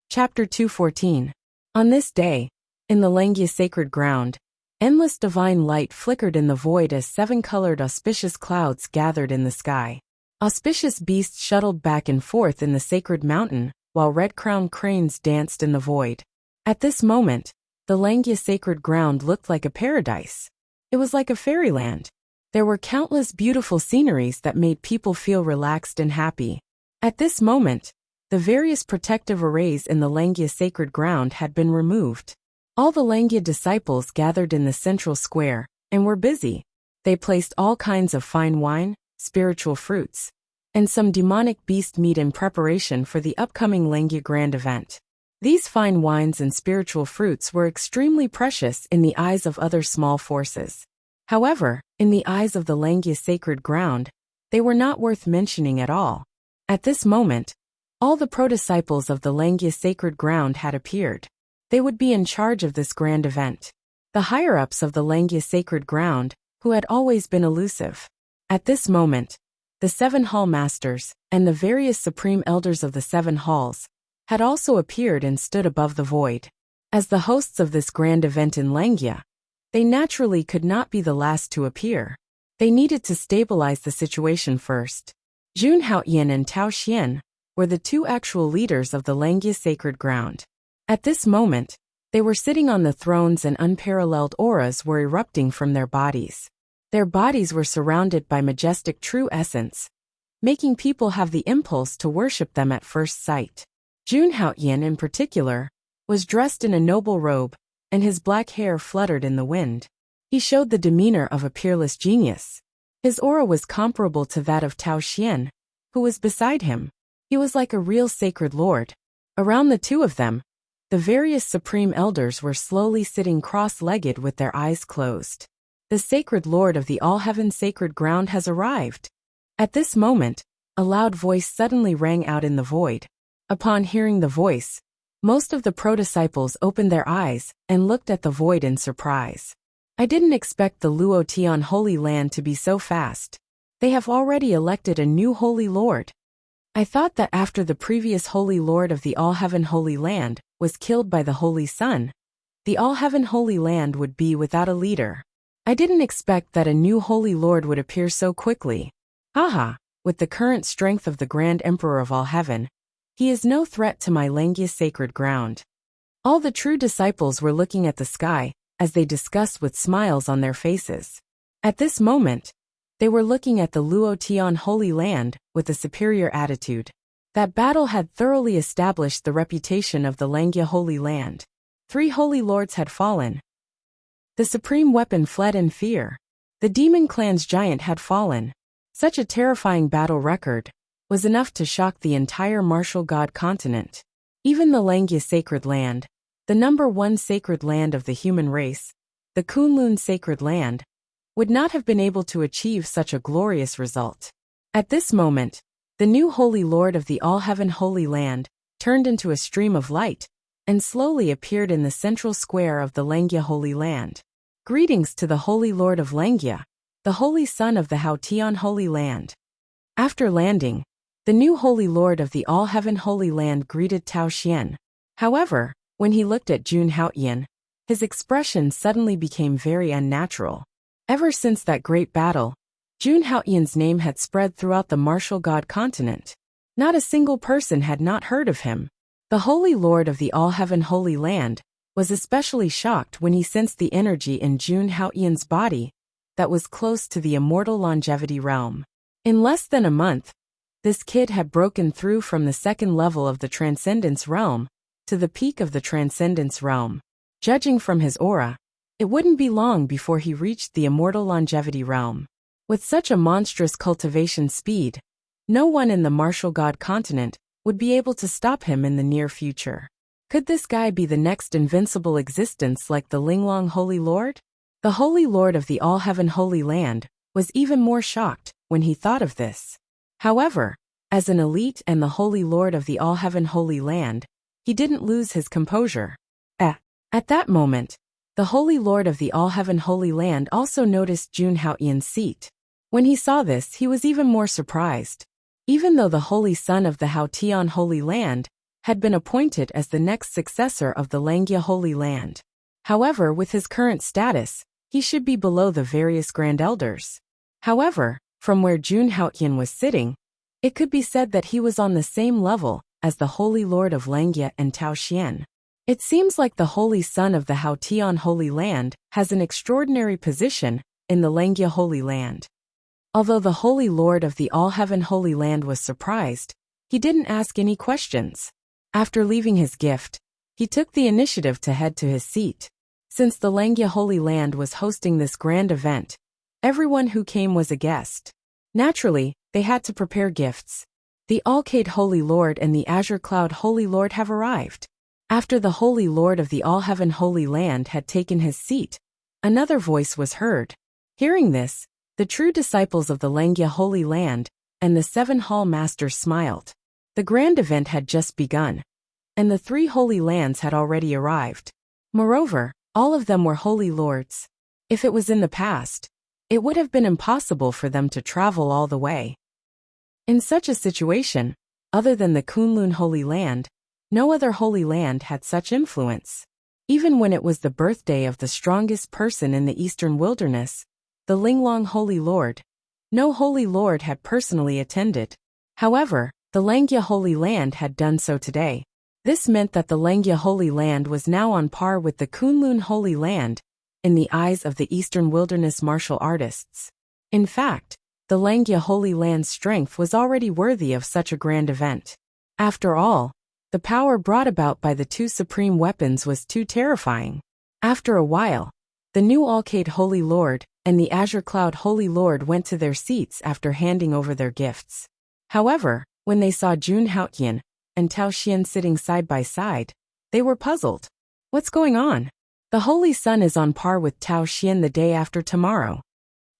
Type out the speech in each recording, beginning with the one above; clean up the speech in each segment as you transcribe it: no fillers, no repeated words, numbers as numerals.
Chapter 214. On this day, in the Langya sacred ground, endless divine light flickered in the void as seven-colored auspicious clouds gathered in the sky. Auspicious beasts shuttled back and forth in the sacred mountain, while red-crowned cranes danced in the void. At this moment, the Langya sacred ground looked like a paradise. It was like a fairyland. There were countless beautiful sceneries that made people feel relaxed and happy. At this moment, the various protective arrays in the Langya sacred ground had been removed. All the Langya disciples gathered in the central square, and were busy. They placed all kinds of fine wine, spiritual fruits, and some demonic beast meat in preparation for the upcoming Langya grand event. These fine wines and spiritual fruits were extremely precious in the eyes of other small forces. However, in the eyes of the Langya sacred ground, they were not worth mentioning at all. At this moment, all the pro-disciples of the Langya sacred ground had appeared. They would be in charge of this grand event. The higher-ups of the Langya sacred ground, who had always been elusive. At this moment, the 7 hall masters, and the various supreme elders of the 7 halls, had also appeared and stood above the void. As the hosts of this grand event in Langya, they naturally could not be the last to appear. They needed to stabilize the situation first. Jun Haoyan and Tao Xian were the 2 actual leaders of the Langya sacred ground. At this moment, they were sitting on the thrones and unparalleled auras were erupting from their bodies. Their bodies were surrounded by majestic true essence, making people have the impulse to worship them at first sight. Jun Haoyan in particular was dressed in a noble robe, and his black hair fluttered in the wind. He showed the demeanor of a peerless genius. His aura was comparable to that of Tao Xian, who was beside him. He was like a real sacred lord. Around the 2 of them, the various supreme elders were slowly sitting cross-legged with their eyes closed. The sacred lord of the all-heaven sacred ground has arrived. At this moment, a loud voice suddenly rang out in the void. Upon hearing the voice, most of the pro-disciples opened their eyes and looked at the void in surprise. I didn't expect the Luotian Holy Land to be so fast. They have already elected a new Holy Lord. I thought that after the previous Holy Lord of the All-Heaven Holy Land was killed by the Holy Sun, the All-Heaven Holy Land would be without a leader. I didn't expect that a new Holy Lord would appear so quickly. Haha, with the current strength of the Grand Emperor of All Heaven, he is no threat to my Langya sacred ground. All the true disciples were looking at the sky as they discussed with smiles on their faces. At this moment, they were looking at the Luotian Holy Land with a superior attitude. That battle had thoroughly established the reputation of the Langya Holy Land. 3 holy lords had fallen. The supreme weapon fled in fear. The demon clan's giant had fallen. Such a terrifying battle record was enough to shock the entire martial god continent. Even the Langya sacred land, the number 1 sacred land of the human race, the Kunlun sacred land, would not have been able to achieve such a glorious result. At this moment, the new Holy Lord of the All-Heaven Holy Land turned into a stream of light and slowly appeared in the central square of the Langya Holy Land. Greetings to the Holy Lord of Langya, the Holy Son of the Haotian Holy Land. After landing, the new Holy Lord of the All-Heaven Holy Land greeted Tao Xian. However, when he looked at Jun Haoyan, his expression suddenly became very unnatural. Ever since that great battle, Jun Haoyan's name had spread throughout the martial god continent. Not a single person had not heard of him. The Holy Lord of the All-Heaven Holy Land was especially shocked when he sensed the energy in Jun Haoyan's body that was close to the immortal longevity realm. In less than a month, this kid had broken through from the 2nd level of the Transcendence realm to the peak of the Transcendence realm. Judging from his aura, it wouldn't be long before he reached the immortal longevity realm. With such a monstrous cultivation speed, no one in the martial god continent would be able to stop him in the near future. Could this guy be the next invincible existence like the Linglong Holy Lord? The Holy Lord of the All-Heaven Holy Land was even more shocked when he thought of this. However, as an elite and the Holy Lord of the All-Heaven Holy Land, he didn't lose his composure. At that moment, the Holy Lord of the All-Heaven Holy Land also noticed Jun Haoyan's seat. When he saw this, he was even more surprised. Even though the Holy Son of the Haotian Holy Land had been appointed as the next successor of the Langya Holy Land. However, with his current status, he should be below the various grand elders. However, from where Jun Haotian was sitting, it could be said that he was on the same level as the Holy Lord of Langya and Taoxian. It seems like the Holy Son of the Haotian Holy Land has an extraordinary position in the Langya Holy Land. Although the Holy Lord of the All-Heaven Holy Land was surprised, he didn't ask any questions. After leaving his gift, he took the initiative to head to his seat. Since the Langya Holy Land was hosting this grand event, everyone who came was a guest. Naturally, they had to prepare gifts. The Alcade Holy Lord and the Azure Cloud Holy Lord have arrived. After the Holy Lord of the All-Heaven Holy Land had taken his seat, another voice was heard. Hearing this, the true disciples of the Langya Holy Land and the 7 Hall Masters smiled. The grand event had just begun, and the 3 Holy Lands had already arrived. Moreover, all of them were Holy Lords. If it was in the past, it would have been impossible for them to travel all the way. In such a situation, other than the Kunlun Holy Land, no other Holy Land had such influence. Even when it was the birthday of the strongest person in the Eastern Wilderness, the Linglong Holy Lord, no Holy Lord had personally attended. However, the Langya Holy Land had done so today. This meant that the Langya Holy Land was now on par with the Kunlun Holy Land in the eyes of the Eastern Wilderness martial artists. In fact, the Langya Holy Land's strength was already worthy of such a grand event. After all, the power brought about by the 2 supreme weapons was too terrifying. After a while, the new Alcade Holy Lord and the Azure Cloud Holy Lord went to their seats after handing over their gifts. However, when they saw Jun Haotian and Taoxian sitting side by side, they were puzzled. What's going on? The Holy Sun is on par with Taoxian the day after tomorrow.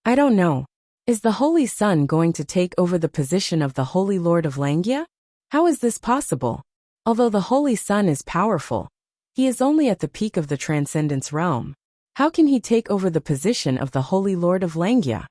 I don't know. Is the Holy Sun going to take over the position of the Holy Lord of Langya? How is this possible? Although the Holy Sun is powerful, he is only at the peak of the Transcendence realm. How can he take over the position of the Holy Lord of Langya?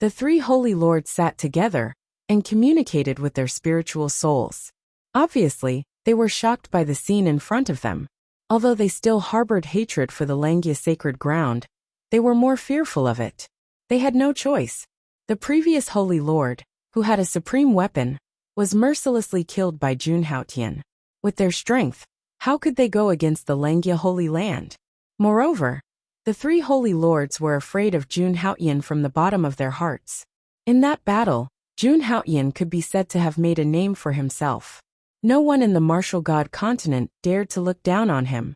The 3 Holy Lords sat together and communicated with their spiritual souls. Obviously, they were shocked by the scene in front of them. Although they still harbored hatred for the Langya sacred ground, they were more fearful of it. They had no choice. The previous Holy Lord, who had a supreme weapon, was mercilessly killed by Jun Haotian. With their strength, how could they go against the Langya Holy Land? Moreover, the 3 Holy Lords were afraid of Jun Haotian from the bottom of their hearts. In that battle, Jun Haotian could be said to have made a name for himself. No one in the martial god continent dared to look down on him.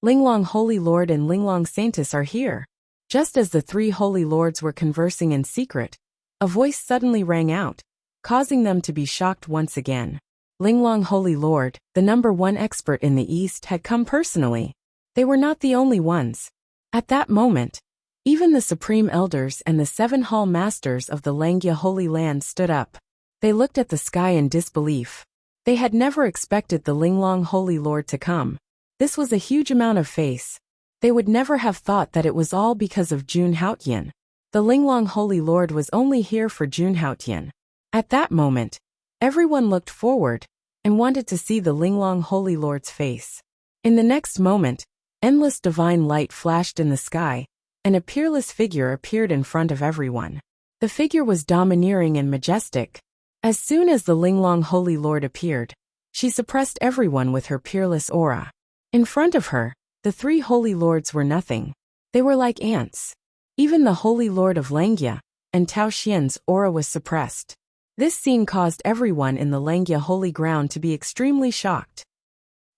Linglong Holy Lord and Linglong Saintess are here. Just as the 3 Holy Lords were conversing in secret, a voice suddenly rang out, causing them to be shocked once again. Linglong Holy Lord, the #1 expert in the East, had come personally. They were not the only ones. At that moment, even the Supreme Elders and the 7 Hall Masters of the Langya Holy Land stood up. They looked at the sky in disbelief. They had never expected the Linglong Holy Lord to come. This was a huge amount of faith. They would never have thought that it was all because of Jun Haotian. The Linglong Holy Lord was only here for Jun Haotian. At that moment, everyone looked forward and wanted to see the Linglong Holy Lord's face. In the next moment, endless divine light flashed in the sky, and a peerless figure appeared in front of everyone. The figure was domineering and majestic. As soon as the Linglong Holy Lord appeared, she suppressed everyone with her peerless aura. In front of her, the 3 Holy Lords were nothing. They were like ants. Even the Holy Lord of Langya and Taoxian's aura was suppressed. This scene caused everyone in the Langya Holy Ground to be extremely shocked.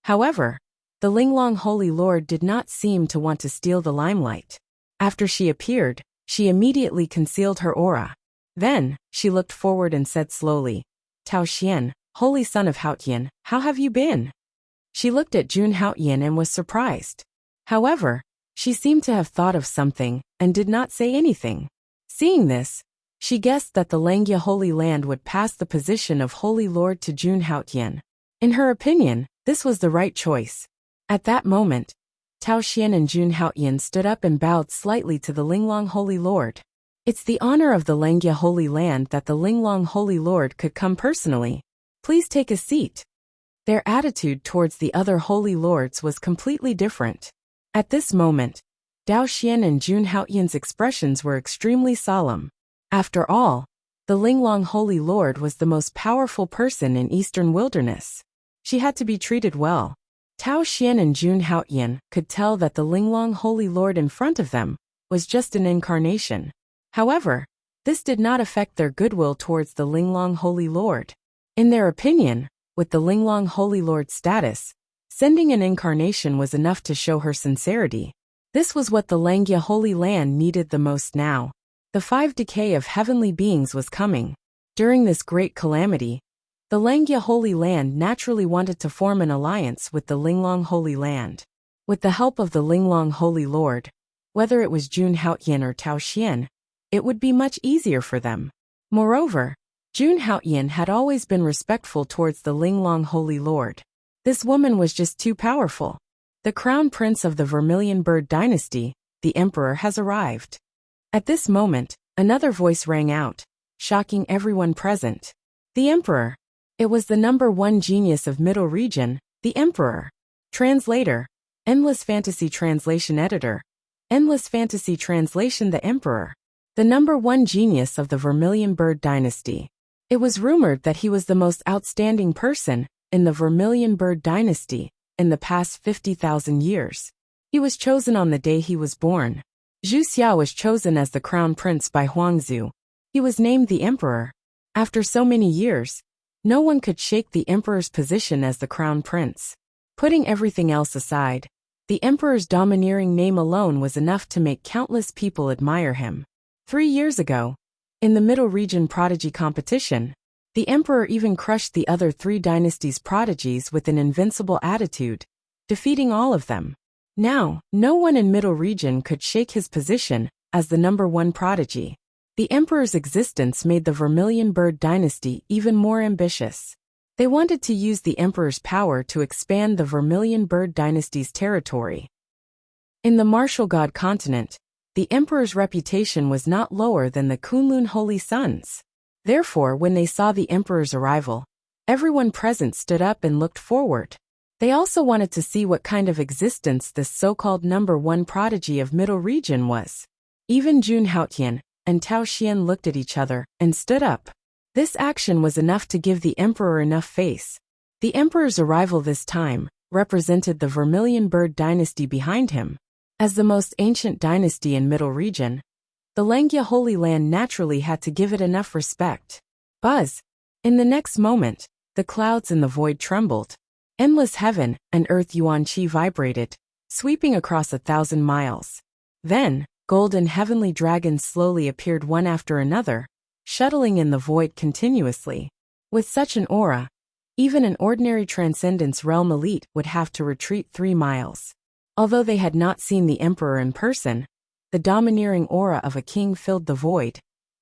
However, the Linglong Holy Lord did not seem to want to steal the limelight. After she appeared, she immediately concealed her aura. Then, she looked forward and said slowly, "Taoxian, Holy Son of Haotian, how have you been?" She looked at Jun Haotian and was surprised. However, she seemed to have thought of something and did not say anything. Seeing this, she guessed that the Langya Holy Land would pass the position of Holy Lord to Jun Haotian. In her opinion, this was the right choice. At that moment, Taoxian and Jun Haotian stood up and bowed slightly to the Linglong Holy Lord. It's the honor of the Langya Holy Land that the Linglong Holy Lord could come personally. Please take a seat. Their attitude towards the other holy lords was completely different. At this moment, Dao Xian and Jun Haoyan's expressions were extremely solemn. After all, the Linglong Holy Lord was the most powerful person in Eastern Wilderness. She had to be treated well. Tao Xian and Jun Haoyan could tell that the Linglong Holy Lord in front of them was just an incarnation. However, this did not affect their goodwill towards the Linglong Holy Lord. In their opinion, with the Linglong Holy Lord's status, sending an incarnation was enough to show her sincerity. This was what the Langya Holy Land needed the most now. The 5 decay of heavenly beings was coming. During this great calamity, the Langya Holy Land naturally wanted to form an alliance with the Linglong Holy Land. With the help of the Linglong Holy Lord, whether it was Jun Haoyan or Tao Xian, it would be much easier for them. Moreover, Jun Haoyan had always been respectful towards the Linglong Holy Lord. This woman was just too powerful. The crown prince of the Vermilion Bird dynasty, the emperor, has arrived. At this moment, another voice rang out, shocking everyone present. The emperor. It was the #1 genius of Middle Region, the emperor. Translator. Endless Fantasy Translation Editor. Endless Fantasy Translation. The emperor. The #1 genius of the Vermilion Bird dynasty. It was rumored that he was the most outstanding person in the Vermilion Bird dynasty in the past 50,000 years. He was chosen on the day he was born. Zhu Xia was chosen as the crown prince by Huangzu. He was named the emperor. After so many years, no one could shake the emperor's position as the crown prince. Putting everything else aside, the emperor's domineering name alone was enough to make countless people admire him. 3 years ago, in the Middle Region Prodigy competition, the emperor even crushed the other 3 dynasties' prodigies with an invincible attitude, defeating all of them. Now, no one in Middle Region could shake his position as the #1 prodigy. The emperor's existence made the Vermilion Bird dynasty even more ambitious. They wanted to use the emperor's power to expand the Vermilion Bird dynasty's territory. In the Martial God continent, the emperor's reputation was not lower than the Kunlun Holy Sons. Therefore, when they saw the emperor's arrival, everyone present stood up and looked forward. They also wanted to see what kind of existence this so-called #1 prodigy of Middle Region was. Even Jun Haoyan and Tao Xian looked at each other and stood up. This action was enough to give the emperor enough face. The emperor's arrival this time represented the Vermilion Bird dynasty behind him. As the most ancient dynasty in Middle Region, the Langya Holy Land naturally had to give it enough respect. Buzz! In the next moment, the clouds in the void trembled. Endless heaven and earth yuan qi vibrated, sweeping across 1,000 miles. Then, golden heavenly dragons slowly appeared one after another, shuttling in the void continuously. With such an aura, even an ordinary Transcendence Realm elite would have to retreat 3 miles. Although they had not seen the emperor in person, the domineering aura of a king filled the void,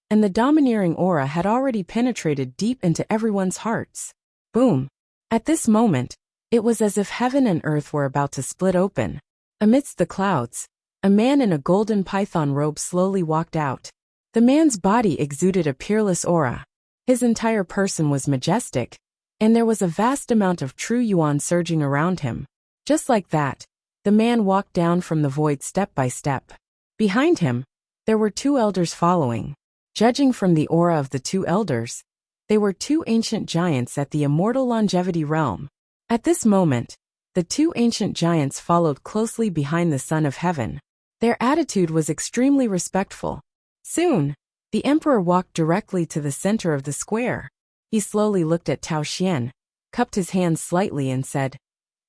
and the domineering aura had already penetrated deep into everyone's hearts. Boom! At this moment, it was as if heaven and earth were about to split open. Amidst the clouds, a man in a golden python robe slowly walked out. The man's body exuded a peerless aura. His entire person was majestic, and there was a vast amount of true yuan surging around him. Just like that, the man walked down from the void step by step. Behind him, there were 2 elders following. Judging from the aura of the 2 elders, they were 2 ancient giants at the immortal longevity realm. At this moment, the 2 ancient giants followed closely behind the Son of Heaven. Their attitude was extremely respectful. Soon, the emperor walked directly to the center of the square. He slowly looked at Tao Xian, cupped his hands slightly and said,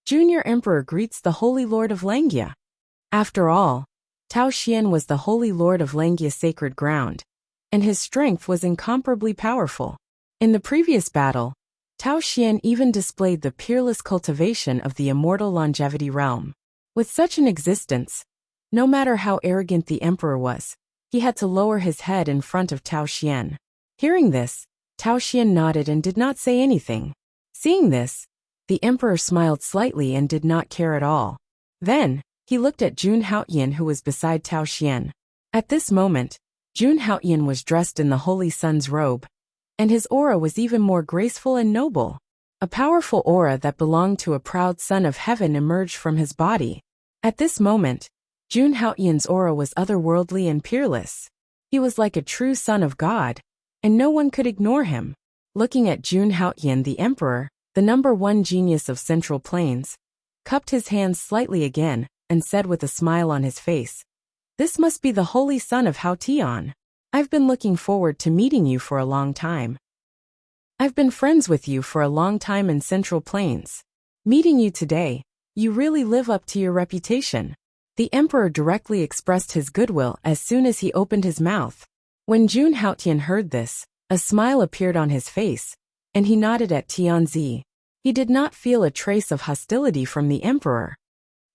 "Junior Emperor greets the Holy Lord of Langya." After all, Tao Xian was the Holy Lord of Langya's sacred ground, and his strength was incomparably powerful. In the previous battle, Tao Xian even displayed the peerless cultivation of the immortal longevity realm. With such an existence, no matter how arrogant the emperor was, he had to lower his head in front of Tao Xian. Hearing this, Tao Xian nodded and did not say anything. Seeing this, the emperor smiled slightly and did not care at all. Then, he looked at Jun Haoyan, who was beside Tao Xian. At this moment, Jun Haoyan was dressed in the Holy Sun's robe, and his aura was even more graceful and noble. A powerful aura that belonged to a proud son of heaven emerged from his body. At this moment, Jun Haotian's aura was otherworldly and peerless. He was like a true son of God, and no one could ignore him. Looking at Jun Haotian, the emperor, the #1 genius of Central Plains, cupped his hands slightly again and said with a smile on his face, "This must be the holy son of Haotian. I've been looking forward to meeting you for a long time. I've been friends with you for a long time in Central Plains. Meeting you today, you really live up to your reputation." The emperor directly expressed his goodwill as soon as he opened his mouth. When Jun Haotian heard this, a smile appeared on his face, and he nodded at Tianzi. He did not feel a trace of hostility from the emperor.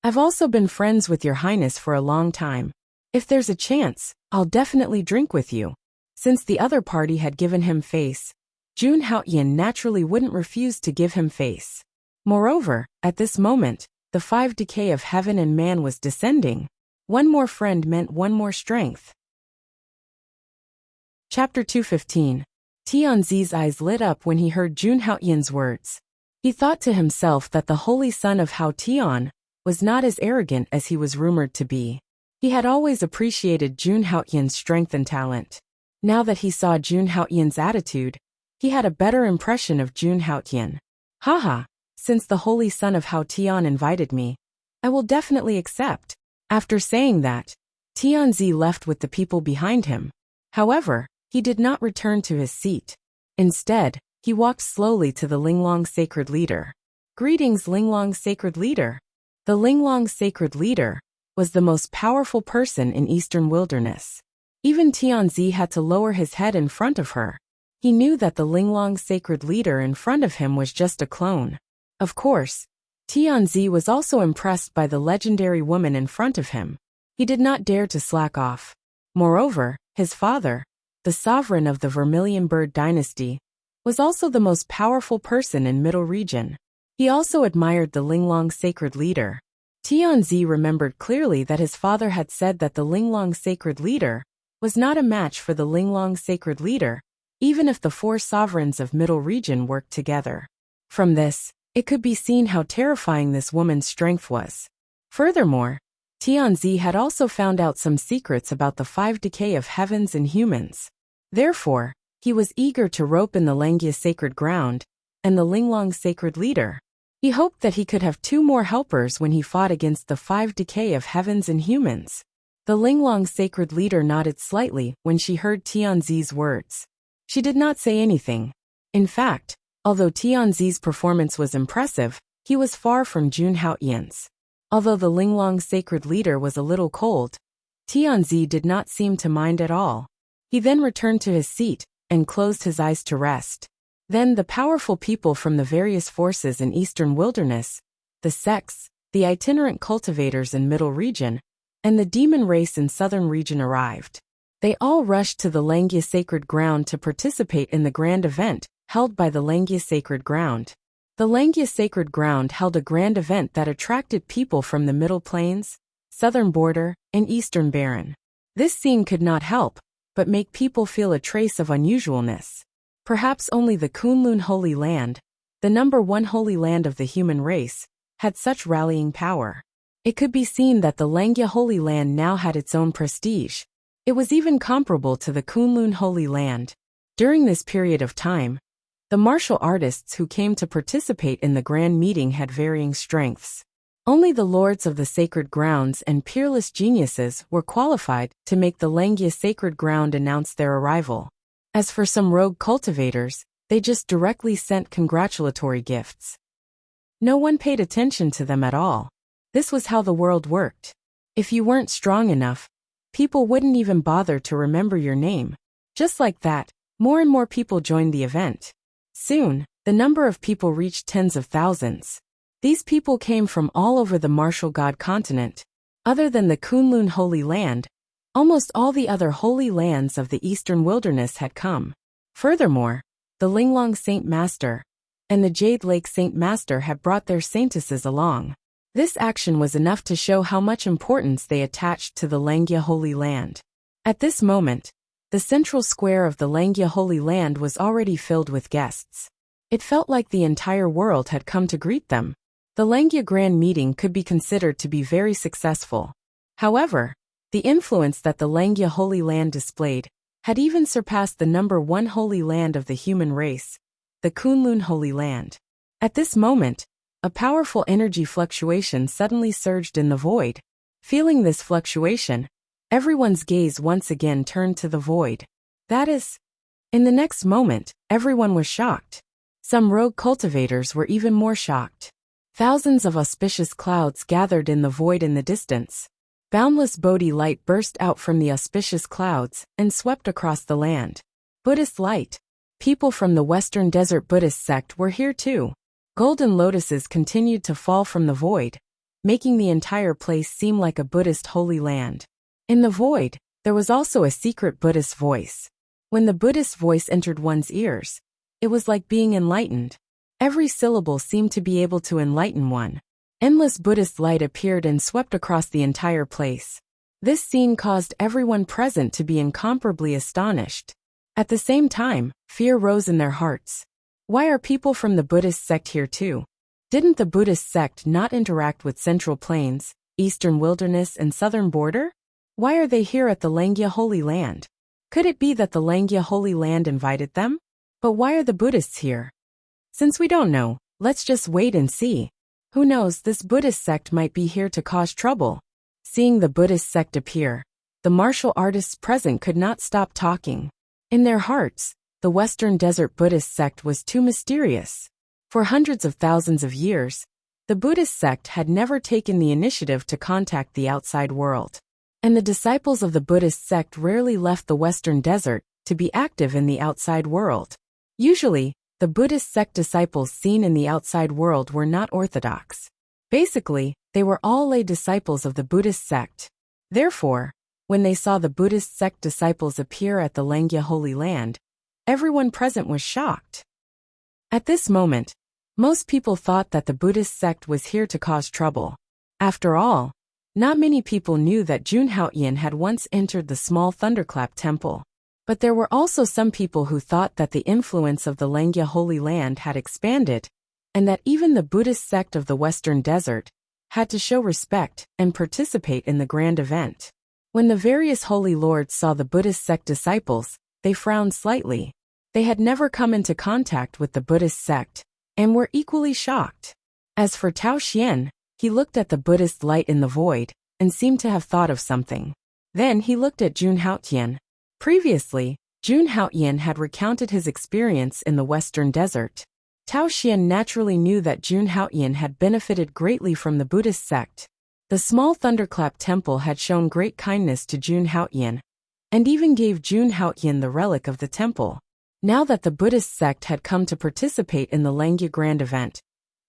"I've also been friends with your highness for a long time. If there's a chance, I'll definitely drink with you." Since the other party had given him face, Jun Haotian naturally wouldn't refuse to give him face. Moreover, at this moment, the 5 decay of heaven and man was descending. One more friend meant one more strength. Chapter 215. Tianzi's eyes lit up when he heard Jun Haotian's words. He thought to himself that the holy son of Haotian was not as arrogant as he was rumored to be. He had always appreciated Jun Haotian's strength and talent. Now that he saw Jun Haotian's attitude, he had a better impression of Jun Haotian. Haha, since the holy son of Haotian invited me, I will definitely accept. After saying that, Tianzi left with the people behind him. However, he did not return to his seat. Instead, he walked slowly to the Linglong sacred leader. "Greetings, Linglong sacred leader." The Linglong sacred leader was the most powerful person in Eastern Wilderness. Even Tianzi had to lower his head in front of her. He knew that the Linglong sacred leader in front of him was just a clone. Of course, Tianzi was also impressed by the legendary woman in front of him. He did not dare to slack off. Moreover, his father, the sovereign of the Vermilion Bird dynasty, was also the most powerful person in Middle Region. He also admired the Linglong sacred leader. Tianzi remembered clearly that his father had said that the Linglong sacred leader was not a match for the Linglong sacred leader, even if the 4 sovereigns of Middle Region worked together. From this, it could be seen how terrifying this woman's strength was. Furthermore, Tianzi had also found out some secrets about the 5 decay of heavens and humans. Therefore, he was eager to rope in the Langia sacred ground and the Linglong sacred leader. He hoped that he could have 2 more helpers when he fought against the 5 decay of heavens and humans. The Linglong sacred leader nodded slightly when she heard Tianzi's words. She did not say anything. In fact, although Tianzi's performance was impressive, he was far from Jun Haotian's. Although the Linglong sacred leader was a little cold, Tianzi did not seem to mind at all. He then returned to his seat and closed his eyes to rest. Then the powerful people from the various forces in Eastern Wilderness, the sects, the itinerant cultivators in Middle Region, and the demon race in Southern Region arrived. They all rushed to the Langia sacred ground to participate in the grand event held by the Langia sacred ground. The Langia sacred ground held a grand event that attracted people from the Middle Plains, Southern Border, and Eastern Barren. This scene could not help but make people feel a trace of unusualness. Perhaps only the Kunlun Holy Land, the #1 holy land of the human race, had such rallying power. It could be seen that the Langia Holy Land now had its own prestige. It was even comparable to the Kunlun Holy Land. During this period of time, the martial artists who came to participate in the grand meeting had varying strengths. Only the lords of the sacred grounds and peerless geniuses were qualified to make the Langia sacred ground announce their arrival. As for some rogue cultivators, they just directly sent congratulatory gifts. No one paid attention to them at all. This was how the world worked. If you weren't strong enough, people wouldn't even bother to remember your name. Just like that, more and more people joined the event. Soon, the number of people reached tens of thousands. These people came from all over the martial god continent. Other than the Kunlun Holy Land, almost all the other holy lands of the Eastern Wilderness had come. Furthermore, the Linglong Saint Master and the Jade Lake Saint Master had brought their saintesses along. This action was enough to show how much importance they attached to the Langia Holy Land. At this moment, the central square of the Langia Holy Land was already filled with guests. It felt like the entire world had come to greet them. The Langya Grand Meeting could be considered to be very successful. However, the influence that the Langya Holy Land displayed had even surpassed the number one holy land of the human race, the Kunlun Holy Land. At this moment, a powerful energy fluctuation suddenly surged in the void. Feeling this fluctuation, everyone's gaze once again turned to the void. That is, in the next moment, everyone was shocked. Some rogue cultivators were even more shocked. Thousands of auspicious clouds gathered in the void in the distance. Boundless Bodhi light burst out from the auspicious clouds and swept across the land. Buddhist light. People from the Western Desert Buddhist sect were here too. Golden lotuses continued to fall from the void, making the entire place seem like a Buddhist holy land. In the void, there was also a secret Buddhist voice. When the Buddhist voice entered one's ears, it was like being enlightened. Every syllable seemed to be able to enlighten one. Endless Buddhist light appeared and swept across the entire place. This scene caused everyone present to be incomparably astonished. At the same time, fear rose in their hearts. Why are people from the Buddhist sect here too? Didn't the Buddhist sect not interact with Central Plains, Eastern Wilderness and Southern Border? Why are they here at the Langya Holy Land? Could it be that the Langya Holy Land invited them? But why are the Buddhists here? Since we don't know, let's just wait and see. Who knows, this Buddhist sect might be here to cause trouble. Seeing the Buddhist sect appear, the martial artists present could not stop talking. In their hearts, the Western Desert Buddhist sect was too mysterious. For hundreds of thousands of years, the Buddhist sect had never taken the initiative to contact the outside world. And the disciples of the Buddhist sect rarely left the Western Desert to be active in the outside world. Usually, the Buddhist sect disciples seen in the outside world were not orthodox. Basically, they were all lay disciples of the Buddhist sect. Therefore, when they saw the Buddhist sect disciples appear at the Langya Holy Land, everyone present was shocked. At this moment, most people thought that the Buddhist sect was here to cause trouble. After all, not many people knew that Junhaoyan had once entered the small thunderclap temple. But there were also some people who thought that the influence of the Langya Holy Land had expanded, and that even the Buddhist sect of the Western Desert had to show respect and participate in the grand event. When the various holy lords saw the Buddhist sect disciples, they frowned slightly. They had never come into contact with the Buddhist sect, and were equally shocked. As for Tao Xian, he looked at the Buddhist light in the void, and seemed to have thought of something. Then he looked at Junhaoyan. Previously, Junhaoyan had recounted his experience in the Western Desert. Tao Xian naturally knew that Junhaoyan had benefited greatly from the Buddhist sect. The small thunderclap temple had shown great kindness to Junhaoyan, and even gave Junhaoyan the relic of the temple. Now that the Buddhist sect had come to participate in the Langya Grand event,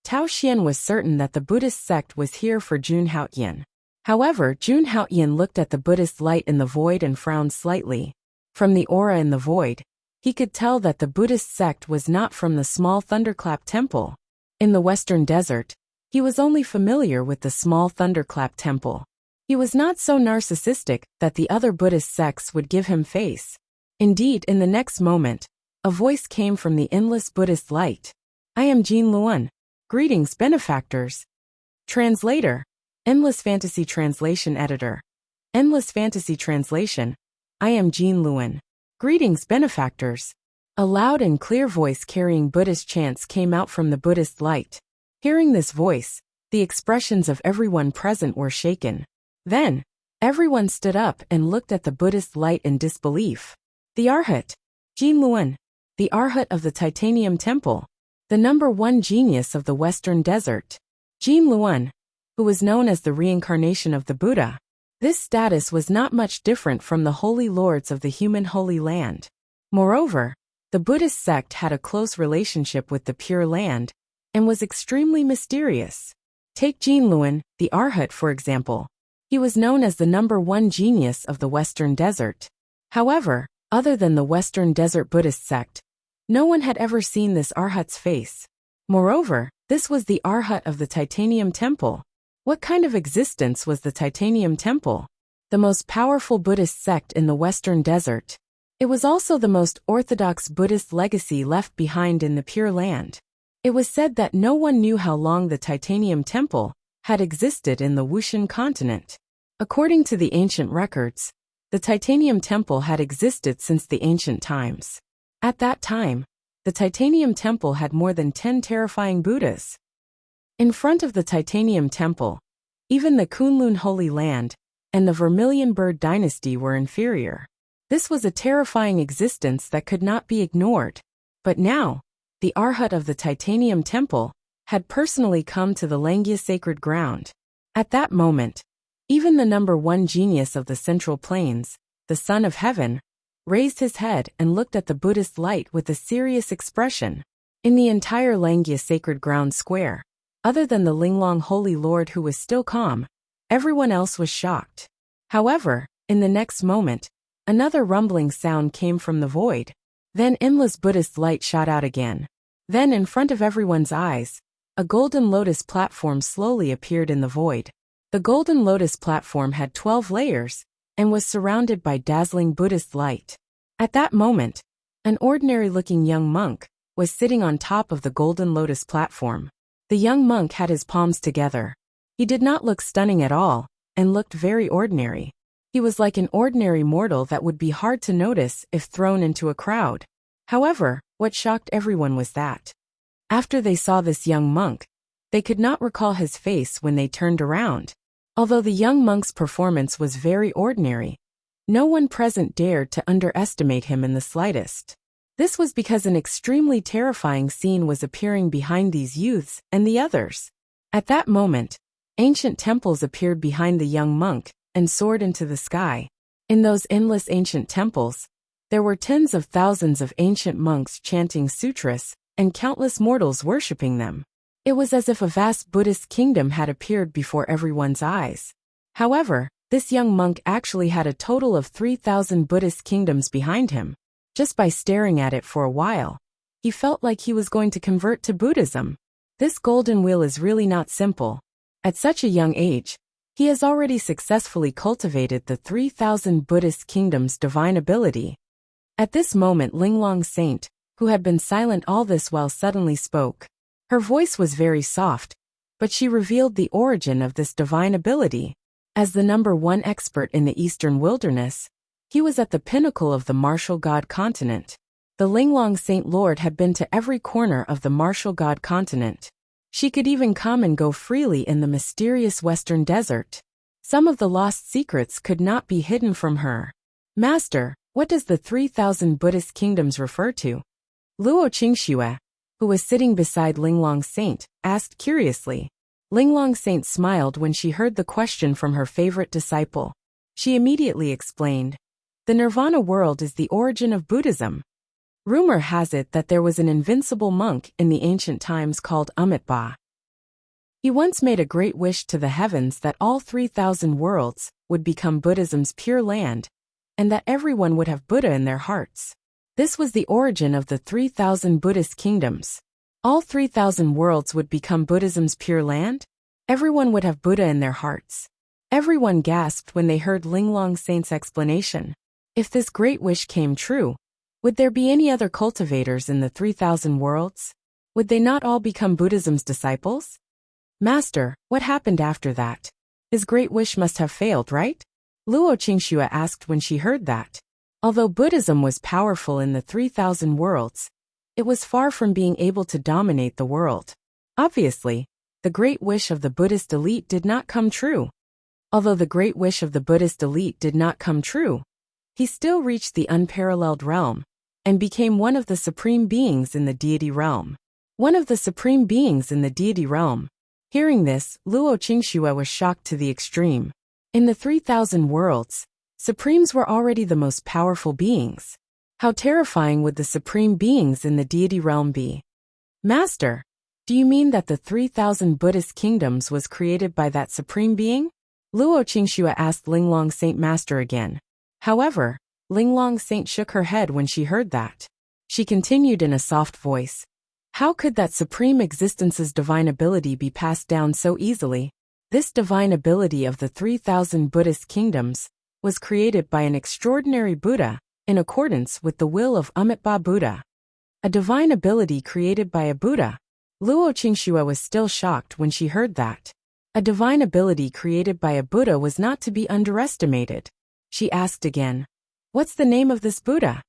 Tao Xian was certain that the Buddhist sect was here for Junhaoyan. However, Junhaoyan looked at the Buddhist light in the void and frowned slightly. From the aura in the void, he could tell that the Buddhist sect was not from the small thunderclap temple. In the Western Desert, he was only familiar with the small thunderclap temple. He was not so narcissistic that the other Buddhist sects would give him face. Indeed, in the next moment, a voice came from the endless Buddhist light. I am Jin Luan. Greetings, benefactors. Translator. Endless Fantasy Translation Editor. Endless Fantasy Translation. I am Jin Luan. Greetings, benefactors. A loud and clear voice carrying Buddhist chants came out from the Buddhist light. Hearing this voice, the expressions of everyone present were shaken. Then, everyone stood up and looked at the Buddhist light in disbelief. The Arhat. Jin Luan. The Arhat of the Titanium Temple. The number one genius of the Western Desert. Jin Luan, who was known as the reincarnation of the Buddha. This status was not much different from the holy lords of the human Holy Land. Moreover, the Buddhist sect had a close relationship with the Pure Land, and was extremely mysterious. Take Jin Luan, the Arhat, for example. He was known as the number one genius of the Western Desert. However, other than the Western Desert Buddhist sect, no one had ever seen this Arhat's face. Moreover, this was the Arhat of the Titanium Temple. What kind of existence was the Titanium Temple? The most powerful Buddhist sect in the Western Desert. It was also the most orthodox Buddhist legacy left behind in the Pure Land. It was said that no one knew how long the Titanium Temple had existed in the Wushan continent. According to the ancient records, the Titanium Temple had existed since the ancient times. At that time, the Titanium Temple had more than 10 terrifying Buddhas. In front of the Titanium Temple, even the Kunlun Holy Land and the Vermilion Bird Dynasty were inferior. This was a terrifying existence that could not be ignored. But now, the Arhat of the Titanium Temple had personally come to the Langya sacred ground. At that moment, even the number one genius of the Central Plains, the Son of Heaven, raised his head and looked at the Buddhist light with a serious expression. In the entire Langya sacred ground square, other than the Linglong Holy Lord who was still calm, everyone else was shocked. However, in the next moment, another rumbling sound came from the void. Then endless Buddhist light shot out again. Then in front of everyone's eyes, a golden lotus platform slowly appeared in the void. The golden lotus platform had 12 layers and was surrounded by dazzling Buddhist light. At that moment, an ordinary-looking young monk was sitting on top of the golden lotus platform. The young monk had his palms together. He did not look stunning at all and looked very ordinary. He was like an ordinary mortal that would be hard to notice if thrown into a crowd. However, what shocked everyone was that, after they saw this young monk, they could not recall his face when they turned around. Although the young monk's performance was very ordinary, no one present dared to underestimate him in the slightest. This was because an extremely terrifying scene was appearing behind these youths and the others. At that moment, ancient temples appeared behind the young monk and soared into the sky. In those endless ancient temples, there were tens of thousands of ancient monks chanting sutras, and countless mortals worshipping them. It was as if a vast Buddhist kingdom had appeared before everyone's eyes. However, this young monk actually had a total of 3,000 Buddhist kingdoms behind him. Just by staring at it for a while, he felt like he was going to convert to Buddhism. This golden wheel is really not simple. At such a young age, he has already successfully cultivated the 3,000 Buddhist kingdoms' divine ability. At this moment, Linglong Saint, who had been silent all this while, suddenly spoke. Her voice was very soft, but she revealed the origin of this divine ability. As the number one expert in the Eastern Wilderness, he was at the pinnacle of the martial god continent. The Linglong Saint Lord had been to every corner of the martial god continent. She could even come and go freely in the mysterious western desert. Some of the lost secrets could not be hidden from her. Master, what does the 3,000 Buddhist kingdoms refer to? Luo Qingxue, who was sitting beside Linglong Saint, asked curiously. Linglong Saint smiled when she heard the question from her favorite disciple. She immediately explained, "The Nirvana world is the origin of Buddhism. Rumor has it that there was an invincible monk in the ancient times called Amitabha. He once made a great wish to the heavens that all 3,000 worlds would become Buddhism's pure land, and that everyone would have Buddha in their hearts. This was the origin of the 3,000 Buddhist kingdoms. All 3,000 worlds would become Buddhism's pure land? Everyone would have Buddha in their hearts." Everyone gasped when they heard Linglong Saint's explanation. If this great wish came true, would there be any other cultivators in the 3,000 worlds? Would they not all become Buddhism's disciples? Master, what happened after that? His great wish must have failed, right? Luo Qingxue asked when she heard that. Although Buddhism was powerful in the 3,000 worlds, it was far from being able to dominate the world. Obviously, the great wish of the Buddhist elite did not come true. Although the great wish of the Buddhist elite did not come true, he still reached the unparalleled realm and became one of the supreme beings in the deity realm. One of the supreme beings in the deity realm. Hearing this, Luo Qingxue was shocked to the extreme. In the 3,000 worlds, supremes were already the most powerful beings. How terrifying would the supreme beings in the deity realm be? Master, do you mean that the 3,000 Buddhist kingdoms was created by that supreme being? Luo Qingxue asked Linglong Saint Master again. However, Linglong Saint shook her head when she heard that. She continued in a soft voice. How could that supreme existence's divine ability be passed down so easily? This divine ability of the 3,000 Buddhist kingdoms was created by an extraordinary Buddha in accordance with the will of Amitabha Buddha. A divine ability created by a Buddha. Luo Qingxue was still shocked when she heard that. A divine ability created by a Buddha was not to be underestimated. She asked again, "What's the name of this Buddha?"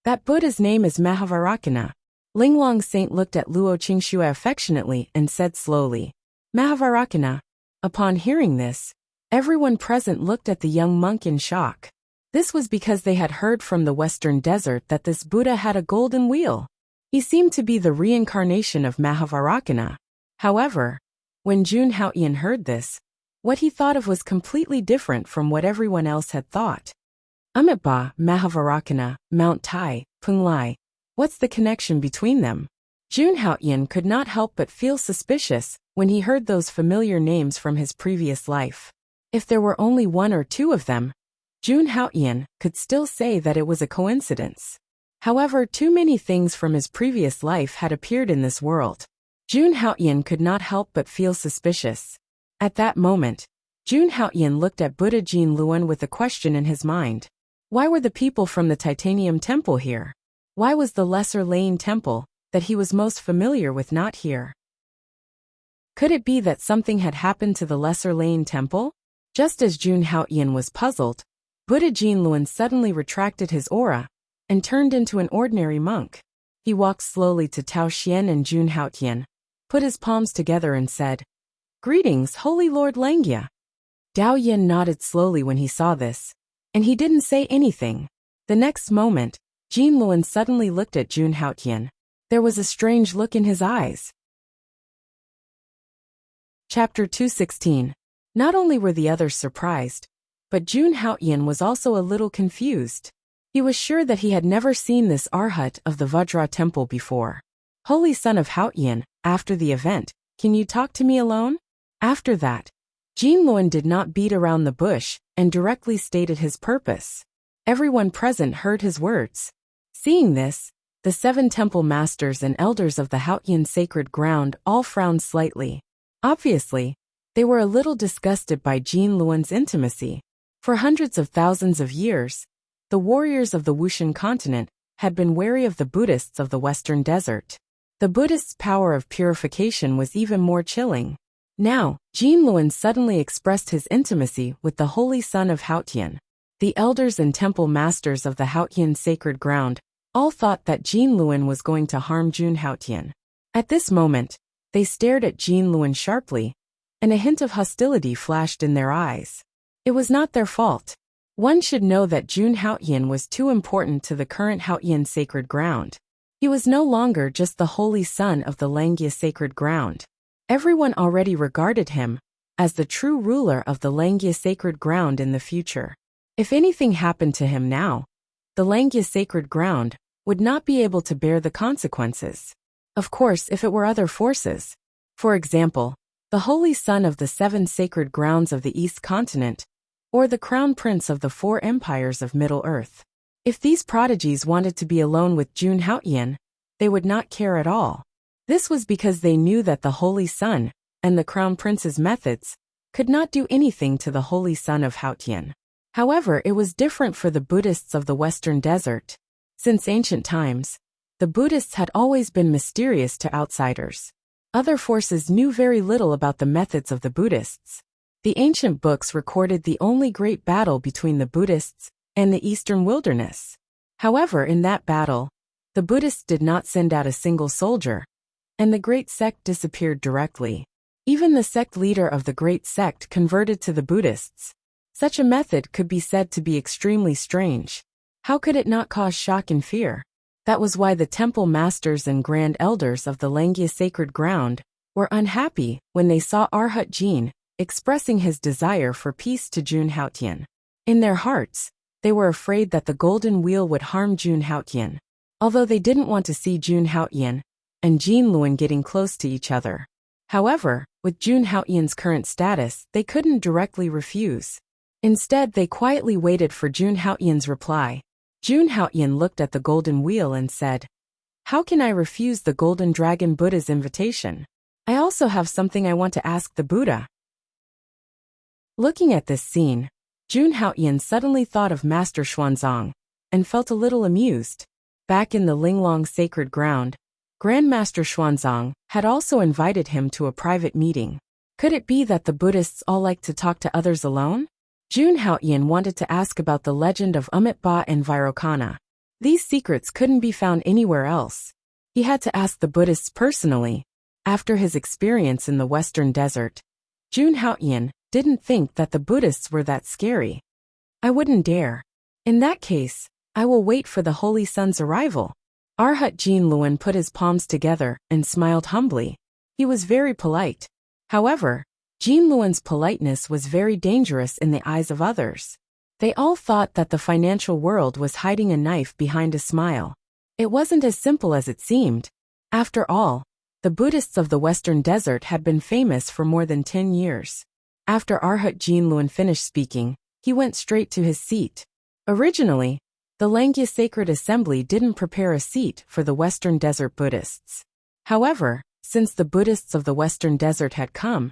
"That Buddha's name is Mahavarakana." Linglong Saint looked at Luo Qingxue affectionately and said slowly, "Mahavarakana." Upon hearing this, everyone present looked at the young monk in shock. This was because they had heard from the Western Desert that this Buddha had a golden wheel. He seemed to be the reincarnation of Mahavarakana. However, when Jun Haoyan heard this, what he thought of was completely different from what everyone else had thought. Amitabha, Mahavarakana, Mount Tai, Punglai. What's the connection between them? Jun Haoyan could not help but feel suspicious when he heard those familiar names from his previous life. If there were only one or two of them, Jun Haoyan could still say that it was a coincidence. However, too many things from his previous life had appeared in this world. Jun Haoyan could not help but feel suspicious. At that moment, Jun Haoyan looked at Buddha Jin Luan with a question in his mind. Why were the people from the Titanium Temple here? Why was the Lesser Lane Temple, that he was most familiar with, not here? Could it be that something had happened to the Lesser Lane Temple? Just as Jun Haoyan was puzzled, Buddha Jin Luan suddenly retracted his aura and turned into an ordinary monk. He walked slowly to Tao Xian and Jun Haoyan, put his palms together and said, "Greetings, Holy Lord Langya." Dao Yin nodded slowly when he saw this, and he didn't say anything. The next moment, Jin Luan suddenly looked at Jun Haoyan. There was a strange look in his eyes. Chapter 216. Not only were the others surprised, but Jun Haoyan was also a little confused. He was sure that he had never seen this Arhat of the Vajra Temple before. "Holy son of Haoyan, after the event, can you talk to me alone?" After that, Jin Luan did not beat around the bush and directly stated his purpose. Everyone present heard his words. Seeing this, the 7 temple masters and elders of the Haoyan sacred ground all frowned slightly. Obviously, they were a little disgusted by Jin Luan's intimacy. For hundreds of thousands of years, the warriors of the Wushan continent had been wary of the Buddhists of the Western Desert. The Buddhists' power of purification was even more chilling. Now, Jin Luan suddenly expressed his intimacy with the holy son of Haoyan. The elders and temple masters of the Haoyan sacred ground all thought that Jin Luan was going to harm Jun Haoyan. At this moment, they stared at Jin Luan sharply, and a hint of hostility flashed in their eyes. It was not their fault. One should know that Jun Haoyan was too important to the current Haoyan sacred ground. He was no longer just the holy son of the Langya sacred ground. Everyone already regarded him as the true ruler of the Langya sacred ground in the future. If anything happened to him now, the Langya sacred ground would not be able to bear the consequences. Of course, if it were other forces, for example, the holy son of the 7 sacred grounds of the East continent, or the crown prince of the 4 empires of Middle-earth. If these prodigies wanted to be alone with Jun Haoyan, they would not care at all. This was because they knew that the holy son and the crown prince's methods could not do anything to the holy son of Haoyan. However, it was different for the Buddhists of the Western Desert. Since ancient times, the Buddhists had always been mysterious to outsiders. Other forces knew very little about the methods of the Buddhists. The ancient books recorded the only great battle between the Buddhists and the Eastern Wilderness. However, in that battle, the Buddhists did not send out a single soldier, and the great sect disappeared directly. Even the sect leader of the great sect converted to the Buddhists. Such a method could be said to be extremely strange. How could it not cause shock and fear? That was why the temple masters and grand elders of the Langya sacred ground were unhappy when they saw Arhat Jin expressing his desire for peace to Jun Haoyan. In their hearts, they were afraid that the golden wheel would harm Jun Haoyan, although they didn't want to see Jun Haoyan and Jin Luan getting close to each other. However, with Jun Haoyan's current status, they couldn't directly refuse. Instead, they quietly waited for Jun Haoyan's reply. Jun Haoyan looked at the golden wheel and said, "How can I refuse the golden dragon Buddha's invitation? I also have something I want to ask the Buddha." Looking at this scene, Jun Haoyan suddenly thought of Master Xuanzang. and felt a little amused. Back in the Linglong sacred ground, Grandmaster Xuanzang had also invited him to a private meeting. Could it be that the Buddhists all like to talk to others alone? Jun Haoyan wanted to ask about the legend of Amitabha and Vairocana. These secrets couldn't be found anywhere else. He had to ask the Buddhists personally. After his experience in the Western Desert, Jun Haoyan didn't think that the Buddhists were that scary. I wouldn't dare. In that case, I will wait for the Holy Sun's arrival. Arhat Jinluan put his palms together and smiled humbly. He was very polite. However, Jinluan's politeness was very dangerous in the eyes of others. They all thought that the financial world was hiding a knife behind a smile. It wasn't as simple as it seemed. After all, the Buddhists of the Western Desert had been famous for more than 10 years. After Arhat Jinluan finished speaking, he went straight to his seat. Originally, the Langya Sacred Assembly didn't prepare a seat for the Western Desert Buddhists. However, since the Buddhists of the Western Desert had come,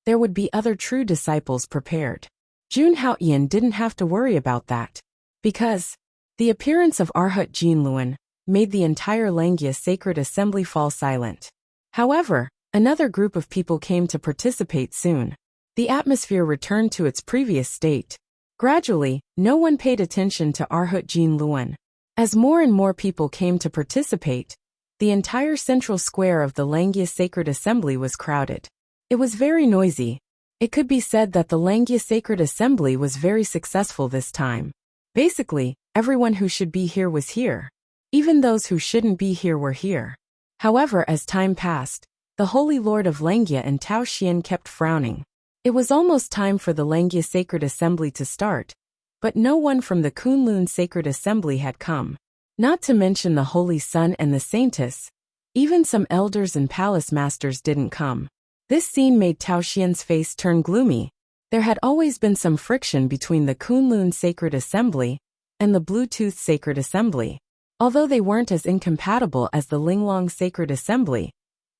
there would be other true disciples prepared. Jun Haoyan didn't have to worry about that, because the appearance of Arhat Jinluan made the entire Langya Sacred Assembly fall silent. However, another group of people came to participate soon. The atmosphere returned to its previous state. Gradually, no one paid attention to Arhat Jinluan. As more and more people came to participate, the entire central square of the Langya Sacred Assembly was crowded. It was very noisy. It could be said that the Langya Sacred Assembly was very successful this time. Basically, everyone who should be here was here. Even those who shouldn't be here were here. However, as time passed, the Holy Lord of Langya and Tao Xian kept frowning. It was almost time for the Langya Sacred Assembly to start, but no one from the Kunlun Sacred Assembly had come. Not to mention the Holy Sun and the Saintess. Even some elders and palace masters didn't come. This scene made Tao Xian's face turn gloomy. There had always been some friction between the Kunlun Sacred Assembly and the Bluetooth Sacred Assembly. Although they weren't as incompatible as the Linglong Sacred Assembly,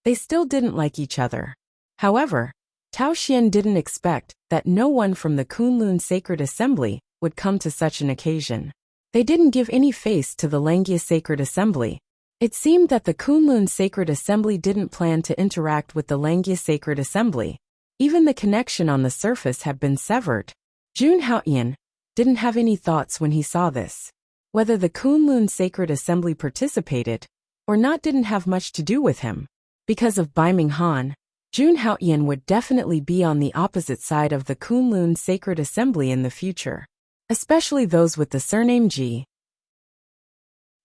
they still didn't like each other. However, Tao Xian didn't expect that no one from the Kunlun Sacred Assembly would come to such an occasion. They didn't give any face to the Langya Sacred Assembly. It seemed that the Kunlun Sacred Assembly didn't plan to interact with the Langya Sacred Assembly. Even the connection on the surface had been severed. Jun Haoyan didn't have any thoughts when he saw this. Whether the Kunlun Sacred Assembly participated or not didn't have much to do with him. Because of Baiming Han, Jun Haoyan would definitely be on the opposite side of the Kunlun Sacred Assembly in the future, especially those with the surname Ji.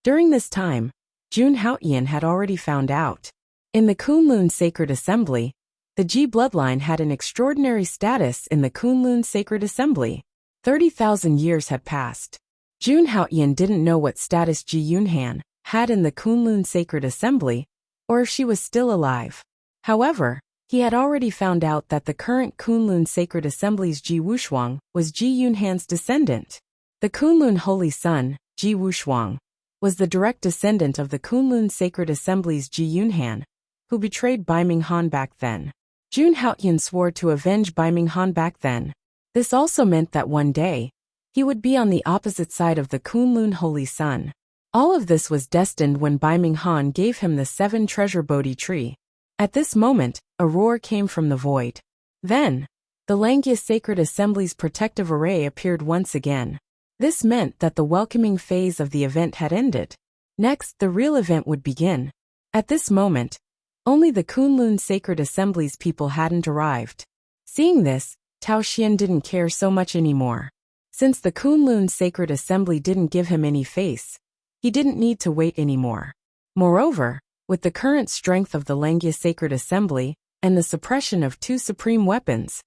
During this time, Jun Haoyan had already found out. In the Kunlun Sacred Assembly, the Ji bloodline had an extraordinary status in the Kunlun Sacred Assembly. 30,000 years had passed. Jun Haoyan didn't know what status Ji Yunhan had in the Kunlun Sacred Assembly, or if she was still alive. However, he had already found out that the current Kunlun Sacred Assembly's Ji Wushuang was Ji Yunhan's descendant. The Kunlun Holy Son, Ji Wushuang, was the direct descendant of the Kunlun Sacred Assembly's Ji Yunhan, who betrayed Baiming Han back then. Jun Haoyan swore to avenge Baiming Han back then. This also meant that one day, he would be on the opposite side of the Kunlun Holy Sun. All of this was destined when Baiming Han gave him the 7 treasure Bodhi tree. At this moment, a roar came from the void. Then, the Langya Sacred Assembly's protective array appeared once again. This meant that the welcoming phase of the event had ended. Next, the real event would begin. At this moment, only the Kunlun Sacred Assembly's people hadn't arrived. Seeing this, Tao Xian didn't care so much anymore. Since the Kunlun Sacred Assembly didn't give him any face, he didn't need to wait anymore. Moreover, with the current strength of the Langya Sacred Assembly and the suppression of 2 supreme weapons,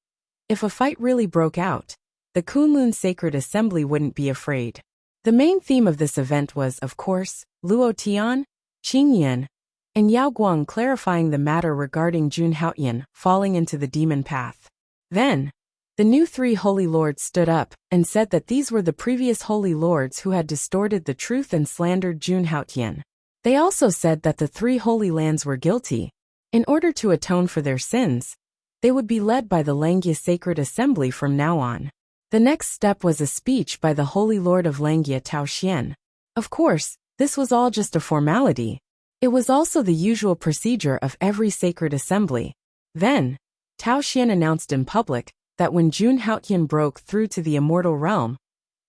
if a fight really broke out, the Kunlun Sacred Assembly wouldn't be afraid. The main theme of this event was, of course, Luo Tian, Qing Yan, and Yao Guang clarifying the matter regarding Jun Haoyan falling into the demon path. Then, the new 3 holy lords stood up and said that these were the previous holy lords who had distorted the truth and slandered Jun Haoyan. They also said that the 3 holy lands were guilty. In order to atone for their sins, they would be led by the Langya Sacred Assembly from now on. The next step was a speech by the Holy Lord of Langya Tao Xian. Of course, this was all just a formality. It was also the usual procedure of every sacred assembly. Then, Tao Xian announced in public that when Jun Haotian broke through to the immortal realm,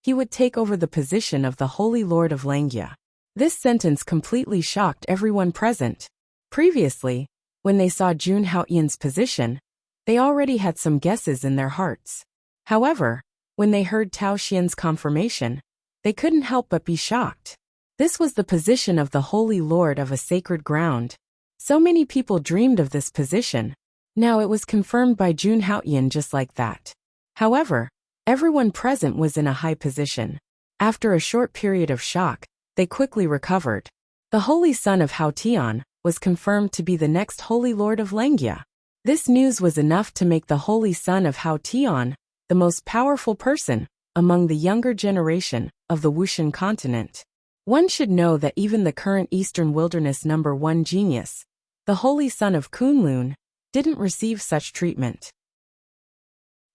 he would take over the position of the Holy Lord of Langya. This sentence completely shocked everyone present. Previously, when they saw Jun Haotian's position, they already had some guesses in their hearts. However, when they heard Tao Xian's confirmation, they couldn't help but be shocked. This was the position of the Holy Lord of a sacred ground. So many people dreamed of this position. Now it was confirmed by Jun Haotian just like that. However, everyone present was in a high position. After a short period of shock, they quickly recovered. The Holy Son of Haotian was confirmed to be the next Holy Lord of Langya. This news was enough to make the Holy Son of Haotian the most powerful person among the younger generation of the Wushan continent. One should know that even the current Eastern Wilderness #1 genius, the Holy Son of Kunlun, didn't receive such treatment.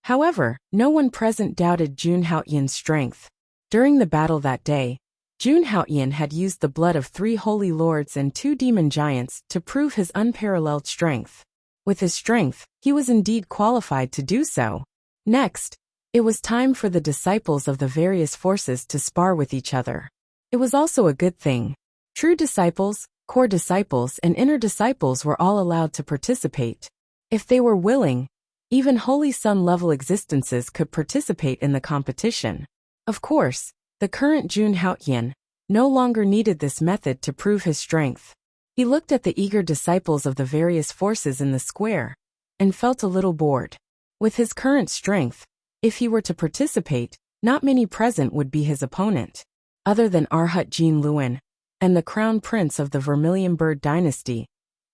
However, no one present doubted Jun Haotian's strength. During the battle that day, Jun Haotian had used the blood of 3 holy lords and 2 demon giants to prove his unparalleled strength. With his strength, he was indeed qualified to do so. Next, it was time for the disciples of the various forces to spar with each other. It was also a good thing. True disciples, core disciples, and inner disciples were all allowed to participate. If they were willing, even Holy Sun-level existences could participate in the competition. Of course, the current Jun Haotian no longer needed this method to prove his strength. He looked at the eager disciples of the various forces in the square and felt a little bored. With his current strength, if he were to participate, not many present would be his opponent. Other than Arhat Jin Luan and the crown prince of the Vermilion Bird dynasty,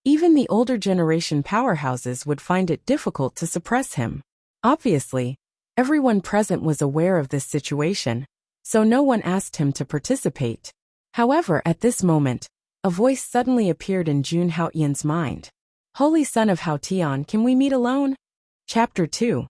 even the older generation powerhouses would find it difficult to suppress him. Obviously, everyone present was aware of this situation, so no one asked him to participate. However, at this moment, a voice suddenly appeared in Jun Haotian's mind. Holy Son of Haotian, can we meet alone? Chapter 2.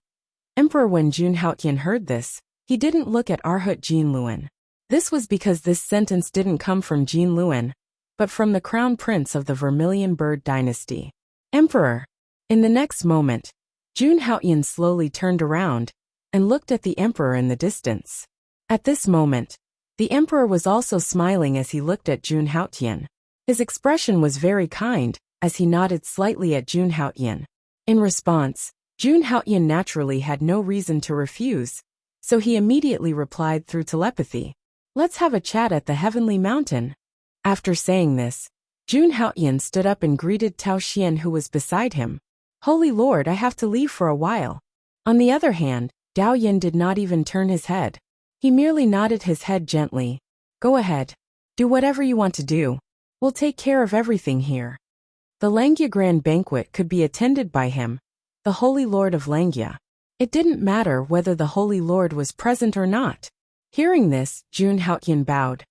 Emperor. When Jun Haotian heard this, he didn't look at Arhat Jin Luan. This was because this sentence didn't come from Jin Luan, but from the crown prince of the Vermilion Bird dynasty. Emperor. In the next moment, Jun Haotian slowly turned around and looked at the emperor in the distance. At this moment, the emperor was also smiling as he looked at Jun Haotian. His expression was very kind, as he nodded slightly at Jun Haotian. In response, Jun Haotian naturally had no reason to refuse, so he immediately replied through telepathy. Let's have a chat at the Heavenly Mountain. After saying this, Jun Haotian stood up and greeted Tao Xian, who was beside him. Holy Lord, I have to leave for a while. On the other hand, Dao Yin did not even turn his head. He merely nodded his head gently. Go ahead. Do whatever you want to do. We'll take care of everything here. The Langya Grand Banquet could be attended by him, the Holy Lord of Langya. It didn't matter whether the Holy Lord was present or not. Hearing this, Jun Haotian bowed,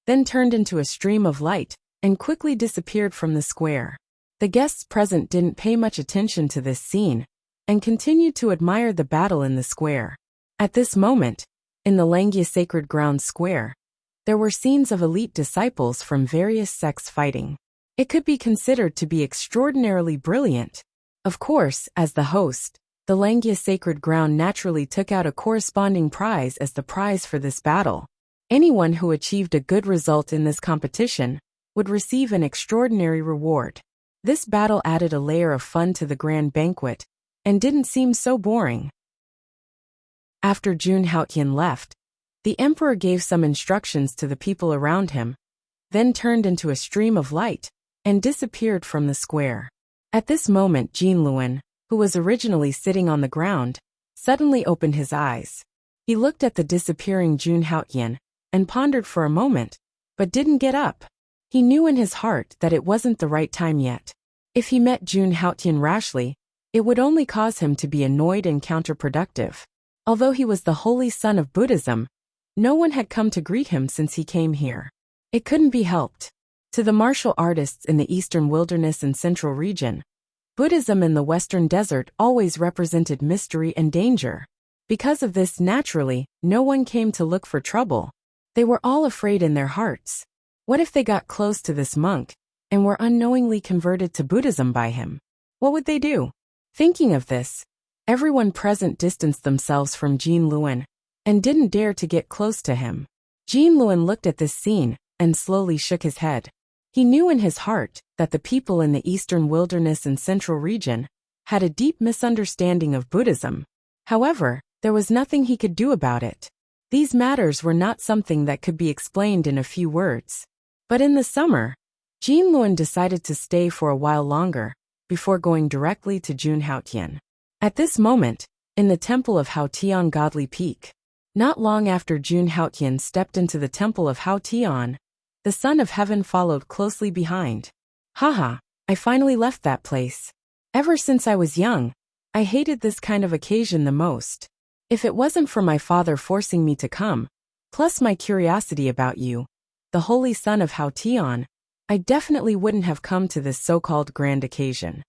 then turned into a stream of light and quickly disappeared from the square. The guests present didn't pay much attention to this scene and continued to admire the battle in the square. At this moment, in the Langya Sacred Ground Square, there were scenes of elite disciples from various sects fighting. It could be considered to be extraordinarily brilliant. Of course, as the host, the Langya Sacred Ground naturally took out a corresponding prize as the prize for this battle. Anyone who achieved a good result in this competition would receive an extraordinary reward. This battle added a layer of fun to the grand banquet and didn't seem so boring. After Jun Haotian left, the emperor gave some instructions to the people around him, then turned into a stream of light and disappeared from the square. At this moment, Jin Luan, who was originally sitting on the ground, suddenly opened his eyes. He looked at the disappearing Jun Haotian and pondered for a moment, but didn't get up. He knew in his heart that it wasn't the right time yet. If he met Jun Haotian rashly, it would only cause him to be annoyed and counterproductive. Although he was the holy son of Buddhism, no one had come to greet him since he came here. It couldn't be helped. To the martial artists in the Eastern Wilderness and Central region, Buddhism in the Western Desert always represented mystery and danger. Because of this, naturally, no one came to look for trouble. They were all afraid in their hearts. What if they got close to this monk and were unknowingly converted to Buddhism by him? What would they do? Thinking of this, everyone present distanced themselves from Jean Luen and didn't dare to get close to him. Jean Luen looked at this scene and slowly shook his head. He knew in his heart that the people in the eastern wilderness and central region had a deep misunderstanding of Buddhism. However, there was nothing he could do about it. These matters were not something that could be explained in a few words. But in the summer, Jean Luen decided to stay for a while longer before going directly to Jun Haotian. At this moment, in the temple of Haotian Godly Peak, not long after Jun Haotian stepped into the temple of Haotian, the Son of Heaven followed closely behind. Haha, I finally left that place. Ever since I was young, I hated this kind of occasion the most. If it wasn't for my father forcing me to come, plus my curiosity about you, the Holy Son of Haotian, I definitely wouldn't have come to this so-called grand occasion.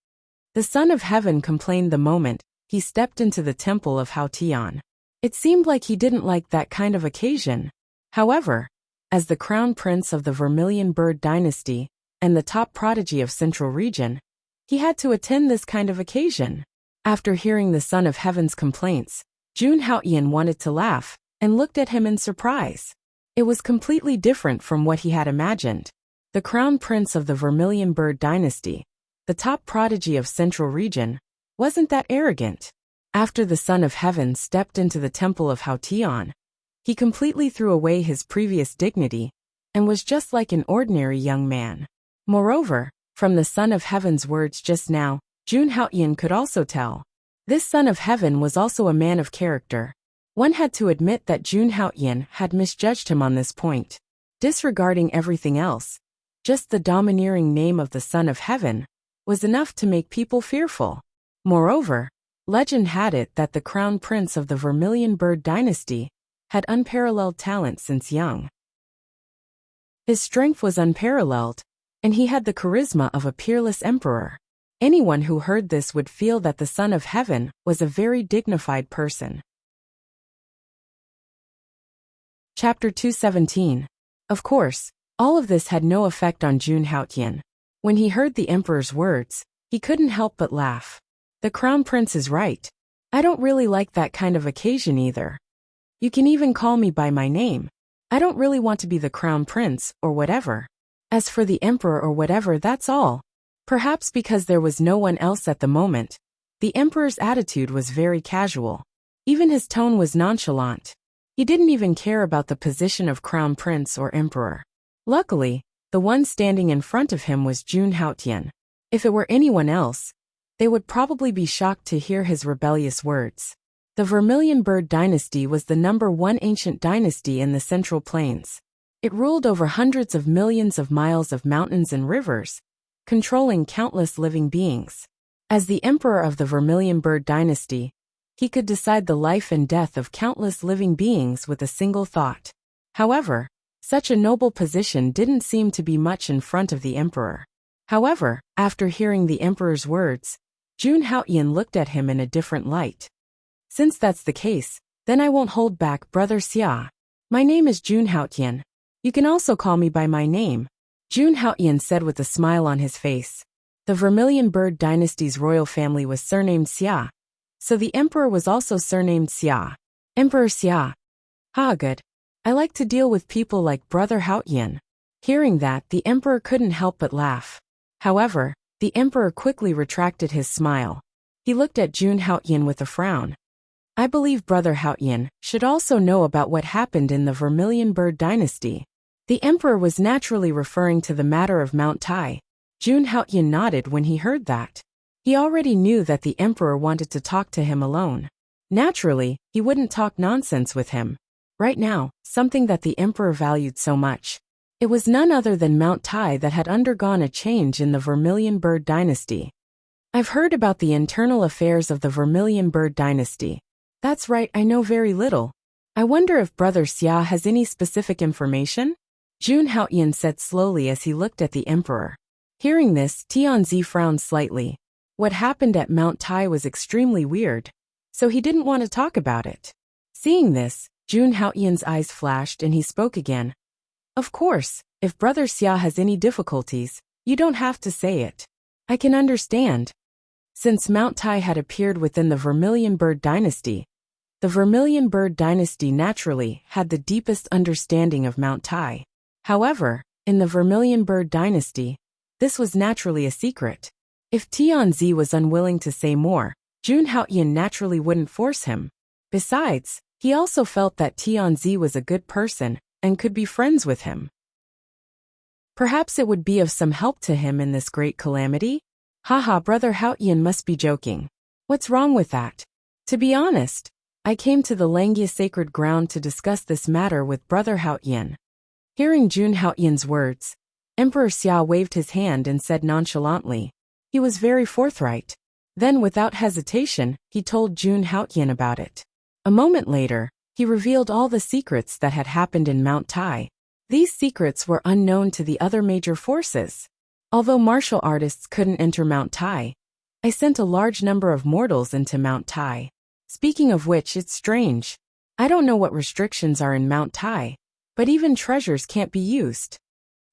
The Son of Heaven complained the moment he stepped into the temple of Haotian. It seemed like he didn't like that kind of occasion. However, as the crown prince of the Vermilion Bird dynasty and the top prodigy of Central Region, he had to attend this kind of occasion. After hearing the Son of Heaven's complaints, Jun Haotian wanted to laugh and looked at him in surprise. It was completely different from what he had imagined. The crown prince of the Vermilion Bird dynasty, the top prodigy of Central Region, wasn't that arrogant. After the Son of Heaven stepped into the temple of Haotian, he completely threw away his previous dignity and was just like an ordinary young man. Moreover, from the Son of Heaven's words just now, Jun Haotian could also tell. This Son of Heaven was also a man of character. One had to admit that Jun Haotian had misjudged him on this point. Disregarding everything else, just the domineering name of the Son of Heaven was enough to make people fearful. Moreover, legend had it that the crown prince of the Vermilion Bird dynasty had unparalleled talent since young. His strength was unparalleled, and he had the charisma of a peerless emperor. Anyone who heard this would feel that the Son of Heaven was a very dignified person. Chapter 217. Of course, all of this had no effect on Jun Haotian. When he heard the emperor's words, he couldn't help but laugh. The crown prince is right. I don't really like that kind of occasion either. You can even call me by my name. I don't really want to be the crown prince or whatever. As for the emperor or whatever, that's all. Perhaps because there was no one else at the moment, the emperor's attitude was very casual. Even his tone was nonchalant. He didn't even care about the position of crown prince or emperor. Luckily, the one standing in front of him was Jun Haotian. If it were anyone else, they would probably be shocked to hear his rebellious words. The Vermilion Bird dynasty was the #1 ancient dynasty in the Central Plains. It ruled over hundreds of millions of miles of mountains and rivers, controlling countless living beings. As the emperor of the Vermilion Bird dynasty, he could decide the life and death of countless living beings with a single thought. However, such a noble position didn't seem to be much in front of the emperor. However, after hearing the emperor's words, Jun Haotian looked at him in a different light. Since that's the case, then I won't hold back, Brother Xia. My name is Jun Haotian. You can also call me by my name, Jun Haotian said with a smile on his face. The Vermilion Bird dynasty's royal family was surnamed Xia, so the emperor was also surnamed Xia. Emperor Xia. Ha, good. I like to deal with people like Brother Haotian. Hearing that, the emperor couldn't help but laugh. However, the emperor quickly retracted his smile. He looked at Jun Haotian with a frown. I believe Brother Haotian should also know about what happened in the Vermilion Bird dynasty. The emperor was naturally referring to the matter of Mount Tai. Jun Haotian nodded when he heard that. He already knew that the emperor wanted to talk to him alone. Naturally, he wouldn't talk nonsense with him. Right now, something that the emperor valued so much. It was none other than Mount Tai that had undergone a change in the Vermilion Bird dynasty. I've heard about the internal affairs of the Vermilion Bird dynasty. That's right, I know very little. I wonder if Brother Xia has any specific information? Jun Haotian said slowly as he looked at the emperor. Hearing this, Tianzi frowned slightly. What happened at Mount Tai was extremely weird, so he didn't want to talk about it. Seeing this, Jun Haoyan's eyes flashed and he spoke again. Of course, if Brother Xia has any difficulties, you don't have to say it. I can understand. Since Mount Tai had appeared within the Vermilion Bird dynasty, the Vermilion Bird dynasty naturally had the deepest understanding of Mount Tai. However, in the Vermilion Bird dynasty, this was naturally a secret. If Tianzi was unwilling to say more, Jun Haoyan naturally wouldn't force him. Besides, he also felt that Tianzi was a good person and could be friends with him. Perhaps it would be of some help to him in this great calamity? Haha, Brother Haoyan must be joking. What's wrong with that? To be honest, I came to the Langya sacred ground to discuss this matter with Brother Haoyan. Hearing Jun Haoyan's words, Emperor Xia waved his hand and said nonchalantly. He was very forthright. Then without hesitation, he told Jun Haoyan about it. A moment later, he revealed all the secrets that had happened in Mount Tai. These secrets were unknown to the other major forces. Although martial artists couldn't enter Mount Tai, I sent a large number of mortals into Mount Tai. Speaking of which, it's strange. I don't know what restrictions are in Mount Tai, but even treasures can't be used.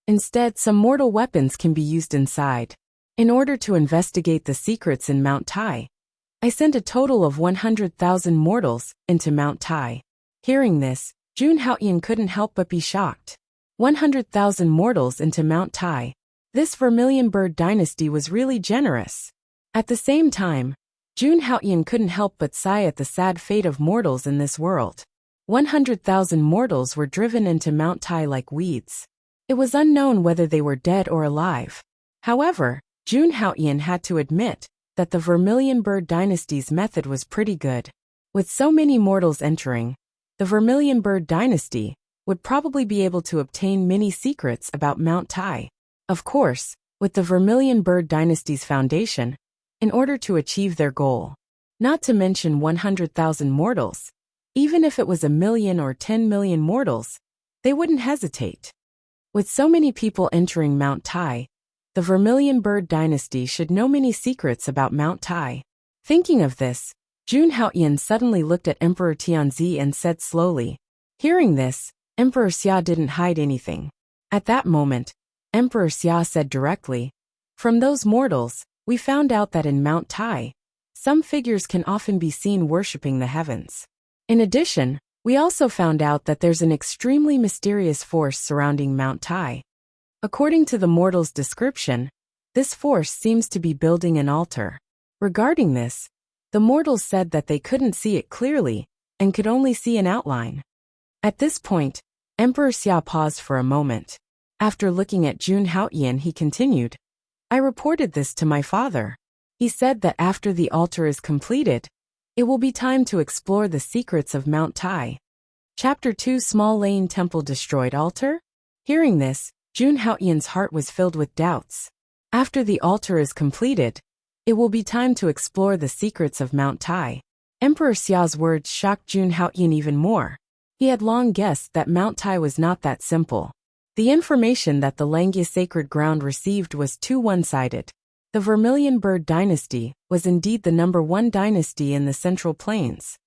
Instead, some mortal weapons can be used inside. In order to investigate the secrets in Mount Tai, I sent a total of 100,000 mortals into Mount Tai. Hearing this, Jun Haoyan couldn't help but be shocked. 100,000 mortals into Mount Tai. This Vermilion Bird dynasty was really generous. At the same time, Jun Haoyan couldn't help but sigh at the sad fate of mortals in this world. 100,000 mortals were driven into Mount Tai like weeds. It was unknown whether they were dead or alive. However, Jun Haoyan had to admit that the Vermilion Bird dynasty's method was pretty good. With so many mortals entering, the Vermilion Bird dynasty would probably be able to obtain many secrets about Mount Tai. Of course, with the Vermilion Bird dynasty's foundation, in order to achieve their goal. Not to mention 100,000 mortals. Even if it was 1 million or 10 million mortals, they wouldn't hesitate. With so many people entering Mount Tai, the Vermilion Bird dynasty should know many secrets about Mount Tai. Thinking of this, Jun Haoyan suddenly looked at Emperor Tianzi and said slowly. Hearing this, Emperor Xia didn't hide anything. At that moment, Emperor Xia said directly, "From those mortals, we found out that in Mount Tai, some figures can often be seen worshipping the heavens. In addition, we also found out that there's an extremely mysterious force surrounding Mount Tai. According to the mortal's description, this force seems to be building an altar. Regarding this, the mortals said that they couldn't see it clearly and could only see an outline." At this point, Emperor Xia paused for a moment. After looking at Jun Haoyan, he continued, "I reported this to my father. He said that after the altar is completed, it will be time to explore the secrets of Mount Tai." Chapter 2, Small Lane Temple Destroyed Altar? Hearing this, Jun Haoyan's heart was filled with doubts. After the altar is completed, it will be time to explore the secrets of Mount Tai. Emperor Xia's words shocked Jun Haoyan even more. He had long guessed that Mount Tai was not that simple. The information that the Langya sacred ground received was too one-sided. The Vermilion Bird dynasty was indeed the #1 dynasty in the Central Plains.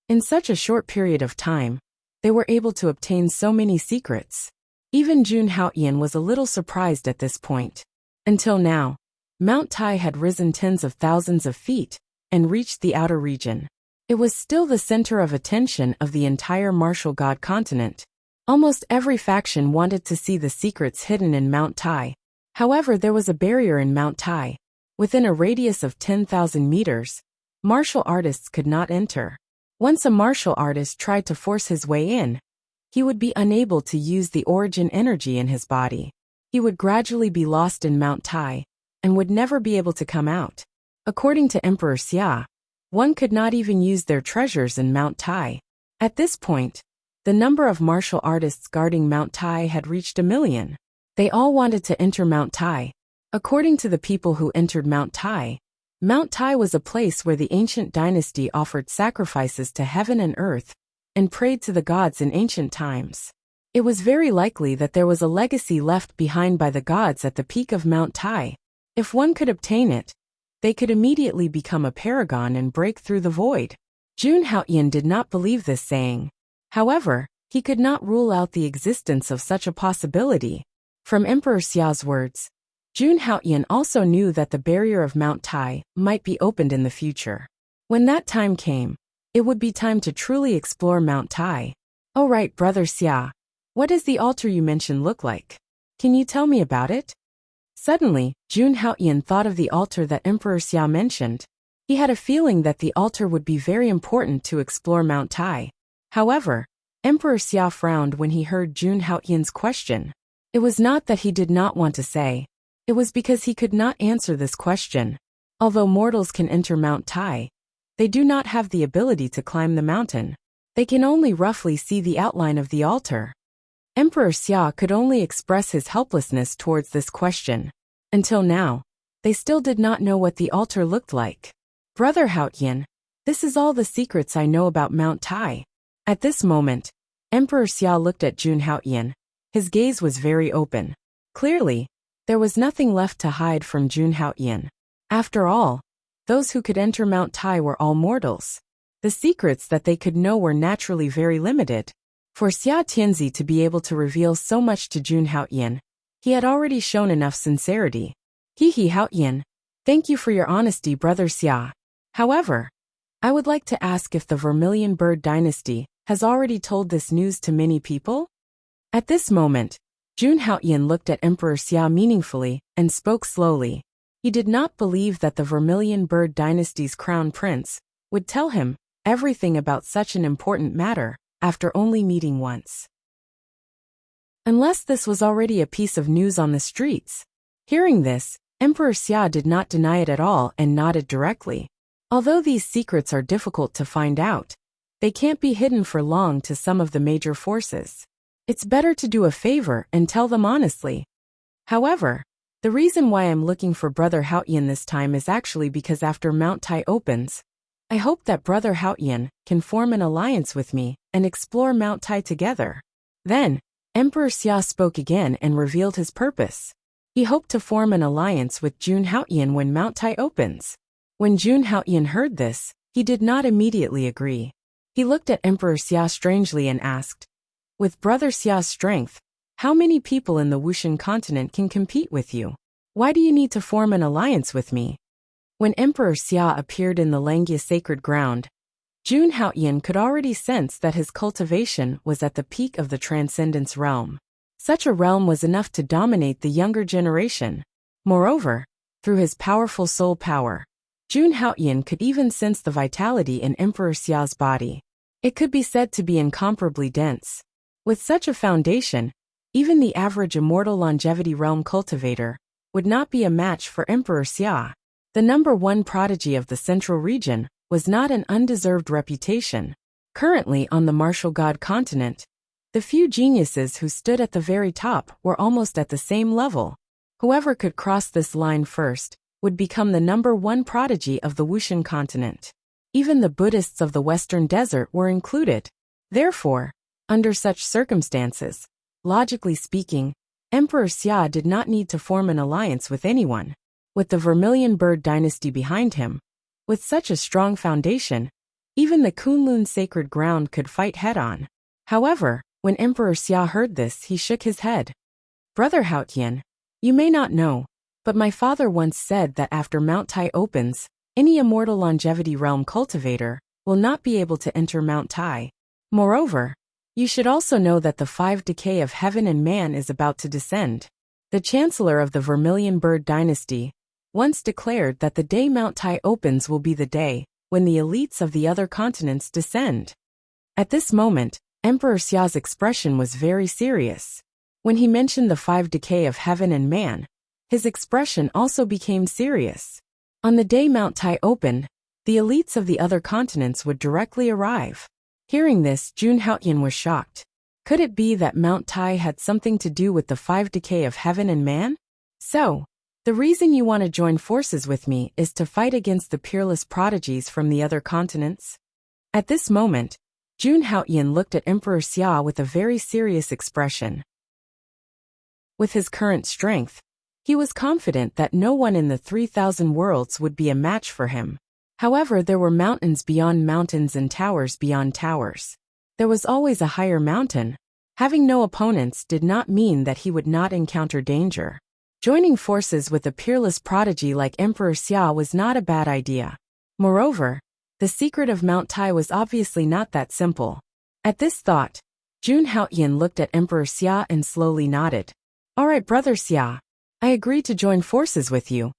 In such a short period of time, they were able to obtain so many secrets. Even Jun Haoyan was a little surprised at this point. Until now, Mount Tai had risen tens of thousands of feet and reached the outer region. It was still the center of attention of the entire martial god continent. Almost every faction wanted to see the secrets hidden in Mount Tai. However, there was a barrier in Mount Tai. Within a radius of 10,000 meters, martial artists could not enter. Once a martial artist tried to force his way in, he would be unable to use the origin energy in his body. He would gradually be lost in Mount Tai and would never be able to come out. According to Emperor Xia, one could not even use their treasures in Mount Tai. At this point, the number of martial artists guarding Mount Tai had reached 1 million. They all wanted to enter Mount Tai. According to the people who entered Mount Tai was a place where the ancient dynasty offered sacrifices to heaven and earth and prayed to the gods in ancient times. It was very likely that there was a legacy left behind by the gods at the peak of Mount Tai. If one could obtain it, they could immediately become a paragon and break through the void. Jun Haoyan did not believe this saying. However, he could not rule out the existence of such a possibility. From Emperor Xia's words, Jun Haoyan also knew that the barrier of Mount Tai might be opened in the future. When that time came, it would be time to truly explore Mount Tai. Oh right, Brother Xia. What does the altar you mentioned look like? Can you tell me about it? Suddenly, Jun Haoyan thought of the altar that Emperor Xia mentioned. He had a feeling that the altar would be very important to explore Mount Tai. However, Emperor Xia frowned when he heard Jun Haoyan's question. It was not that he did not want to say. It was because he could not answer this question. Although mortals can enter Mount Tai, they do not have the ability to climb the mountain. They can only roughly see the outline of the altar. Emperor Xia could only express his helplessness towards this question. Until now, they still did not know what the altar looked like. Brother Haoyan, this is all the secrets I know about Mount Tai. At this moment, Emperor Xia looked at Jun Haoyan. His gaze was very open. Clearly, there was nothing left to hide from Jun Haoyan. After all, those who could enter Mount Tai were all mortals. The secrets that they could know were naturally very limited. For Xia Tianzi to be able to reveal so much to Jun Haoyan, he had already shown enough sincerity. Hihi Haoyan, thank you for your honesty, Brother Xia. However, I would like to ask if the Vermilion Bird Dynasty has already told this news to many people? At this moment, Jun Haoyan looked at Emperor Xia meaningfully and spoke slowly. He did not believe that the Vermilion Bird Dynasty's crown prince would tell him everything about such an important matter after only meeting once. Unless this was already a piece of news on the streets. Hearing this, Emperor Xia did not deny it at all and nodded directly. Although these secrets are difficult to find out, they can't be hidden for long to some of the major forces. It's better to do a favor and tell them honestly. However, the reason why I'm looking for Brother Haoyan this time is actually because after Mount Tai opens, I hope that Brother Haoyan can form an alliance with me and explore Mount Tai together. Then, Emperor Xia spoke again and revealed his purpose. He hoped to form an alliance with Jun Haoyan when Mount Tai opens. When Jun Haoyan heard this, he did not immediately agree. He looked at Emperor Xia strangely and asked, with Brother Xia's strength, how many people in the Wushan continent can compete with you? Why do you need to form an alliance with me? When Emperor Xia appeared in the Langya sacred ground, Jun Haoyan could already sense that his cultivation was at the peak of the Transcendence realm. Such a realm was enough to dominate the younger generation. Moreover, through his powerful soul power, Jun Haoyan could even sense the vitality in Emperor Xia's body. It could be said to be incomparably dense. With such a foundation, even the average immortal longevity realm cultivator would not be a match for Emperor Xia. The #1 prodigy of the central region was not an undeserved reputation. Currently on the martial god continent, the few geniuses who stood at the very top were almost at the same level. Whoever could cross this line first would become the #1 prodigy of the Wushan continent. Even the Buddhists of the Western Desert were included. Therefore, under such circumstances, logically speaking, Emperor Xia did not need to form an alliance with anyone. With the Vermilion Bird Dynasty behind him, with such a strong foundation, even the Kunlun sacred ground could fight head-on. However, when Emperor Xia heard this, he shook his head. Brother Haoyan, you may not know, but my father once said that after Mount Tai opens, any immortal longevity realm cultivator will not be able to enter Mount Tai. Moreover, you should also know that the 5 decay of heaven and man is about to descend. The Chancellor of the Vermilion Bird Dynasty once declared that the day Mount Tai opens will be the day when the elites of the other continents descend. At this moment, Emperor Xia's expression was very serious. When he mentioned the 5 decay of heaven and man, his expression also became serious. On the day Mount Tai opened, the elites of the other continents would directly arrive. Hearing this, Jun Haoyan was shocked. Could it be that Mount Tai had something to do with the 5 decay of heaven and man? So, the reason you want to join forces with me is to fight against the peerless prodigies from the other continents? At this moment, Jun Haoyan looked at Emperor Xia with a very serious expression. With his current strength, he was confident that no one in the 3,000 worlds would be a match for him. However, there were mountains beyond mountains and towers beyond towers. There was always a higher mountain. Having no opponents did not mean that he would not encounter danger. Joining forces with a peerless prodigy like Emperor Xia was not a bad idea. Moreover, the secret of Mount Tai was obviously not that simple. At this thought, Jun Haoyan looked at Emperor Xia and slowly nodded. All right, brother Xia. I agree to join forces with you.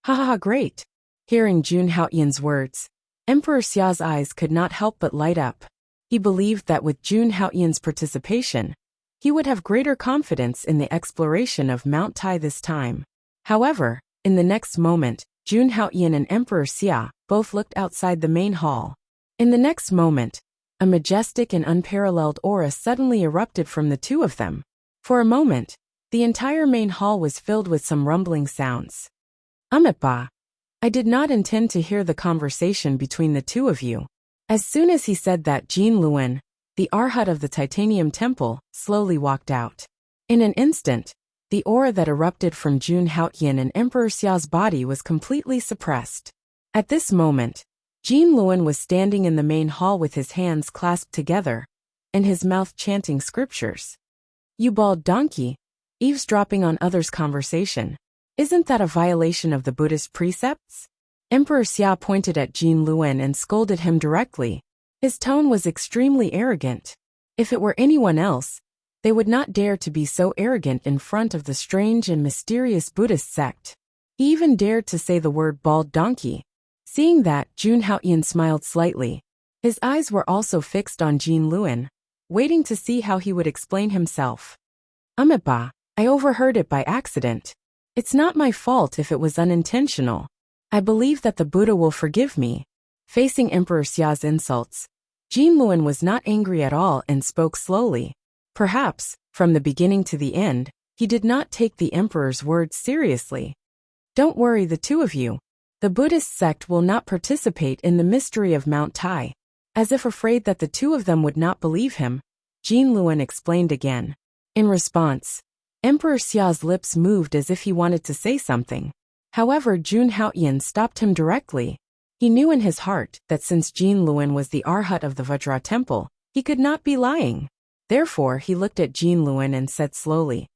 Ha ha ha, great. Hearing Jun Haoyan's words, Emperor Xia's eyes could not help but light up. He believed that with Jun Haoyan's participation, he would have greater confidence in the exploration of Mount Tai this time. However, in the next moment, Jun Haoyan and Emperor Xia both looked outside the main hall. In the next moment, a majestic and unparalleled aura suddenly erupted from the two of them. For a moment, the entire main hall was filled with some rumbling sounds. Ba. I did not intend to hear the conversation between the two of you. As soon as he said that, Jin Luan, the Arhat of the Titanium Temple, slowly walked out. In an instant, the aura that erupted from Jun Haoyan and Emperor Xia's body was completely suppressed. At this moment, Jin Luan was standing in the main hall with his hands clasped together, and his mouth chanting scriptures. You bald donkey, eavesdropping on others' conversation. Isn't that a violation of the Buddhist precepts? Emperor Xia pointed at Jin Luan and scolded him directly. His tone was extremely arrogant. If it were anyone else, they would not dare to be so arrogant in front of the strange and mysterious Buddhist sect. He even dared to say the word bald donkey. Seeing that, Jun Haoyan smiled slightly. His eyes were also fixed on Jin Luan, waiting to see how he would explain himself. Ba, I overheard it by accident. It's not my fault if it was unintentional. I believe that the Buddha will forgive me. Facing Emperor Xia's insults, Jin Luan was not angry at all and spoke slowly. Perhaps, from the beginning to the end, he did not take the emperor's words seriously. Don't worry, the two of you. The Buddhist sect will not participate in the mystery of Mount Tai. As if afraid that the two of them would not believe him, Jin Luan explained again. In response, Emperor Xia's lips moved as if he wanted to say something. However, Jun Haoyan stopped him directly. He knew in his heart that since Jin Luan was the Arhat of the Vajra Temple, he could not be lying. Therefore, he looked at Jin Luan and said slowly,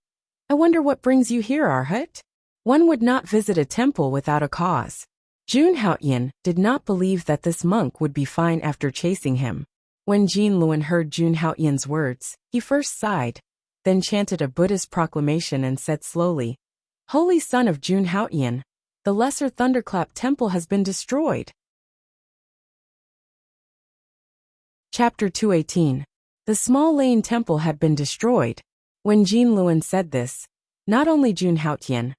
I wonder what brings you here, Arhat? One would not visit a temple without a cause. Jun Haoyan did not believe that this monk would be fine after chasing him. When Jin Luan heard Jun Haoyan's words, he first sighed, then chanted a Buddhist proclamation and said slowly, Holy Son of Jun Haoyan, the Lesser Thunderclap Temple has been destroyed. Chapter 218. The Small Lane Temple had been destroyed. When Jin Luan said this, not only Jun Haoyan,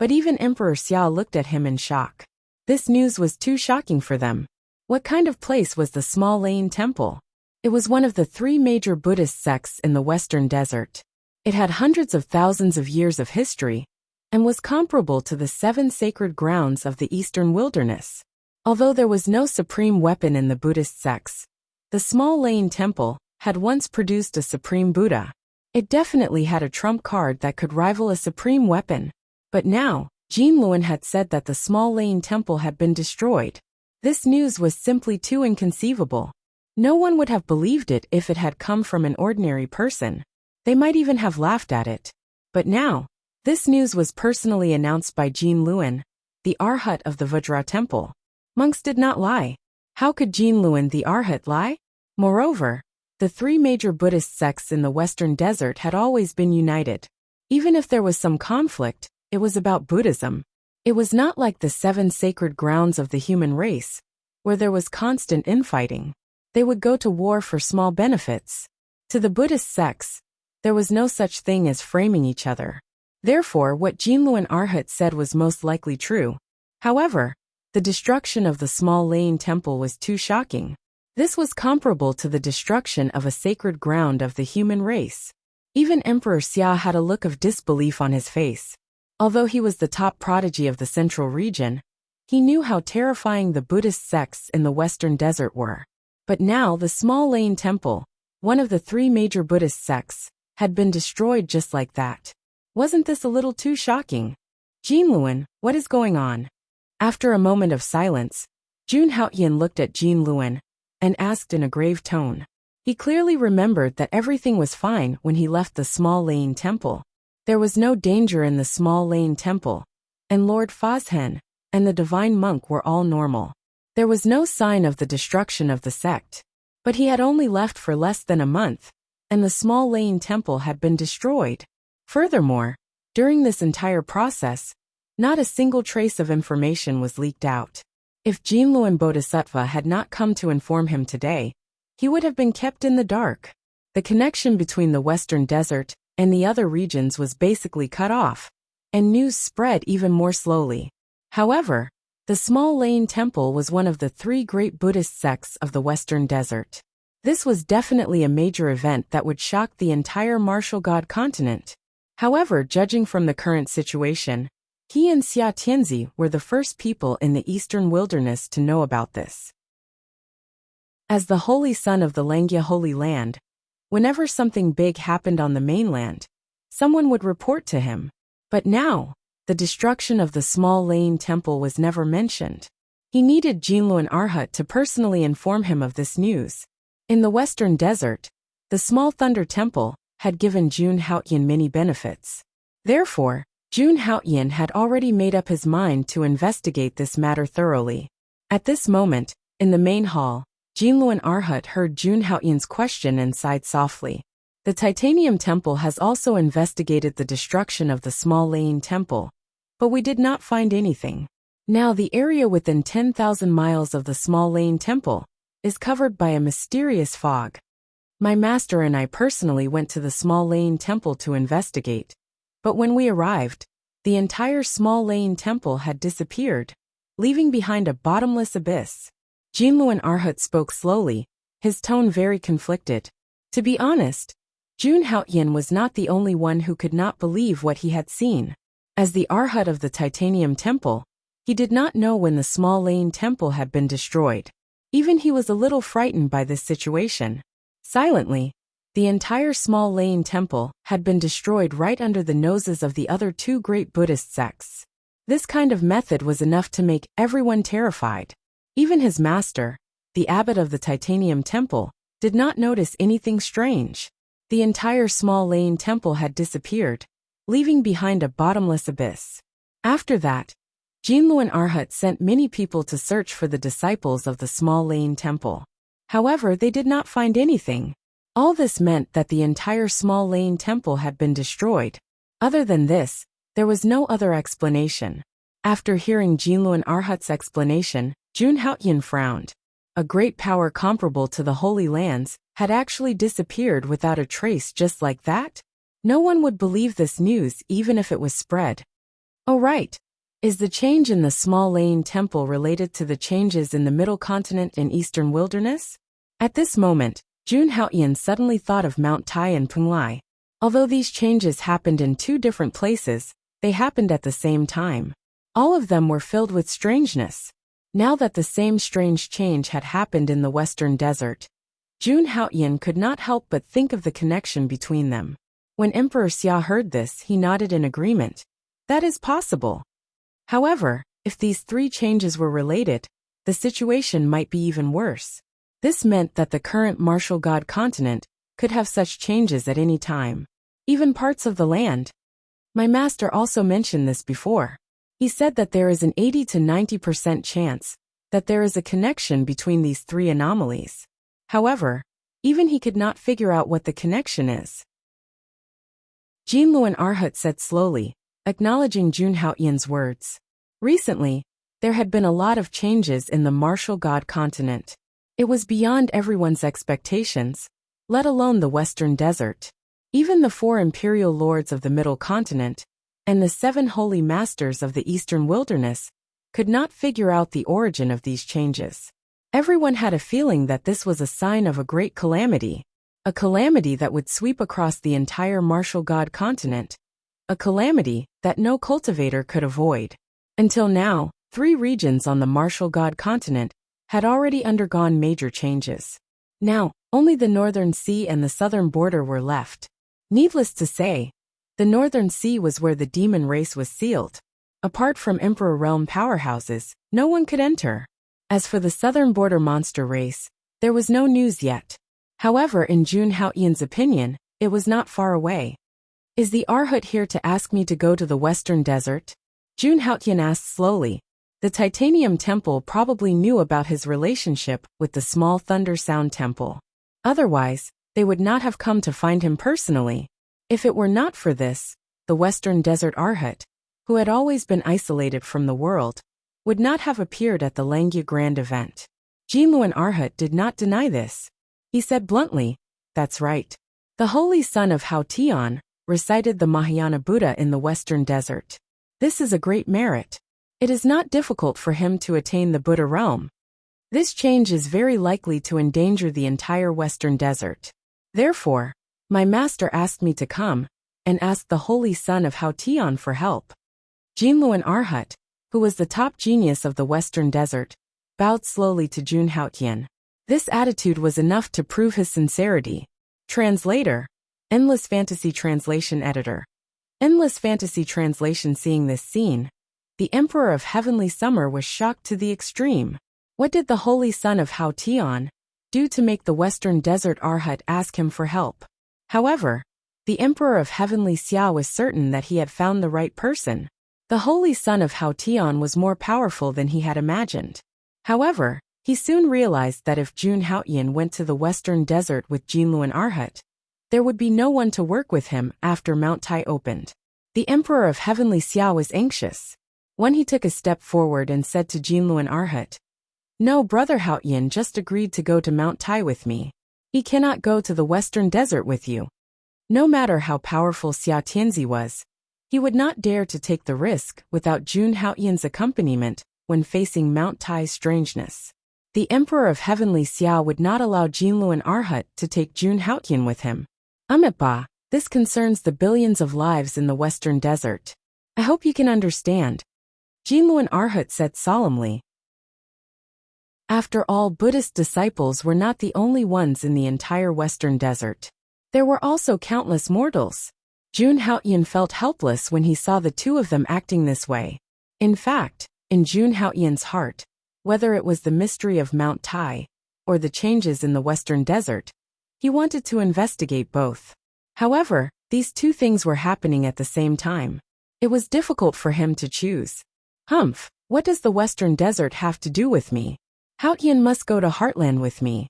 but even Emperor Xia looked at him in shock. This news was too shocking for them. What kind of place was the Small Lane Temple? It was one of the three major Buddhist sects in the Western Desert. It had hundreds of thousands of years of history, and was comparable to the 7 sacred grounds of the Eastern Wilderness. Although there was no supreme weapon in the Buddhist sects, the Small Lane Temple had once produced a supreme Buddha. It definitely had a trump card that could rival a supreme weapon. But now, Jin Luan had said that the Small Lane Temple had been destroyed. This news was simply too inconceivable. No one would have believed it if it had come from an ordinary person. They might even have laughed at it. But now, this news was personally announced by Jin Luan, the Arhat of the Vajra Temple. Monks did not lie. How could Jin Luan the Arhat lie? Moreover, the 3 major Buddhist sects in the Western Desert had always been united. Even if there was some conflict, it was about Buddhism. It was not like the 7 sacred grounds of the human race, where there was constant infighting. They would go to war for small benefits. To the Buddhist sects, there was no such thing as framing each other. Therefore, what Jin Luan Arhat said was most likely true. However, the destruction of the Small Lane Temple was too shocking. This was comparable to the destruction of a sacred ground of the human race. Even Emperor Xia had a look of disbelief on his face. Although he was the top prodigy of the central region, he knew how terrifying the Buddhist sects in the Western Desert were. But now the Small Lane Temple, one of the 3 major Buddhist sects, had been destroyed just like that. Wasn't this a little too shocking? Jin Luan, what is going on? After a moment of silence, Jun Haoyan looked at Jin Luan and asked in a grave tone. He clearly remembered that everything was fine when he left the small Lane temple. There was no danger in the small Lane temple, and Lord Fazhen and the divine monk were all normal. There was no sign of the destruction of the sect. But he had only left for less than a month, and the small Lane temple had been destroyed. Furthermore, during this entire process, not a single trace of information was leaked out. If Jinluan Bodhisattva had not come to inform him today, he would have been kept in the dark. The connection between the Western Desert and the other regions was basically cut off, and news spread even more slowly. However, the small Lane temple was one of the 3 great Buddhist sects of the Western Desert. This was definitely a major event that would shock the entire martial god continent. However, judging from the current situation, he and Xia Tianzi were the first people in the eastern wilderness to know about this. As the holy son of the Langya Holy Land, whenever something big happened on the mainland, someone would report to him. But now, the destruction of the small Lane temple was never mentioned. He needed Jinluan Arhat to personally inform him of this news. In the Western Desert, the small Thunder Temple had given Jun Haoyan many benefits. Therefore, Jun Haoyan had already made up his mind to investigate this matter thoroughly. At this moment, in the main hall, Jinluan Arhat heard Jun Haoyan's question and sighed softly. The Titanium Temple has also investigated the destruction of the small Lane temple, but we did not find anything. Now the area within 10,000 miles of the small Lane temple is covered by a mysterious fog. My master and I personally went to the small Lane temple to investigate, but when we arrived, the entire small Lane temple had disappeared, leaving behind a bottomless abyss. Jinluan Arhat spoke slowly, his tone very conflicted. To be honest, Jun Haoyan was not the only one who could not believe what he had seen. As the Arhat of the Titanium Temple, he did not know when the small Lane temple had been destroyed. Even he was a little frightened by this situation. Silently, the entire small Lane temple had been destroyed right under the noses of the other 2 great Buddhist sects. This kind of method was enough to make everyone terrified. Even his master, the abbot of the Titanium Temple, did not notice anything strange. The entire small Lane temple had disappeared, leaving behind a bottomless abyss. After that, Jinluan Arhat sent many people to search for the disciples of the small Lane temple. However, they did not find anything. All this meant that the entire small Lane temple had been destroyed. Other than this, there was no other explanation. After hearing Jinluan Arhat's explanation, Jun Haoyan frowned. A great power comparable to the Holy Lands had actually disappeared without a trace just like that? No one would believe this news even if it was spread. Oh right. Is the change in the small Lane temple related to the changes in the Middle Continent and Eastern Wilderness? At this moment, Jun Haoyan suddenly thought of Mount Tai and Punglai. Although these changes happened in 2 different places, they happened at the same time. All of them were filled with strangeness. Now that the same strange change had happened in the Western Desert, Jun Haoyan could not help but think of the connection between them. When Emperor Xia heard this, he nodded in agreement. That is possible. However, if these 3 changes were related, the situation might be even worse. This meant that the current martial god continent could have such changes at any time. Even parts of the land. My master also mentioned this before. He said that there is an 80 to 90% chance that there is a connection between these 3 anomalies. However, even he could not figure out what the connection is. Jinluan Arhat said slowly, acknowledging Jun Haoyan's words. Recently, there had been a lot of changes in the martial god continent. It was beyond everyone's expectations, let alone the Western Desert. Even the 4 imperial lords of the Middle Continent and the 7 holy masters of the Eastern Wilderness could not figure out the origin of these changes. Everyone had a feeling that this was a sign of a great calamity. A calamity that would sweep across the entire martial god continent. A calamity that no cultivator could avoid. Until now, 3 regions on the martial god continent had already undergone major changes. Now, only the Northern Sea and the southern border were left. Needless to say, the Northern Sea was where the demon race was sealed. Apart from Emperor Realm powerhouses, no one could enter. As for the southern border monster race, there was no news yet. However, in Jun Haotian's opinion, it was not far away. Is the Arhut here to ask me to go to the western desert? Jun Haotian asked slowly. The Titanium Temple probably knew about his relationship with the small Thunder Sound Temple. Otherwise, they would not have come to find him personally. If it were not for this, the Western Desert Arhut, who had always been isolated from the world, would not have appeared at the Langya Grand event. Jinluan Arhut did not deny this. He said bluntly, "That's right. The Holy Son of Haotian recited the Mahayana Buddha in the Western Desert. This is a great merit. It is not difficult for him to attain the Buddha realm. This change is very likely to endanger the entire Western Desert. Therefore, my master asked me to come and ask the Holy Son of Haotian for help." Jinluan Arhut, who was the top genius of the Western Desert, bowed slowly to Jun Haotian. This attitude was enough to prove his sincerity. Translator, Endless Fantasy Translation Editor. Endless Fantasy Translation. Seeing this scene, the Emperor of Heavenly Summer was shocked to the extreme. What did the Holy Son of Haotian do to make the Western Desert Arhut ask him for help? However, the Emperor of Heavenly Xia was certain that he had found the right person. The Holy Son of Haotian was more powerful than he had imagined. However, he soon realized that if Jun Haotian went to the Western Desert with Jinluan Arhut, there would be no one to work with him after Mount Tai opened. The Emperor of Heavenly Xia was anxious. When he took a step forward and said to Jinluan Arhut, "No, Brother Haotian just agreed to go to Mount Tai with me. He cannot go to the Western Desert with you." No matter how powerful Xia Tianzi was, he would not dare to take the risk without Jun Haotian's accompaniment when facing Mount Tai's strangeness. The Emperor of Heavenly Xia would not allow Jinluan Arhut to take Jun Haotian with him. Ba, this concerns the billions of lives in the Western Desert. I hope you can understand. Jinluan Arhut said solemnly. After all, Buddhist disciples were not the only ones in the entire Western Desert. There were also countless mortals. Jun Haotian felt helpless when he saw the two of them acting this way. In fact, in Jun Haotian's heart, whether it was the mystery of Mount Tai or the changes in the Western Desert, he wanted to investigate both. However, these two things were happening at the same time. It was difficult for him to choose. What does the Western Desert have to do with me? Haotian must go to Heartland with me.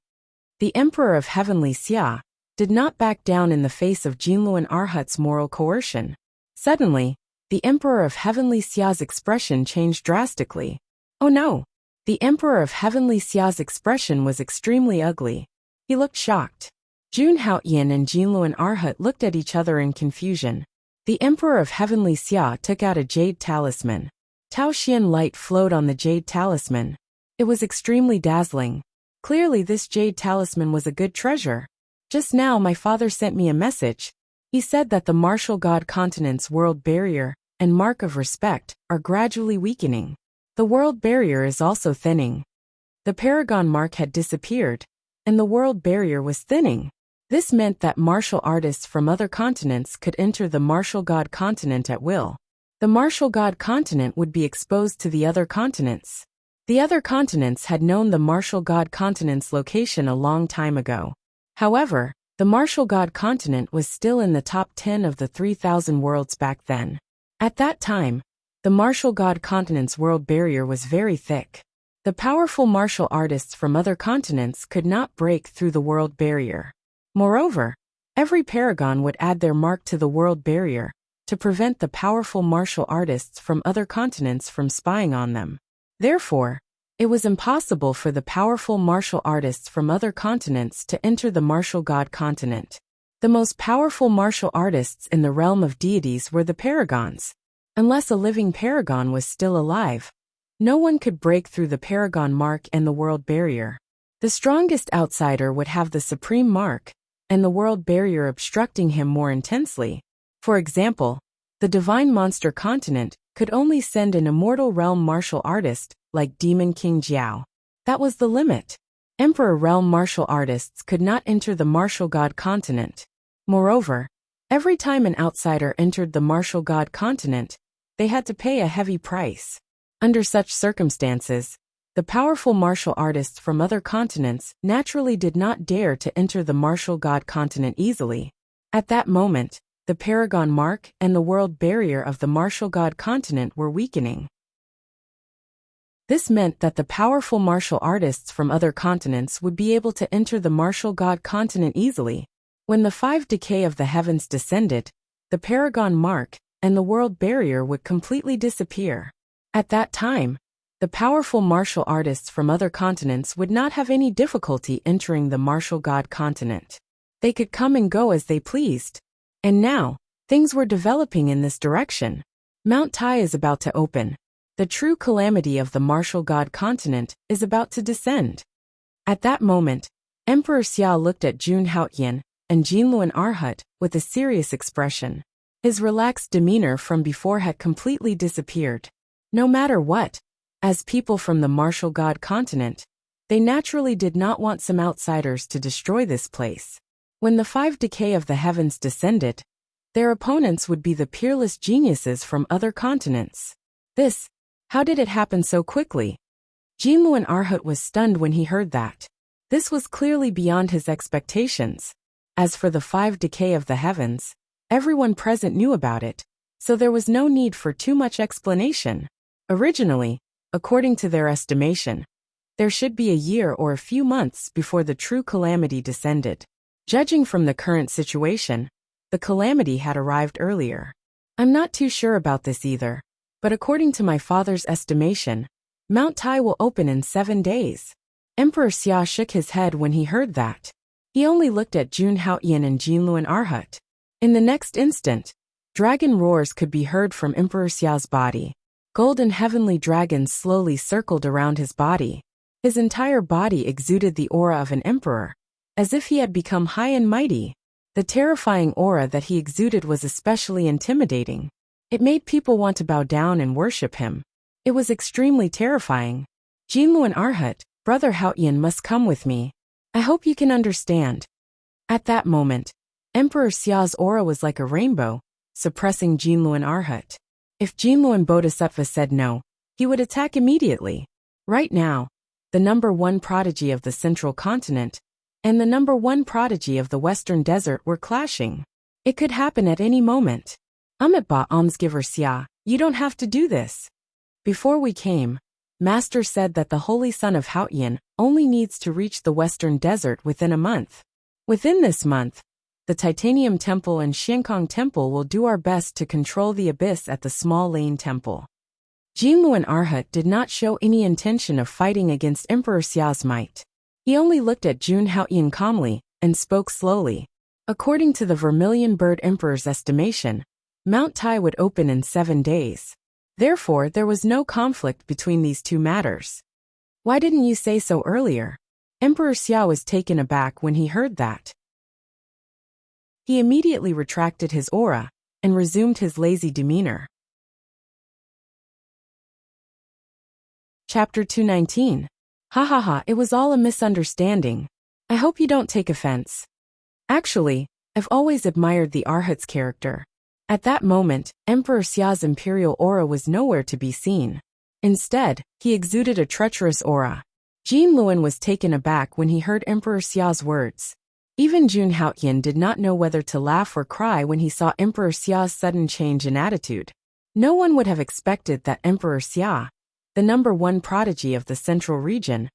The Emperor of Heavenly Xia did not back down in the face of Jinluan Arhut's moral coercion. Suddenly, the Emperor of Heavenly Xia's expression changed drastically. Oh no! The Emperor of Heavenly Xia's expression was extremely ugly. He looked shocked. Jun Haotian and Jinluan Arhut looked at each other in confusion. The Emperor of Heavenly Xia took out a jade talisman. Tao Xian light flowed on the jade talisman. It was extremely dazzling. Clearly this jade talisman was a good treasure. Just now my father sent me a message. He said that the martial god continent's world barrier and mark of respect are gradually weakening. The world barrier is also thinning. The paragon mark had disappeared, and the world barrier was thinning. This meant that martial artists from other continents could enter the martial god continent at will. The martial god continent would be exposed to the other continents. The other continents had known the martial god continent's location a long time ago. However, the martial god continent was still in the top 10 of the 3,000 worlds back then. At that time, the martial god continent's world barrier was very thick. The powerful martial artists from other continents could not break through the world barrier. Moreover, every paragon would add their mark to the world barrier to prevent the powerful martial artists from other continents from spying on them. Therefore, it was impossible for the powerful martial artists from other continents to enter the martial god continent. The most powerful martial artists in the realm of deities were the paragons. Unless a living paragon was still alive, no one could break through the paragon mark and the world barrier. The strongest outsider would have the supreme mark, and the world barrier obstructing him more intensely. For example, the divine monster continent could only send an immortal realm martial artist like Demon King Jiao. That was the limit. Emperor realm martial artists could not enter the martial god continent. Moreover, every time an outsider entered the martial god continent, they had to pay a heavy price. Under such circumstances, The powerful martial artists from other continents naturally did not dare to enter the martial god continent easily. At that moment, the paragon mark and the world barrier of the martial god continent were weakening. This meant that the powerful martial artists from other continents would be able to enter the martial god continent easily. When the 5 decay of the heavens descended, the paragon mark and the world barrier would completely disappear. At that time, the powerful martial artists from other continents would not have any difficulty entering the martial god continent. They could come and go as they pleased. And now, things were developing in this direction. Mount Tai is about to open. The true calamity of the martial god continent is about to descend. At that moment, Emperor Xia looked at Jun Haotian and Jinluan Arhut with a serious expression. His relaxed demeanor from before had completely disappeared. No matter what, as people from the martial god continent, they naturally did not want some outsiders to destroy this place. When the 5 decay of the heavens descended, their opponents would be the peerless geniuses from other continents. How did it happen so quickly? Jinluan Arhut was stunned when he heard that. This was clearly beyond his expectations. As for the 5 decay of the heavens, everyone present knew about it, so there was no need for too much explanation. Originally, according to their estimation, there should be a year or a few months before the true calamity descended. Judging from the current situation, the calamity had arrived earlier. I'm not too sure about this either, but according to my father's estimation, Mount Tai will open in 7 days. Emperor Xia shook his head when he heard that. He only looked at Jun Haotian and Jinluan Arhut. In the next instant, dragon roars could be heard from Emperor Xia's body. Golden heavenly dragons slowly circled around his body. His entire body exuded the aura of an emperor, as if he had become high and mighty. The terrifying aura that he exuded was especially intimidating. It made people want to bow down and worship him. It was extremely terrifying. Jinluan Arhut, Brother Haotian must come with me. I hope you can understand. At that moment, Emperor Xia's aura was like a rainbow, suppressing Jinluan Arhut. If Jinluan Bodhisattva said no, he would attack immediately. Right now, the number 1 prodigy of the central continent and the number 1 prodigy of the western desert were clashing. It could happen at any moment. Amitba almsgiver Xia, you don't have to do this. Before we came, Master said that the Holy Son of Haotian only needs to reach the western desert within a month. Within this month, the Titanium Temple and Xiankong Temple will do our best to control the abyss at the Small Lane Temple. Jinluan Arhut did not show any intention of fighting against Emperor Xia's might. He only looked at Jun Haotian calmly and spoke slowly. According to the Vermilion Bird Emperor's estimation, Mount Tai would open in 7 days. Therefore, there was no conflict between these two matters. Why didn't you say so earlier? Emperor Xia was taken aback when he heard that. He immediately retracted his aura and resumed his lazy demeanor. Chapter 219. Ha ha ha, it was all a misunderstanding. I hope you don't take offense. Actually, I've always admired the Arhut's character. At that moment, Emperor Xia's imperial aura was nowhere to be seen. Instead, he exuded a treacherous aura. Jinluan was taken aback when he heard Emperor Xia's words. Even Jun Haotian did not know whether to laugh or cry when he saw Emperor Xia's sudden change in attitude. No one would have expected that Emperor Xia, the number 1 prodigy of the central region,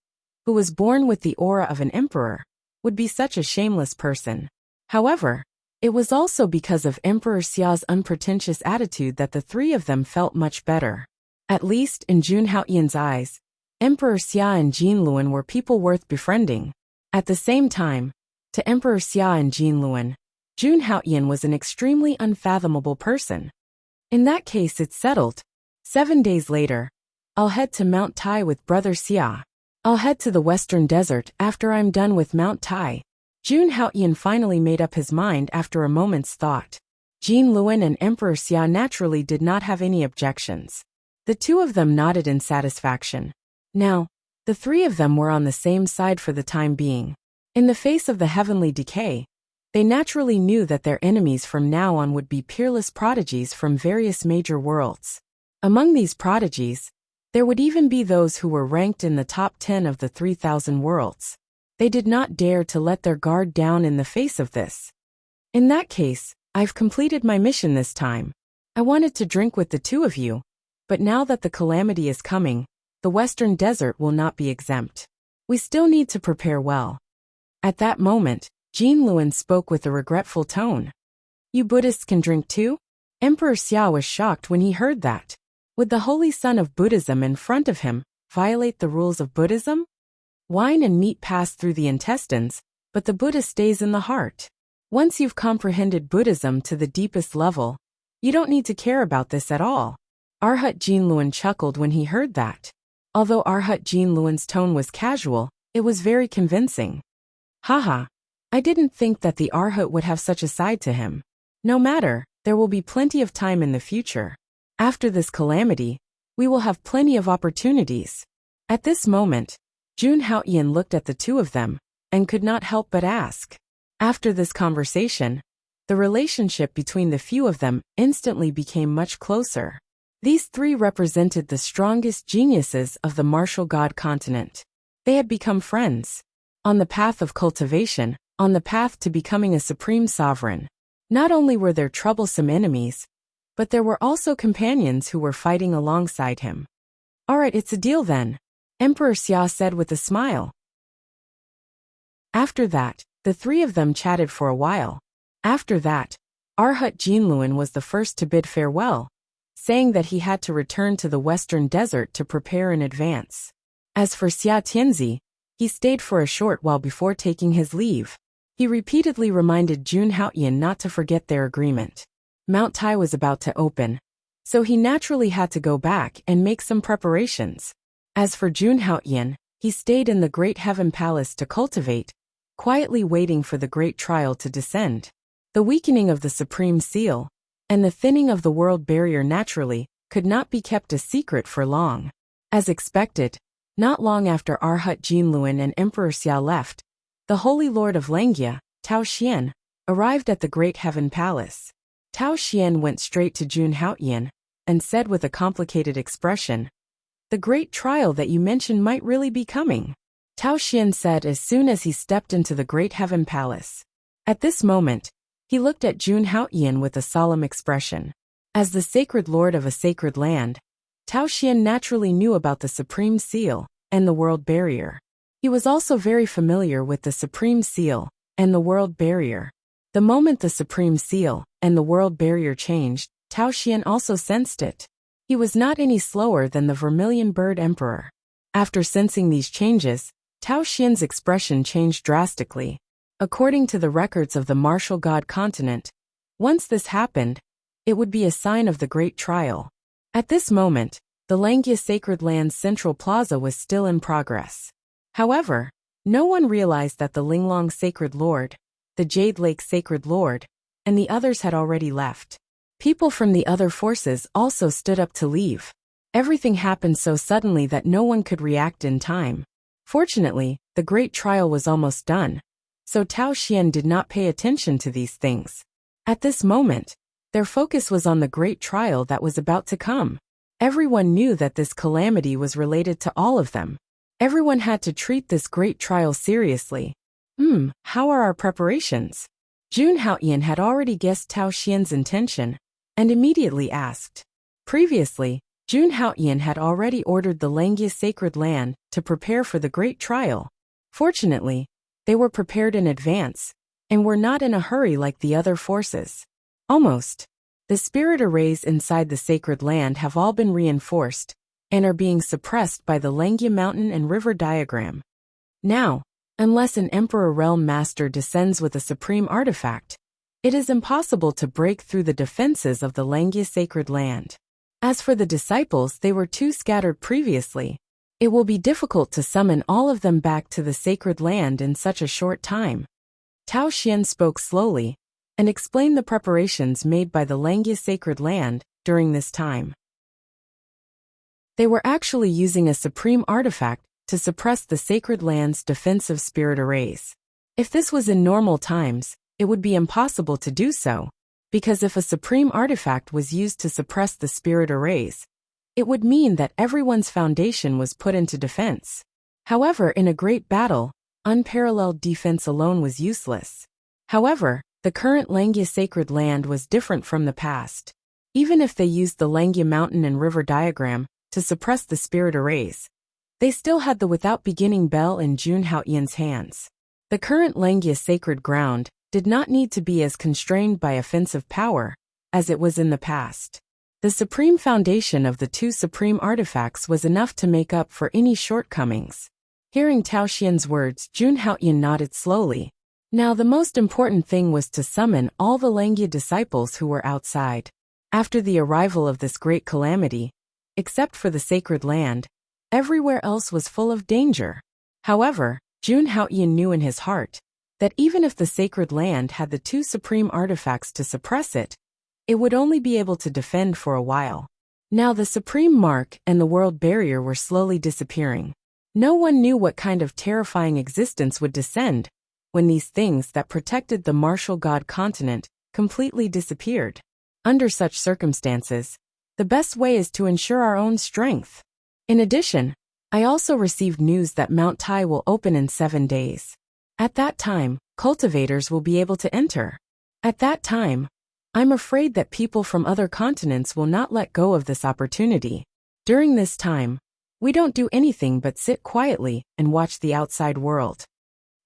who was born with the aura of an emperor, would be such a shameless person. However, it was also because of Emperor Xia's unpretentious attitude that the 3 of them felt much better. At least in Jun Haotian's eyes, Emperor Xia and Jinluan were people worth befriending. At the same time, to Emperor Xia and Jinluan, Jun Haotian was an extremely unfathomable person. In that case, it's settled. 7 days later, I'll head to Mount Tai with Brother Xia. I'll head to the western desert after I'm done with Mount Tai. Jun Haotian finally made up his mind after a moment's thought. Jinluan and Emperor Xia naturally did not have any objections. The 2 of them nodded in satisfaction. Now, the 3 of them were on the same side for the time being. In the face of the heavenly decay, they naturally knew that their enemies from now on would be peerless prodigies from various major worlds. Among these prodigies, There would even be those who were ranked in the top 10 of the 3,000 worlds. They did not dare to let their guard down in the face of this. In that case, I've completed my mission this time. I wanted to drink with the two of you, but now that the calamity is coming, the Western Desert will not be exempt. We still need to prepare well. At that moment, Jin Luan spoke with a regretful tone. You Buddhists can drink too? Emperor Xia was shocked when he heard that. Would the holy son of Buddhism in front of him violate the rules of Buddhism? Wine and meat pass through the intestines, but the Buddha stays in the heart. Once you've comprehended Buddhism to the deepest level, you don't need to care about this at all. Arhat Jin Luan chuckled when he heard that. Although Arhat Jin Luan's tone was casual, it was very convincing. Haha, I didn't think that the Arhat would have such a side to him. No matter, there will be plenty of time in the future. After this calamity, we will have plenty of opportunities. At this moment, Jun Haoyan looked at the two of them, and could not help but ask. After this conversation, the relationship between the few of them instantly became much closer. These three represented the strongest geniuses of the martial god continent. They had become friends. On the path of cultivation, on the path to becoming a supreme sovereign. Not only were there troublesome enemies, but there were also companions who were fighting alongside him. Alright, it's a deal then, Emperor Xia said with a smile. After that, the three of them chatted for a while. After that, Arhat Jin Luan was the first to bid farewell, saying that he had to return to the Western Desert to prepare in advance. As for Xia Tianzi, he stayed for a short while before taking his leave. He repeatedly reminded Jun Haoyan not to forget their agreement. Mount Tai was about to open, so he naturally had to go back and make some preparations. As for Jun Haoyan, he stayed in the Great Heaven Palace to cultivate, quietly waiting for the great trial to descend. The weakening of the Supreme Seal, and the thinning of the world barrier naturally, could not be kept a secret for long. As expected, not long after Arhat Jin Luan and Emperor Xia left, the Holy Lord of Langya, Tao Xian, arrived at the Great Heaven Palace. Tao Xian went straight to Jun Haoyan, and said with a complicated expression, "The great trial that you mentioned might really be coming," Tao Xian said as soon as he stepped into the Great Heaven Palace. At this moment, he looked at Jun Haoyan with a solemn expression. As the sacred lord of a sacred land, Tao Xian naturally knew about the Supreme Seal and the World Barrier. He was also very familiar with the Supreme Seal and the World Barrier. The moment the Supreme Seal and the World Barrier changed, Tao Xian also sensed it. He was not any slower than the Vermilion Bird Emperor. After sensing these changes, Tao Xian's expression changed drastically. According to the records of the martial god continent, once this happened, it would be a sign of the great trial. At this moment, the Langya Sacred Land's central plaza was still in progress. However, no one realized that the Linglong Sacred Lord, the Jade Lake Sacred Lord, and the others had already left. People from the other forces also stood up to leave. Everything happened so suddenly that no one could react in time. Fortunately, the great trial was almost done, so Tao Xian did not pay attention to these things. At this moment, their focus was on the great trial that was about to come. Everyone knew that this calamity was related to all of them. Everyone had to treat this great trial seriously. How are our preparations? Jun Haoyan had already guessed Tao Xian's intention, and immediately asked. Previously, Jun Haoyan had already ordered the Langya Sacred Land to prepare for the great trial. Fortunately, they were prepared in advance, and were not in a hurry like the other forces. Almost. The spirit arrays inside the sacred land have all been reinforced, and are being suppressed by the Langya mountain and river diagram. Now, unless an Emperor Realm Master descends with a supreme artifact, it is impossible to break through the defenses of the Langya Sacred Land. As for the disciples, they were too scattered previously. It will be difficult to summon all of them back to the sacred land in such a short time. Tao Xian spoke slowly, and explained the preparations made by the Langya Sacred Land during this time. They were actually using a supreme artifact to suppress the sacred land's defensive spirit arrays. If this was in normal times, it would be impossible to do so, because if a supreme artifact was used to suppress the spirit arrays, It would mean that everyone's foundation was put into defense. However, in a great battle, unparalleled defense alone was useless. However, the current Langya sacred land was different from the past. Even if they used the Langya mountain and river diagram to suppress the spirit arrays, they still had the without beginning bell in Jun Haoyan's hands. The current Langya sacred ground did not need to be as constrained by offensive power as it was in the past. The supreme foundation of the two supreme artifacts was enough to make up for any shortcomings. Hearing Tao Xian's words, Jun Haoyan nodded slowly. Now the most important thing was to summon all the Langya disciples who were outside. After the arrival of this great calamity, except for the sacred land, everywhere else was full of danger. However, Jun Haoyan knew in his heart that even if the sacred land had the two supreme artifacts to suppress it, it would only be able to defend for a while. Now the supreme mark and the world barrier were slowly disappearing. No one knew what kind of terrifying existence would descend when these things that protected the martial god continent completely disappeared. Under such circumstances, the best way is to ensure our own strength. In addition, I also received news that Mount Tai will open in 7 days. At that time, cultivators will be able to enter. At that time, I'm afraid that people from other continents will not let go of this opportunity. During this time, we don't do anything but sit quietly and watch the outside world.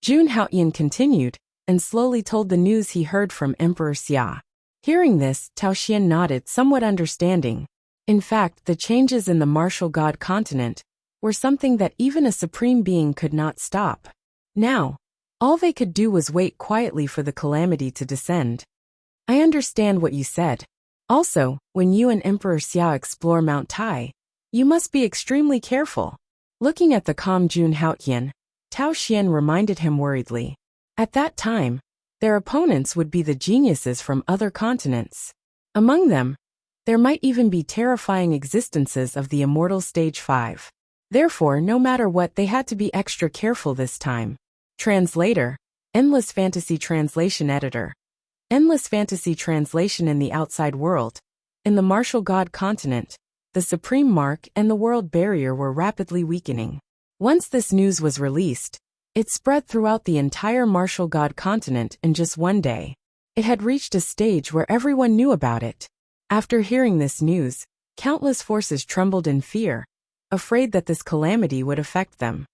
Jun Haoyan continued, and slowly told the news he heard from Emperor Xia. Hearing this, Tao Xian nodded, somewhat understanding. In fact, the changes in the martial god continent were something that even a supreme being could not stop. Now, all they could do was wait quietly for the calamity to descend. I understand what you said. Also, when you and Emperor Xia explore Mount Tai, you must be extremely careful. Looking at the calm Jun Haoyan, Tao Xian reminded him worriedly. At that time, their opponents would be the geniuses from other continents. Among them, there might even be terrifying existences of the immortal stage 5. Therefore, no matter what, they had to be extra careful this time. Translator, Endless Fantasy Translation Editor. Endless Fantasy Translation. In the outside world, in the martial god continent, the supreme mark and the world barrier were rapidly weakening. Once this news was released, it spread throughout the entire martial god continent in just 1 day. It had reached a stage where everyone knew about it. After hearing this news, countless forces trembled in fear, afraid that this calamity would affect them.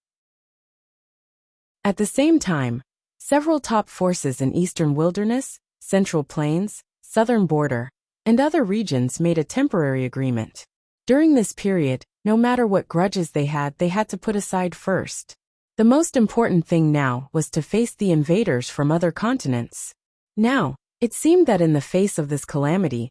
At the same time, several top forces in Eastern Wilderness, Central Plains, Southern Border, and other regions made a temporary agreement. During this period, no matter what grudges they had to put aside first. The most important thing now was to face the invaders from other continents. Now, it seemed that in the face of this calamity,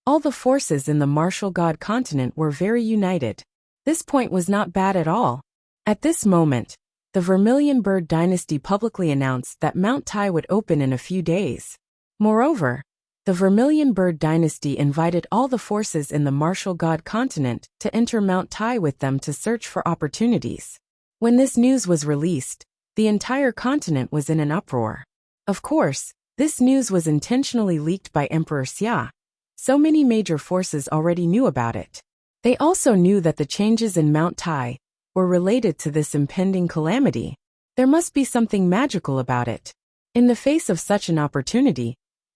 all the forces in the martial god continent were very united. This point was not bad at all. At this moment, the Vermilion Bird dynasty publicly announced that Mount Tai would open in a few days. Moreover, the Vermilion Bird dynasty invited all the forces in the martial god continent to enter Mount Tai with them to search for opportunities. When this news was released, the entire continent was in an uproar. Of course, this news was intentionally leaked by Emperor Xia. So many major forces already knew about it. They also knew that the changes in Mount Tai were related to this impending calamity. There must be something magical about it. In the face of such an opportunity,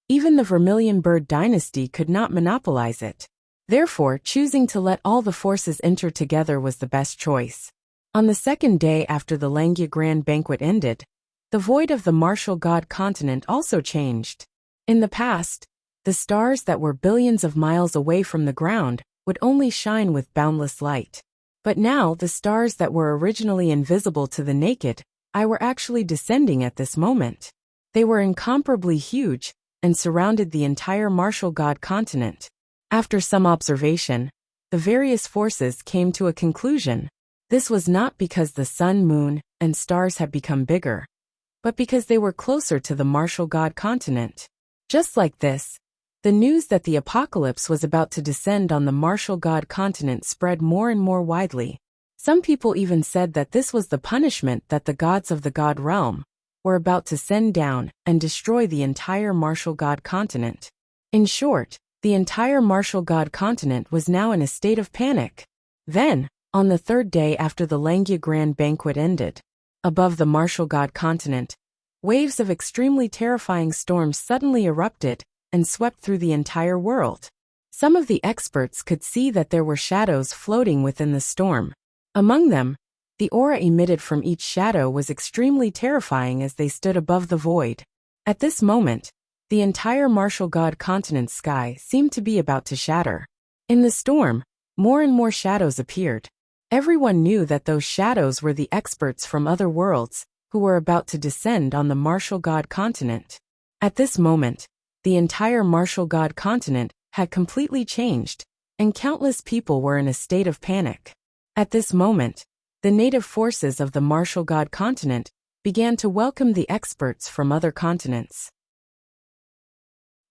even the Vermilion Bird dynasty could not monopolize it. Therefore, choosing to let all the forces enter together was the best choice. On the second day after the Langya Grand Banquet ended, the void of the martial god continent also changed. In the past, the stars that were billions of miles away from the ground would only shine with boundless light. But now the stars that were originally invisible to the naked eye were actually descending at this moment. They were incomparably huge and surrounded the entire martial god continent. After some observation, the various forces came to a conclusion. This was not because the sun, moon, and stars had become bigger, but because they were closer to the martial god continent. Just like this, the news that the apocalypse was about to descend on the martial god continent spread more and more widely. Some people even said that this was the punishment that the gods of the god realm were about to send down and destroy the entire martial god continent. In short, the entire martial god continent was now in a state of panic. Then, on the third day after the Langya Grand Banquet ended, above the martial god continent, waves of extremely terrifying storms suddenly erupted and swept through the entire world. Some of the experts could see that there were shadows floating within the storm. Among them, the aura emitted from each shadow was extremely terrifying as they stood above the void. At this moment, the entire martial god continent's sky seemed to be about to shatter. In the storm, more and more shadows appeared. Everyone knew that those shadows were the experts from other worlds who were about to descend on the martial god continent. At this moment, the entire martial god continent had completely changed, and countless people were in a state of panic. At this moment, the native forces of the martial god continent began to welcome the experts from other continents.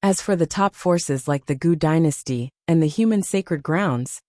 As for the top forces like the Gu dynasty and the human sacred grounds,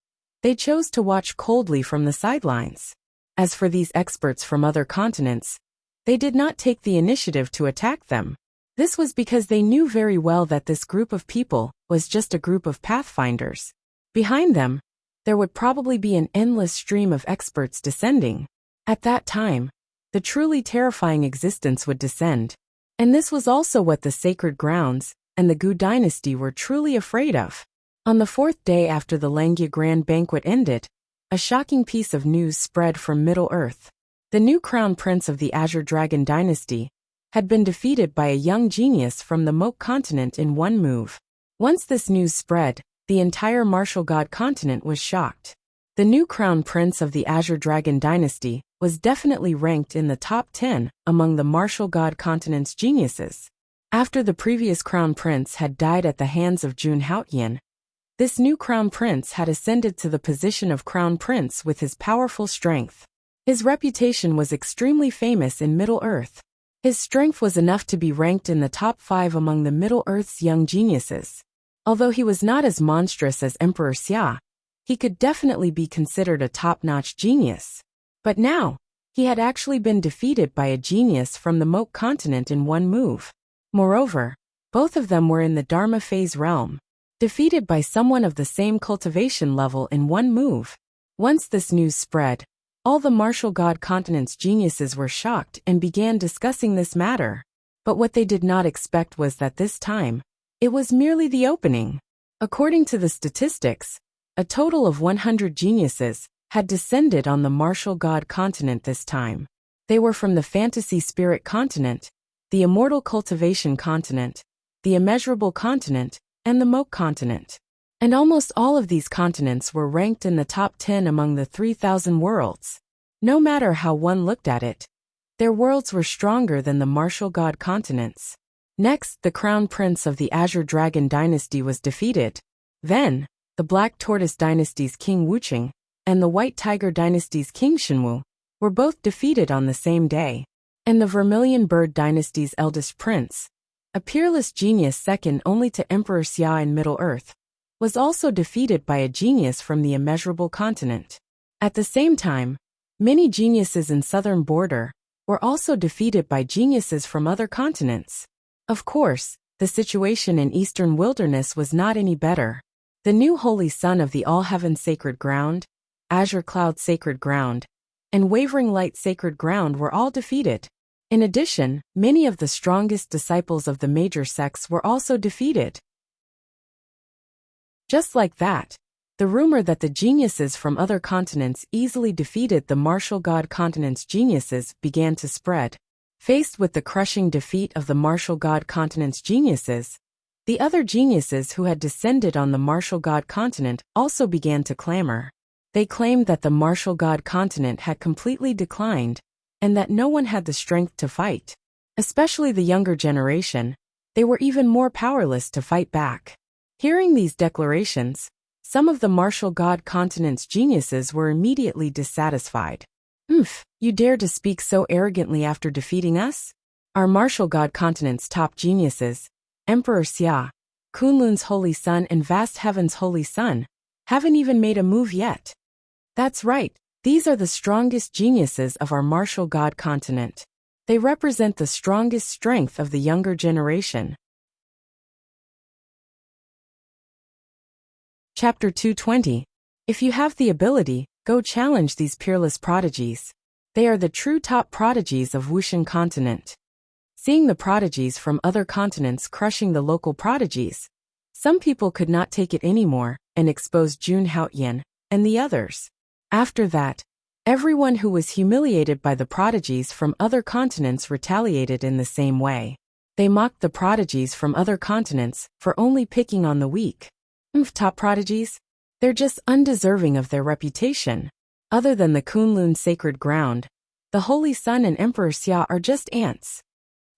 they chose to watch coldly from the sidelines. As for these experts from other continents, they did not take the initiative to attack them. This was because they knew very well that this group of people was just a group of pathfinders. Behind them, there would probably be an endless stream of experts descending. At that time, the truly terrifying existence would descend. And this was also what the sacred grounds and the Gu dynasty were truly afraid of. On the fourth day after the Langya Grand Banquet ended, a shocking piece of news spread from Middle-earth. The new crown prince of the Azure Dragon dynasty had been defeated by a young genius from the Moke continent in one move. Once this news spread, the entire martial god continent was shocked. The new crown prince of the Azure Dragon dynasty was definitely ranked in the top 10 among the martial god continent's geniuses. After the previous crown prince had died at the hands of Jun Haotian, this new crown prince had ascended to the position of crown prince with his powerful strength. His reputation was extremely famous in Middle-earth. His strength was enough to be ranked in the top 5 among the Middle-earth's young geniuses. Although he was not as monstrous as Emperor Xia, he could definitely be considered a top-notch genius. But now, he had actually been defeated by a genius from the Moke continent in one move. Moreover, both of them were in the Dharma phase realm, defeated by someone of the same cultivation level in one move. Once this news spread, all the martial god continent's geniuses were shocked and began discussing this matter. But what they did not expect was that this time, it was merely the opening. According to the statistics, a total of 100 geniuses had descended on the martial god continent this time. They were from the fantasy spirit continent, the immortal cultivation continent, the immeasurable continent, and the Moke continent. And almost all of these continents were ranked in the top 10 among the 3,000 worlds. No matter how one looked at it, their worlds were stronger than the martial god continents. Next, the crown prince of the Azure Dragon dynasty was defeated. Then, the Black Tortoise dynasty's King Wuqing and the White Tiger dynasty's King Shenwu were both defeated on the same day. And the Vermilion Bird dynasty's eldest prince, a peerless genius second only to Emperor Xia in Middle-earth, was also defeated by a genius from the immeasurable continent. At the same time, many geniuses in southern border were also defeated by geniuses from other continents. Of course, the situation in eastern wilderness was not any better. The new holy sun of the all-heaven sacred ground, azure cloud sacred ground, and wavering light sacred ground were all defeated. In addition, many of the strongest disciples of the major sects were also defeated. Just like that, the rumor that the geniuses from other continents easily defeated the martial god continent's geniuses began to spread. Faced with the crushing defeat of the martial god continent's geniuses, the other geniuses who had descended on the martial god continent also began to clamor. They claimed that the martial god continent had completely declined, and that no one had the strength to fight. Especially the younger generation, they were even more powerless to fight back. Hearing these declarations, some of the martial god continent's geniuses were immediately dissatisfied. You dare to speak so arrogantly after defeating us? Our martial god continent's top geniuses, Emperor Xia, Kunlun's holy sun and Vast Heaven's holy sun, haven't even made a move yet. That's right, these are the strongest geniuses of our martial god continent. They represent the strongest strength of the younger generation. Chapter 220. If you have the ability, Go challenge these peerless prodigies. They are the true top prodigies of Wushan continent. Seeing the prodigies from other continents crushing the local prodigies, some people could not take it anymore and exposed Jun Haoyan and the others. After that, everyone who was humiliated by the prodigies from other continents retaliated in the same way. They mocked the prodigies from other continents for only picking on the weak. Top prodigies? They're just undeserving of their reputation. Other than the Kunlun sacred ground, the Holy Sun and Emperor Xia are just ants.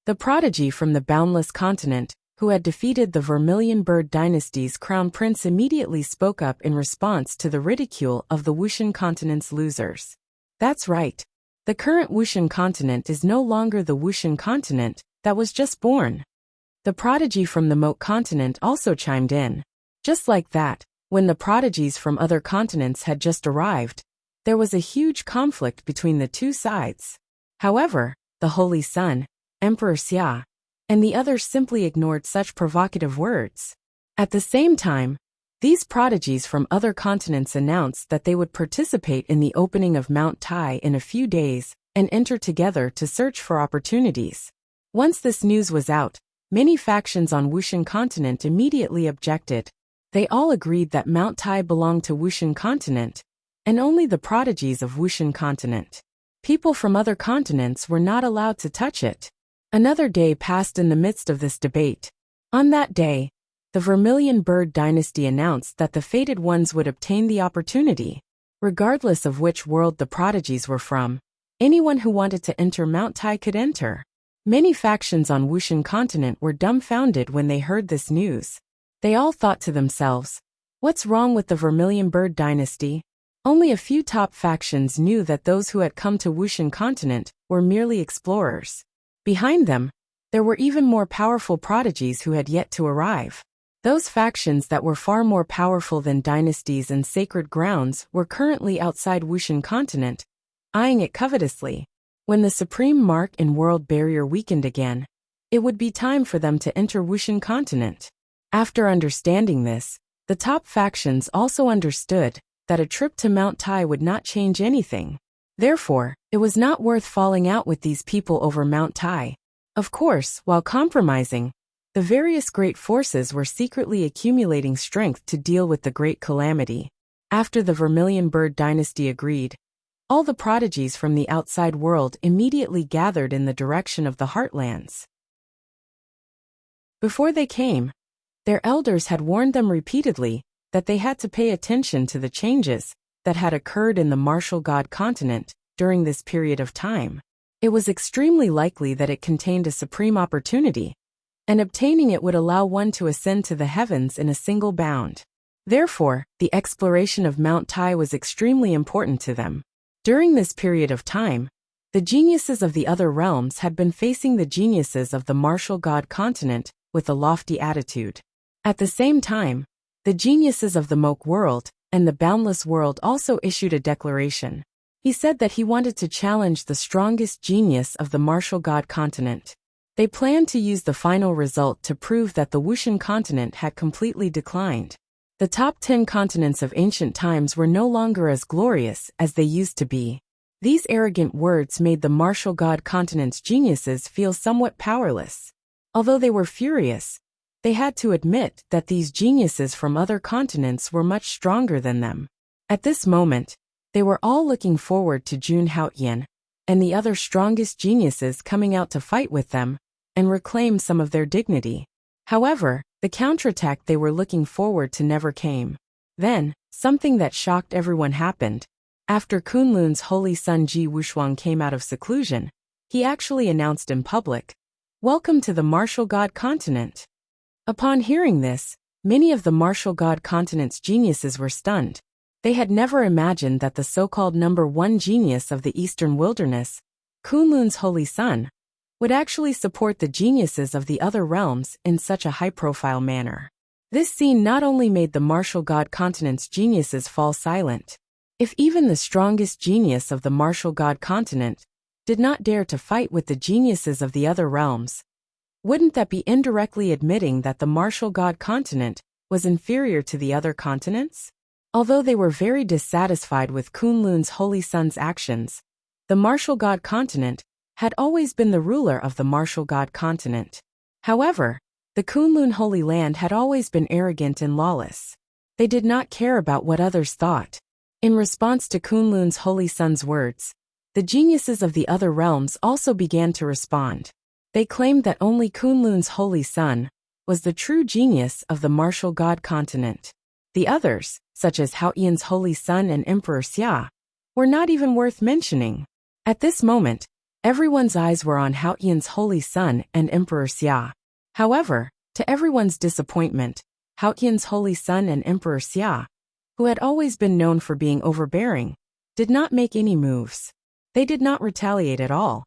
The prodigy from the boundless continent, who had defeated the Vermilion Bird dynasty's crown prince, immediately spoke up in response to the ridicule of the Wushan continent's losers. That's right. The current Wushan continent is no longer the Wushan continent that was just born. The prodigy from the Moat continent also chimed in. Just like that, when the prodigies from other continents had just arrived, there was a huge conflict between the two sides. However, the Holy Sun, Emperor Xia, and the others simply ignored such provocative words. At the same time, these prodigies from other continents announced that they would participate in the opening of Mount Tai in a few days and enter together to search for opportunities. Once this news was out, many factions on Wushan continent immediately objected. They all agreed that Mount Tai belonged to Wushan continent, and only the prodigies of Wushan continent. People from other continents were not allowed to touch it. Another day passed in the midst of this debate. On that day, the Vermilion Bird dynasty announced that the fated ones would obtain the opportunity. Regardless of which world the prodigies were from, anyone who wanted to enter Mount Tai could enter. Many factions on Wushan continent were dumbfounded when they heard this news. They all thought to themselves, what's wrong with the Vermilion Bird dynasty? Only a few top factions knew that those who had come to Wushan continent were merely explorers. Behind them, there were even more powerful prodigies who had yet to arrive. Those factions that were far more powerful than dynasties and sacred grounds were currently outside Wushan continent, eyeing it covetously. When the supreme mark and world barrier weakened again, it would be time for them to enter Wushan continent. After understanding this, the top factions also understood that a trip to Mount Tai would not change anything. Therefore, it was not worth falling out with these people over Mount Tai. Of course, while compromising, the various great forces were secretly accumulating strength to deal with the great calamity. After the Vermilion Bird dynasty agreed, all the prodigies from the outside world immediately gathered in the direction of the heartlands. Before they came, their elders had warned them repeatedly that they had to pay attention to the changes that had occurred in the martial god continent during this period of time. It was extremely likely that it contained a supreme opportunity, and obtaining it would allow one to ascend to the heavens in a single bound. Therefore, the exploration of Mount Tai was extremely important to them. During this period of time, the geniuses of the other realms had been facing the geniuses of the martial god continent with a lofty attitude. At the same time, the geniuses of the Moak world and the boundless world also issued a declaration. He said that he wanted to challenge the strongest genius of the martial god continent. They planned to use the final result to prove that the Wushan continent had completely declined. The top 10 continents of ancient times were no longer as glorious as they used to be. These arrogant words made the martial god continent's geniuses feel somewhat powerless. Although they were furious, they had to admit that these geniuses from other continents were much stronger than them. At this moment, they were all looking forward to Jun Haoyan and the other strongest geniuses coming out to fight with them and reclaim some of their dignity. However, the counterattack they were looking forward to never came. Then, something that shocked everyone happened. After Kunlun's holy son Ji Wushuang came out of seclusion, he actually announced in public, "Welcome to the martial god continent." Upon hearing this, many of the martial god continent's geniuses were stunned. They had never imagined that the so-called number one genius of the eastern wilderness, Kunlun's holy son, would actually support the geniuses of the other realms in such a high-profile manner. This scene not only made the martial god continent's geniuses fall silent. If even the strongest genius of the martial god continent did not dare to fight with the geniuses of the other realms, wouldn't that be indirectly admitting that the martial god continent was inferior to the other continents? Although they were very dissatisfied with Kunlun's holy son's actions, the martial god continent had always been the ruler of the martial god continent. However, the Kunlun Holy Land had always been arrogant and lawless. They did not care about what others thought. In response to Kunlun's holy son's words, the geniuses of the other realms also began to respond. They claimed that only Kunlun's holy son was the true genius of the martial god continent. The others, such as Haotian's holy son and Emperor Xia, were not even worth mentioning. At this moment, everyone's eyes were on Haotian's holy son and Emperor Xia. However, to everyone's disappointment, Haotian's holy son and Emperor Xia, who had always been known for being overbearing, did not make any moves. They did not retaliate at all.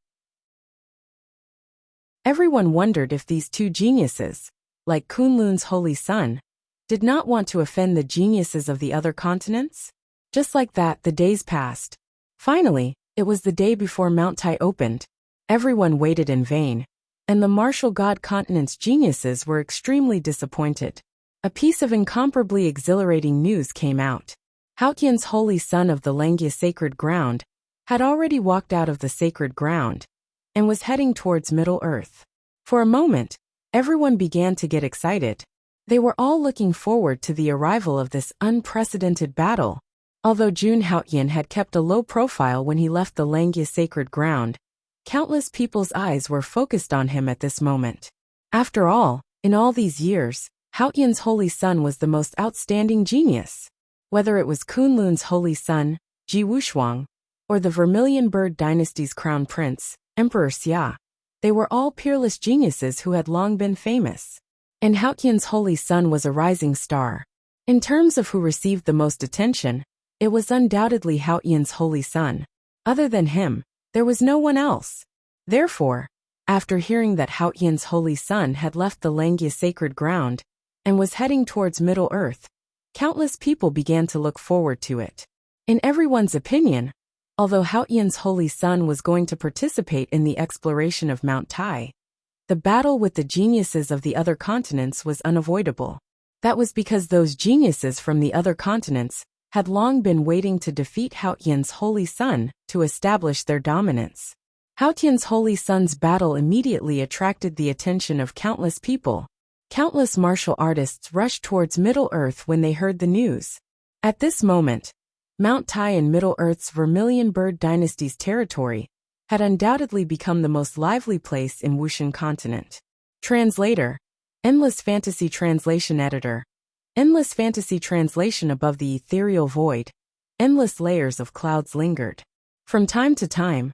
Everyone wondered if these two geniuses, like Kunlun's holy son, did not want to offend the geniuses of the other continents. Just like that, the days passed. Finally, it was the day before Mount Tai opened. Everyone waited in vain, and the martial god continent's geniuses were extremely disappointed. A piece of incomparably exhilarating news came out. Haotian's holy son of the Langya sacred ground had already walked out of the sacred ground and was heading towards Middle Earth. For a moment, everyone began to get excited. They were all looking forward to the arrival of this unprecedented battle. Although Jun Haotian had kept a low profile when he left the Langya sacred ground, countless people's eyes were focused on him at this moment. After all, in all these years, Haotian's holy son was the most outstanding genius. Whether it was Kunlun's holy son, Ji Wushuang, or the Vermilion Bird dynasty's crown prince, Emperor Xia, they were all peerless geniuses who had long been famous. And Haotian's holy son was a rising star. In terms of who received the most attention, it was undoubtedly Haotian's holy son. Other than him, there was no one else. Therefore, after hearing that Haotian's holy son had left the Langya sacred ground and was heading towards Middle Earth, countless people began to look forward to it. In everyone's opinion, although Haotian's holy son was going to participate in the exploration of Mount Tai, the battle with the geniuses of the other continents was unavoidable. That was because those geniuses from the other continents had long been waiting to defeat Haotian's holy son to establish their dominance. Haotian's holy son's battle immediately attracted the attention of countless people. Countless martial artists rushed towards Middle Earth when they heard the news. At this moment, Mount Tai in Middle Earth's Vermilion Bird dynasty's territory had undoubtedly become the most lively place in Wushan continent. Translator, Endless Fantasy Translation Editor. Endless fantasy translation. Above the ethereal void, endless layers of clouds lingered. From time to time,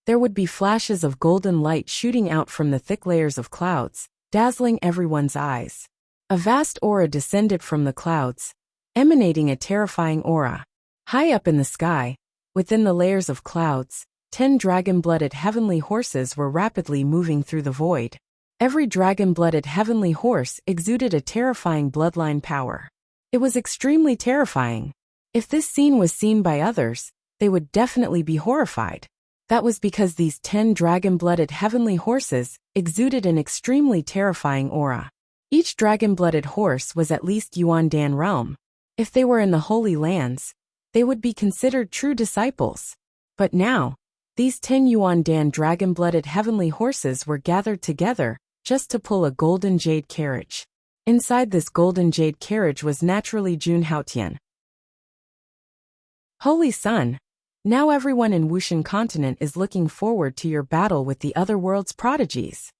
there would be flashes of golden light shooting out from the thick layers of clouds, dazzling everyone's eyes. A vast aura descended from the clouds, emanating a terrifying aura. High up in the sky, within the layers of clouds, 10 dragon-blooded heavenly horses were rapidly moving through the void. Every dragon-blooded heavenly horse exuded a terrifying bloodline power. It was extremely terrifying. If this scene was seen by others, they would definitely be horrified. That was because these 10 dragon-blooded heavenly horses exuded an extremely terrifying aura. Each dragon-blooded horse was at least Yuan Dan realm. If they were in the Holy Lands, they would be considered true disciples. But now, these 10 Yuan Dan dragon-blooded heavenly horses were gathered together just to pull a golden jade carriage. Inside this golden jade carriage was naturally Jun Haotian. Holy Son, now everyone in Wushan continent is looking forward to your battle with the other world's prodigies.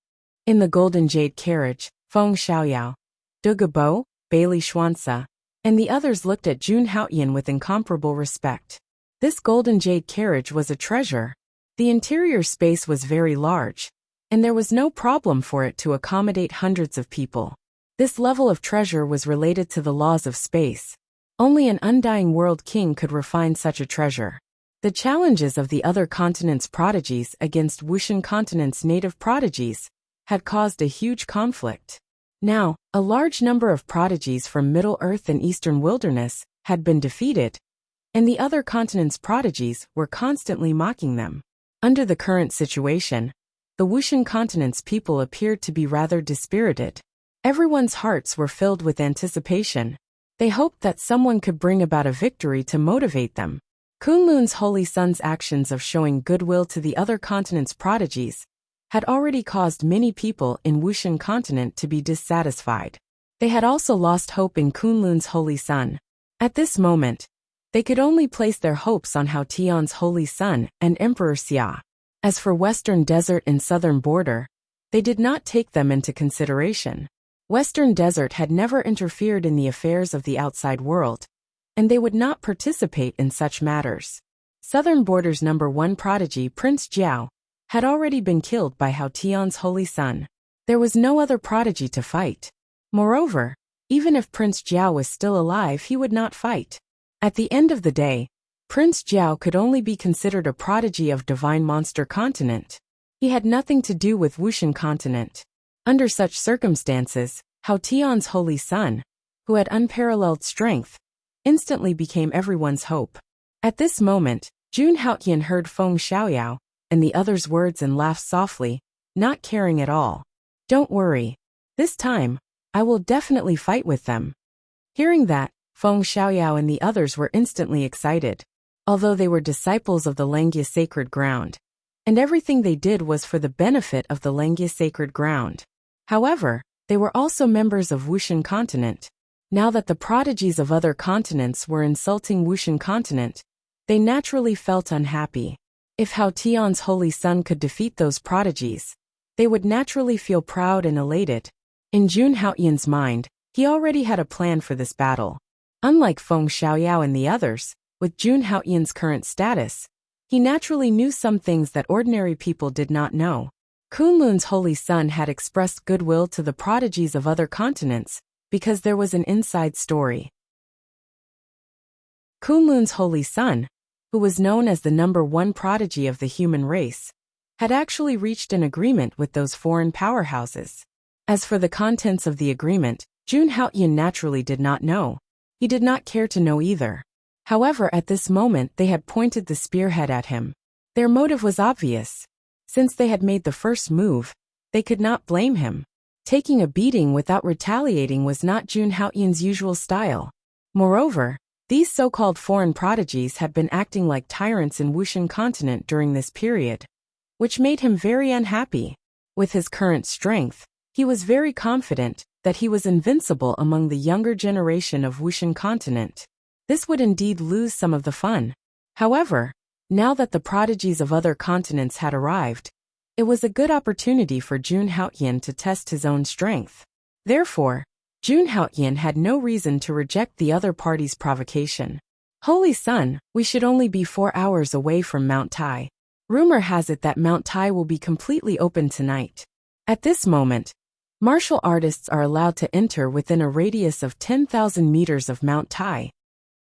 In the golden jade carriage, Feng Xiaoyao, Du Gabo, Bailey Xuanza, and the others looked at Jun Haotian with incomparable respect. This golden jade carriage was a treasure. The interior space was very large, and there was no problem for it to accommodate hundreds of people. This level of treasure was related to the laws of space. Only an undying world king could refine such a treasure. The challenges of the other continents' prodigies against Wushan continent's native prodigies had caused a huge conflict. Now, a large number of prodigies from Middle Earth and Eastern Wilderness had been defeated, and the other continents' prodigies were constantly mocking them. Under the current situation, the Wushan continent's people appeared to be rather dispirited. Everyone's hearts were filled with anticipation. They hoped that someone could bring about a victory to motivate them. Kunlun's Holy Sun's actions of showing goodwill to the other continent's prodigies had already caused many people in Wushan continent to be dissatisfied. They had also lost hope in Kunlun's Holy Sun. At this moment, they could only place their hopes on Hao Tian's Holy Sun and Emperor Xia. As for Western Desert and Southern Border, they did not take them into consideration. Western Desert had never interfered in the affairs of the outside world, and they would not participate in such matters. Southern Border's number 1 prodigy, Prince Jiao, had already been killed by Hao Tian's Holy Sun. There was no other prodigy to fight. Moreover, even if Prince Jiao was still alive, he would not fight. At the end of the day, Prince Jiao could only be considered a prodigy of Divine Monster Continent. He had nothing to do with Wushan Continent. Under such circumstances, Hao Tian's Holy Sun, who had unparalleled strength, instantly became everyone's hope. At this moment, Jun Haotian heard Feng Xiaoyao and the others' words and laughed softly, not caring at all. "Don't worry. This time, I will definitely fight with them." Hearing that, Feng Xiaoyao and the others were instantly excited. Although they were disciples of the Langia sacred ground, and everything they did was for the benefit of the Langia sacred ground. However, they were also members of Wushan continent. Now that the prodigies of other continents were insulting Wushan continent, they naturally felt unhappy. If Hao Tian's Holy Sun could defeat those prodigies, they would naturally feel proud and elated. In Jun Haotian's mind, he already had a plan for this battle. Unlike Feng Xiaoyao and the others, with Jun Haotian's current status, he naturally knew some things that ordinary people did not know. Kunlun's Holy Sun had expressed goodwill to the prodigies of other continents, because there was an inside story. Kunlun's Holy Sun, who was known as the number 1 prodigy of the human race, had actually reached an agreement with those foreign powerhouses. As for the contents of the agreement, Jun Haotian naturally did not know. He did not care to know either. However, at this moment they had pointed the spearhead at him. Their motive was obvious. Since they had made the first move, they could not blame him. Taking a beating without retaliating was not Jun Haotian's usual style. Moreover, these so-called foreign prodigies had been acting like tyrants in Wushan continent during this period, which made him very unhappy. With his current strength, he was very confident that he was invincible among the younger generation of Wushan continent. This would indeed lose some of the fun. However, now that the prodigies of other continents had arrived, it was a good opportunity for Jun Haotian to test his own strength. Therefore, Jun Haotian had no reason to reject the other party's provocation. "Holy Sun, we should only be 4 hours away from Mount Tai. Rumor has it that Mount Tai will be completely open tonight." At this moment, martial artists are allowed to enter within a radius of 10,000 meters of Mount Tai.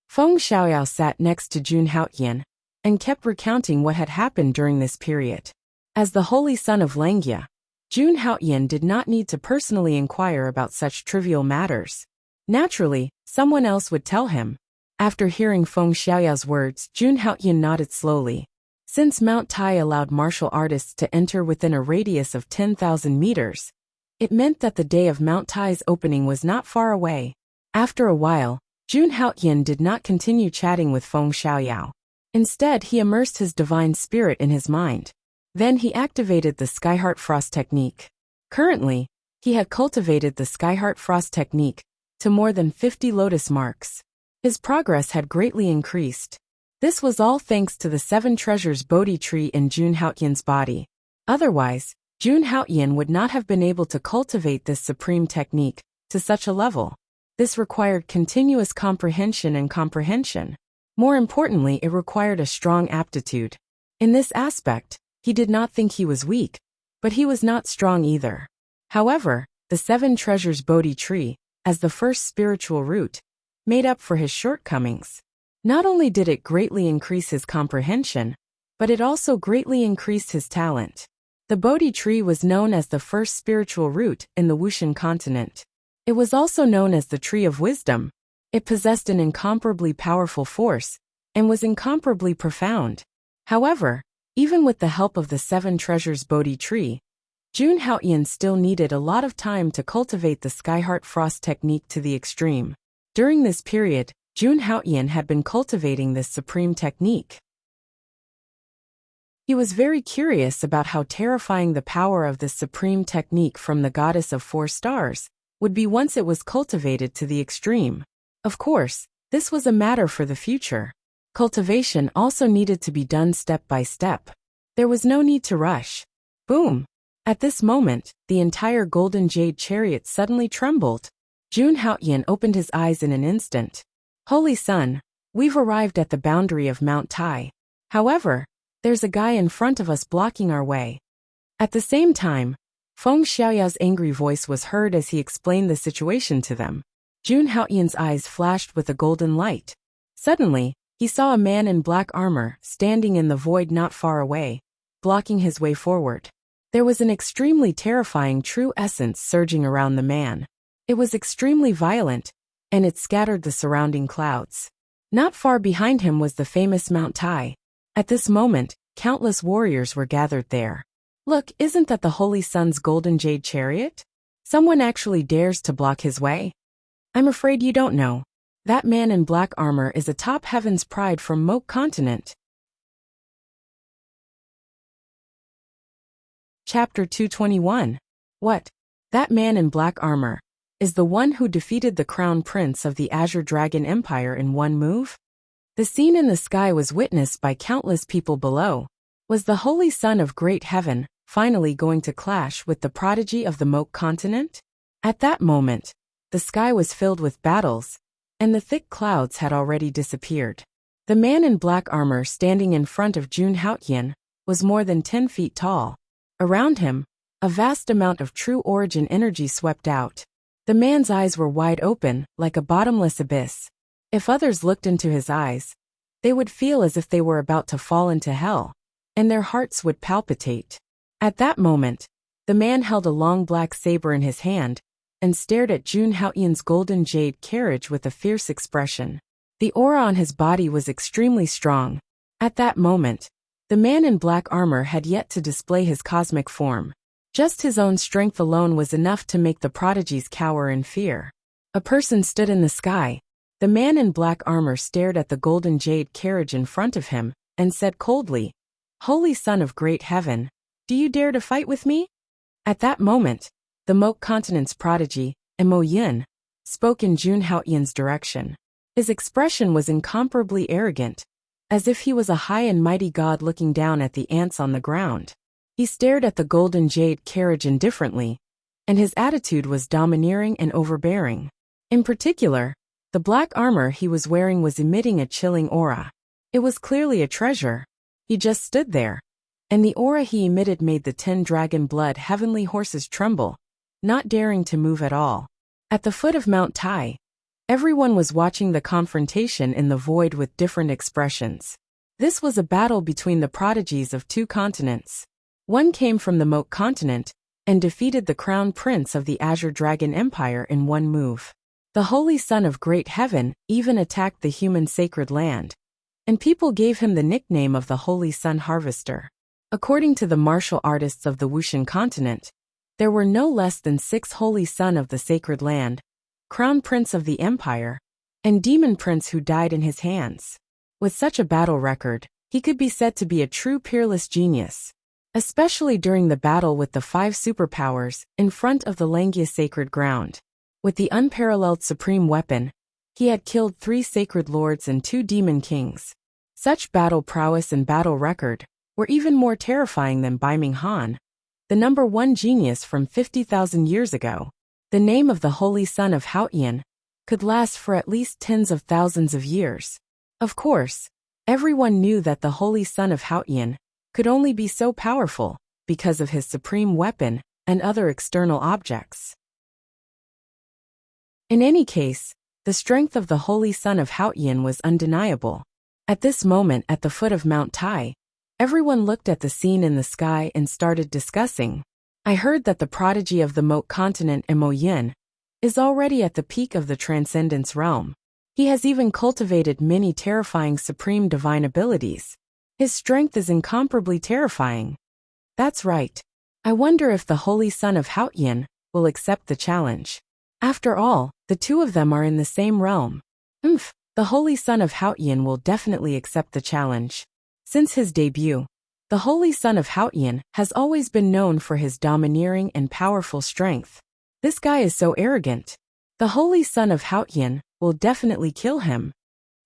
Feng Xiaoyao sat next to Jun Haotian and kept recounting what had happened during this period. As the Holy Sun of Langia, Jun Haotian did not need to personally inquire about such trivial matters. Naturally, someone else would tell him. After hearing Feng Xiaoyao's words, Jun Haotian nodded slowly. Since Mount Tai allowed martial artists to enter within a radius of 10,000 meters, it meant that the day of Mount Tai's opening was not far away. After a while, Jun Haotian did not continue chatting with Feng Xiaoyao. Instead, he immersed his divine spirit in his mind. Then he activated the Skyheart Frost technique. Currently, he had cultivated the Skyheart Frost technique to more than 50 lotus marks. His progress had greatly increased. This was all thanks to the 7 treasures Bodhi tree in Jun Haotian's body. Otherwise, Jun Haotian would not have been able to cultivate this supreme technique to such a level. This required continuous comprehension and comprehension. More importantly, it required a strong aptitude. In this aspect, he did not think he was weak, but he was not strong either. However, the 7 treasures Bodhi tree, as the first spiritual root, made up for his shortcomings. Not only did it greatly increase his comprehension, but it also greatly increased his talent. The Bodhi tree was known as the first spiritual root in the Wushan continent. It was also known as the Tree of Wisdom. It possessed an incomparably powerful force and was incomparably profound. However, even with the help of the 7 treasures Bodhi tree, Jun Haotian still needed a lot of time to cultivate the Skyheart Frost technique to the extreme. During this period, Jun Haoyan had been cultivating this supreme technique. He was very curious about how terrifying the power of this supreme technique from the goddess of 4 stars would be once it was cultivated to the extreme. Of course, this was a matter for the future. Cultivation also needed to be done step by step. There was no need to rush. Boom! At this moment, the entire golden jade chariot suddenly trembled. Jun Haoyan opened his eyes in an instant. Holy Sun, we've arrived at the boundary of Mount Tai. However, there's a guy in front of us blocking our way. At the same time, Feng Xiaoyao's angry voice was heard as he explained the situation to them. Jun Haoyan's eyes flashed with a golden light. Suddenly, he saw a man in black armor standing in the void not far away, blocking his way forward. There was an extremely terrifying true essence surging around the man. It was extremely violent, and it scattered the surrounding clouds. Not far behind him was the famous Mount Tai. At this moment, countless warriors were gathered there. Look, isn't that the Holy Sun's golden jade chariot? Someone actually dares to block his way? I'm afraid you don't know. That man in black armor is a top heaven's pride from Moke continent. Chapter 221. What? That man in black armor is the one who defeated the crown prince of the Azure Dragon Empire in one move? The scene in the sky was witnessed by countless people below. Was the Holy Sun of Great Heaven finally going to clash with the prodigy of the Moke continent? At that moment, the sky was filled with battles, and the thick clouds had already disappeared. The man in black armor standing in front of Jun Haoyan was more than 10 feet tall. Around him, a vast amount of true origin energy swept out. The man's eyes were wide open, like a bottomless abyss. If others looked into his eyes, they would feel as if they were about to fall into hell, and their hearts would palpitate. At that moment, the man held a long black saber in his hand and stared at Jun Haoyan's golden jade carriage with a fierce expression. The aura on his body was extremely strong. At that moment, the man in black armor had yet to display his cosmic form. Just his own strength alone was enough to make the prodigies cower in fear. A person stood in the sky. The man in black armor stared at the golden jade carriage in front of him and said coldly, "Holy Son of Great Heaven, do you dare to fight with me?" At that moment, the Moke continent's prodigy, Mo Yin, spoke in Jun Haoyan's direction. His expression was incomparably arrogant, as if he was a high and mighty god looking down at the ants on the ground. He stared at the golden jade carriage indifferently, and his attitude was domineering and overbearing. In particular, the black armor he was wearing was emitting a chilling aura. It was clearly a treasure. He just stood there, and the aura he emitted made the 10 dragon blood heavenly horses tremble, not daring to move at all. At the foot of Mount Tai, everyone was watching the confrontation in the void with different expressions. This was a battle between the prodigies of 2 continents. One came from the Moke continent and defeated the crown prince of the Azure Dragon Empire in one move. The Holy Sun of Great Heaven even attacked the human sacred land, and people gave him the nickname of the Holy Sun Harvester. According to the martial artists of the Wushan continent, there were no less than 6 Holy Sun of the sacred land, Crown Prince of the Empire, and Demon Prince who died in his hands. With such a battle record, he could be said to be a true peerless genius, especially during the battle with the 5 superpowers in front of the Langia sacred ground. With the unparalleled supreme weapon, he had killed 3 sacred lords and 2 demon kings. Such battle prowess and battle record were even more terrifying than Bai Ming Han, the number 1 genius from 50,000 years ago. The name of the Holy Sun of Haoyan could last for at least tens of thousands of years. Of course, everyone knew that the Holy Sun of Haoyan could only be so powerful because of his supreme weapon and other external objects. In any case, the strength of the Holy Sun of Haoyan was undeniable. At this moment at the foot of Mount Tai, everyone looked at the scene in the sky and started discussing. I heard that the prodigy of the Moke continent, Mo Yin, is already at the peak of the Transcendence realm. He has even cultivated many terrifying supreme divine abilities. His strength is incomparably terrifying. That's right. I wonder if the Holy Sun of Haoyan will accept the challenge. After all, the two of them are in the same realm. The Holy Son of Haotian will definitely accept the challenge. Since his debut, the Holy Son of Haotian has always been known for his domineering and powerful strength. This guy is so arrogant. The Holy Son of Haotian will definitely kill him.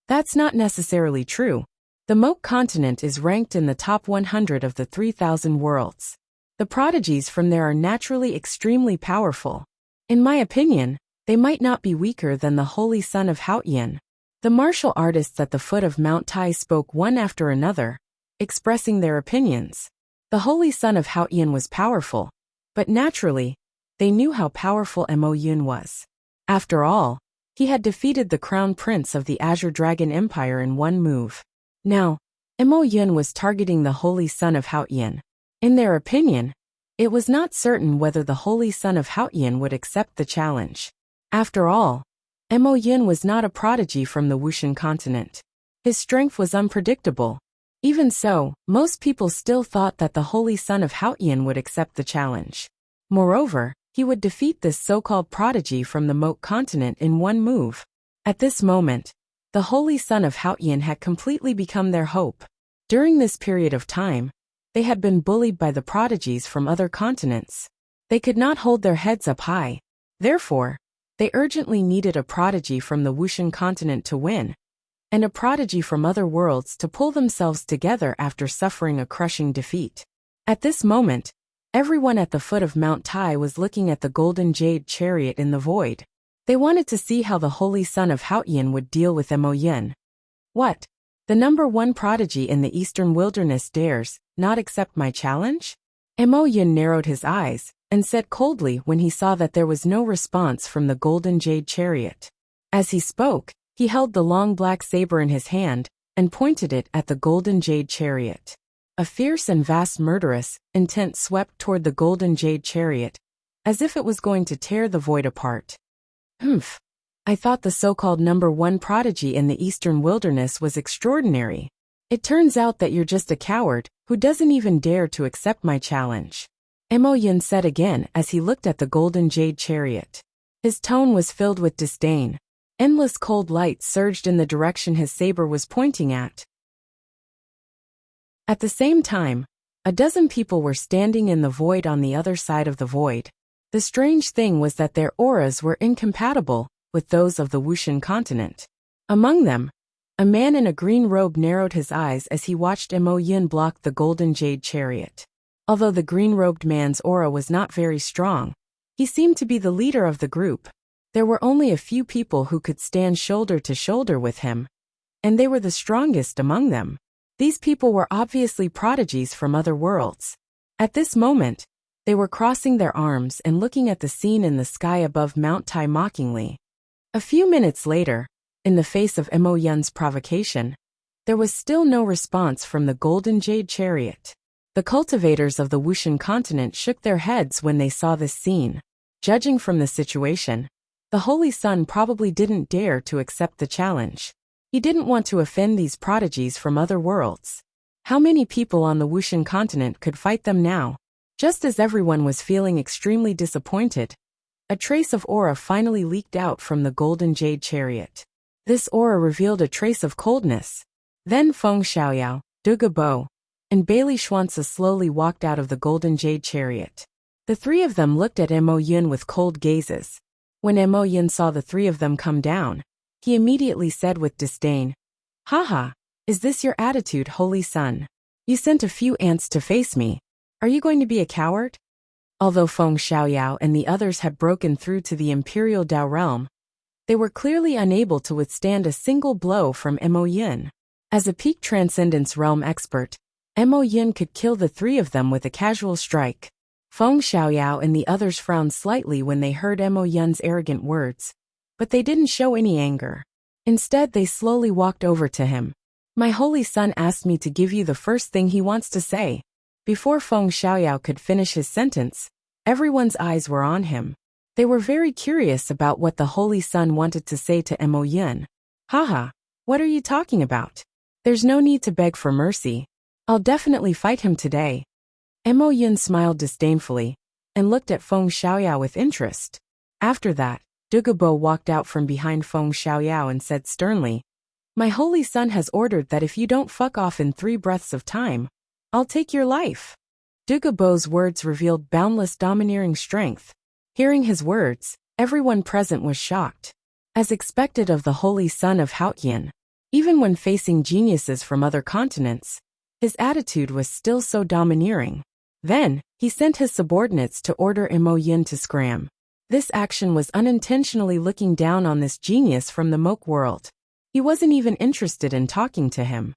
That's not necessarily true. The Moke continent is ranked in the top 100 of the 3,000 worlds. The prodigies from there are naturally extremely powerful. In my opinion, they might not be weaker than the Holy Son of Haotian. The martial artists at the foot of Mount Tai spoke one after another, expressing their opinions. The Holy Son of Haotian was powerful, but naturally, they knew how powerful Mo Yun was. After all, he had defeated the Crown Prince of the Azure Dragon Empire in one move. Now, Mo Yun was targeting the Holy Son of Haotian. In their opinion, it was not certain whether the Holy Son of Haotian would accept the challenge. After all, Mo Yun was not a prodigy from the Wushan continent. His strength was unpredictable. Even so, most people still thought that the Holy Son of Haotian would accept the challenge. Moreover, he would defeat this so-called prodigy from the Moke continent in one move. At this moment, the Holy Son of Haotian had completely become their hope. During this period of time, they had been bullied by the prodigies from other continents. They could not hold their heads up high. Therefore, they urgently needed a prodigy from the Wushan continent to win, and a prodigy from other worlds to pull themselves together after suffering a crushing defeat. At this moment, everyone at the foot of Mount Tai was looking at the golden jade chariot in the void. They wanted to see how the Holy Son of Haotian would deal with Mo Yun. What? The number one prodigy in the eastern wilderness dares not accept my challenge? Mo Yun narrowed his eyes and said coldly when he saw that there was no response from the golden jade chariot. As he spoke, he held the long black saber in his hand and pointed it at the golden jade chariot. A fierce and vast murderous intent swept toward the golden jade chariot, as if it was going to tear the void apart. I thought the so-called number one prodigy in the eastern wilderness was extraordinary. It turns out that you're just a coward who doesn't even dare to accept my challenge. Mo Yun said again as he looked at the golden jade chariot. His tone was filled with disdain. Endless cold light surged in the direction his saber was pointing at. At the same time, a dozen people were standing in the void on the other side of the void. The strange thing was that their auras were incompatible with those of the Wushan continent. Among them, a man in a green robe narrowed his eyes as he watched Mo Yun block the golden jade chariot. Although the green-robed man's aura was not very strong, he seemed to be the leader of the group. There were only a few people who could stand shoulder to shoulder with him, and they were the strongest among them. These people were obviously prodigies from other worlds. At this moment, they were crossing their arms and looking at the scene in the sky above Mount Tai mockingly. A few minutes later, in the face of Mo Yun's provocation, there was still no response from the golden jade chariot. The cultivators of the Wushan continent shook their heads when they saw this scene. Judging from the situation, the Holy Son probably didn't dare to accept the challenge. He didn't want to offend these prodigies from other worlds. How many people on the Wushan continent could fight them now? Just as everyone was feeling extremely disappointed, a trace of aura finally leaked out from the golden jade chariot. This aura revealed a trace of coldness. Then Feng Xiaoyao, Du Gabo, and Bailey Schwanza slowly walked out of the golden jade chariot. The three of them looked at Mo Yun with cold gazes. When Mo Yun saw the three of them come down, he immediately said with disdain, "Haha, is this your attitude, Holy Son? You sent a few ants to face me. Are you going to be a coward?" Although Feng Xiaoyao and the others had broken through to the Imperial Dao realm, they were clearly unable to withstand a single blow from Mo Yun. As a peak Transcendence realm expert, Mo Yun could kill the three of them with a casual strike. Feng Xiaoyao and the others frowned slightly when they heard Mo Yun's arrogant words, but they didn't show any anger. Instead, they slowly walked over to him. "My Holy Son asked me to give you the first thing he wants to say." Before Feng Xiaoyao could finish his sentence, everyone's eyes were on him. They were very curious about what the Holy Son wanted to say to Mo Yun. "Haha, what are you talking about? There's no need to beg for mercy. I'll definitely fight him today." Mo Yun smiled disdainfully and looked at Feng Xiaoyao with interest. After that, Dugabo walked out from behind Feng Xiaoyao and said sternly, "My holy son has ordered that if you don't fuck off in 3 breaths of time, I'll take your life." Dugabo's words revealed boundless domineering strength. Hearing his words, everyone present was shocked. As expected of the holy son of Haotian, even when facing geniuses from other continents, his attitude was still so domineering. Then, he sent his subordinates to order Mo Yin to scram. This action was unintentionally looking down on this genius from the Moke world. He wasn't even interested in talking to him.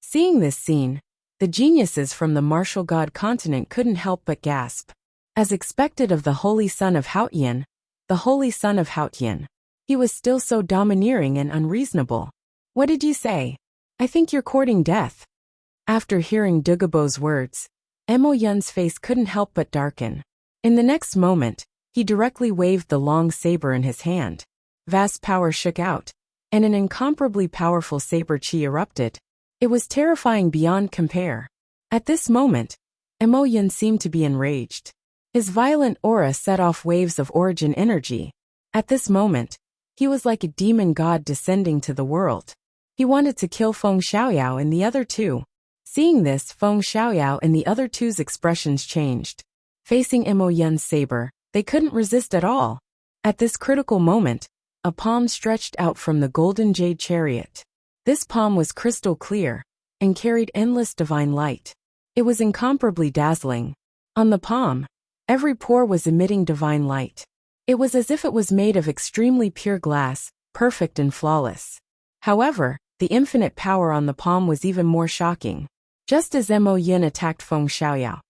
Seeing this scene, the geniuses from the martial god continent couldn't help but gasp. As expected of the holy son of Haotian, the holy son of Haotian, he was still so domineering and unreasonable. "What did you say? I think you're courting death." After hearing Dugabo's words, Mo Yun's face couldn't help but darken. In the next moment, he directly waved the long saber in his hand. Vast power shook out, and an incomparably powerful saber chi erupted. It was terrifying beyond compare. At this moment, Mo Yun seemed to be enraged. His violent aura set off waves of origin energy. At this moment, he was like a demon god descending to the world. He wanted to kill Feng Xiaoyao and the other two. Seeing this, Feng Xiaoyao and the other two's expressions changed. Facing Mo Yun's saber, they couldn't resist at all. At this critical moment, a palm stretched out from the golden jade chariot. This palm was crystal clear and carried endless divine light. It was incomparably dazzling. On the palm, every pore was emitting divine light. It was as if it was made of extremely pure glass, perfect and flawless. However, the infinite power on the palm was even more shocking. Just as Mo Yin attacked Feng Xiaoyao,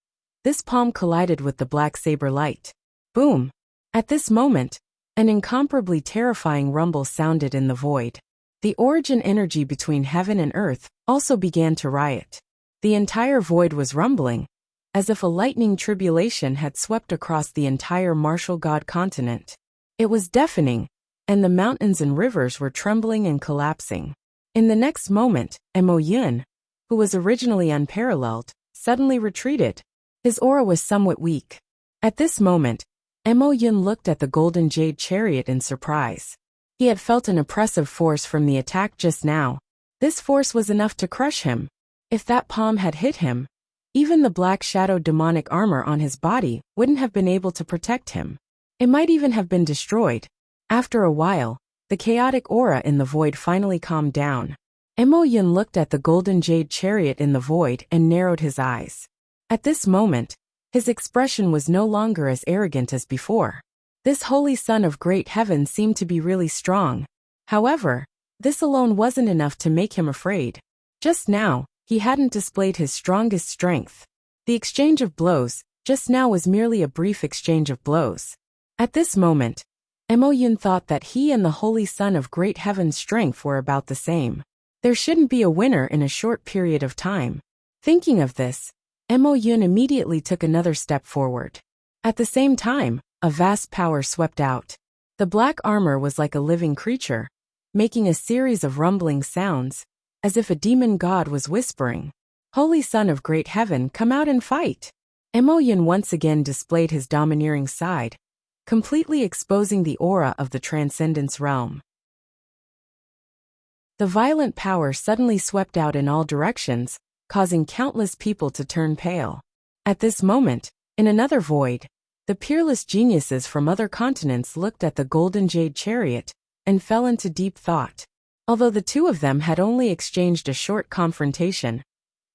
this palm collided with the black saber light. Boom! At this moment, an incomparably terrifying rumble sounded in the void. The origin energy between heaven and earth also began to riot. The entire void was rumbling, as if a lightning tribulation had swept across the entire martial god continent. It was deafening, and the mountains and rivers were trembling and collapsing. In the next moment, Mo Yun, who was originally unparalleled, suddenly retreated. His aura was somewhat weak. At this moment, Mo Yun looked at the golden jade chariot in surprise. He had felt an oppressive force from the attack just now. This force was enough to crush him. If that palm had hit him, even the black shadow demonic armor on his body wouldn't have been able to protect him. It might even have been destroyed. After a while, the chaotic aura in the void finally calmed down. Mo Yun looked at the golden jade chariot in the void and narrowed his eyes. At this moment, his expression was no longer as arrogant as before. This holy son of great heaven seemed to be really strong. However, this alone wasn't enough to make him afraid. Just now, he hadn't displayed his strongest strength. The exchange of blows, just now, was merely a brief exchange of blows. At this moment, Mo Yun thought that he and the holy son of great heaven's strength were about the same. There shouldn't be a winner in a short period of time. Thinking of this, Mo Yun immediately took another step forward. At the same time, a vast power swept out. The black armor was like a living creature, making a series of rumbling sounds, as if a demon god was whispering, "Holy son of great heaven, come out and fight." Mo Yun once again displayed his domineering side, completely exposing the aura of the transcendence realm. The violent power suddenly swept out in all directions, causing countless people to turn pale. At this moment, in another void, the peerless geniuses from other continents looked at the golden jade chariot and fell into deep thought. Although the two of them had only exchanged a short confrontation,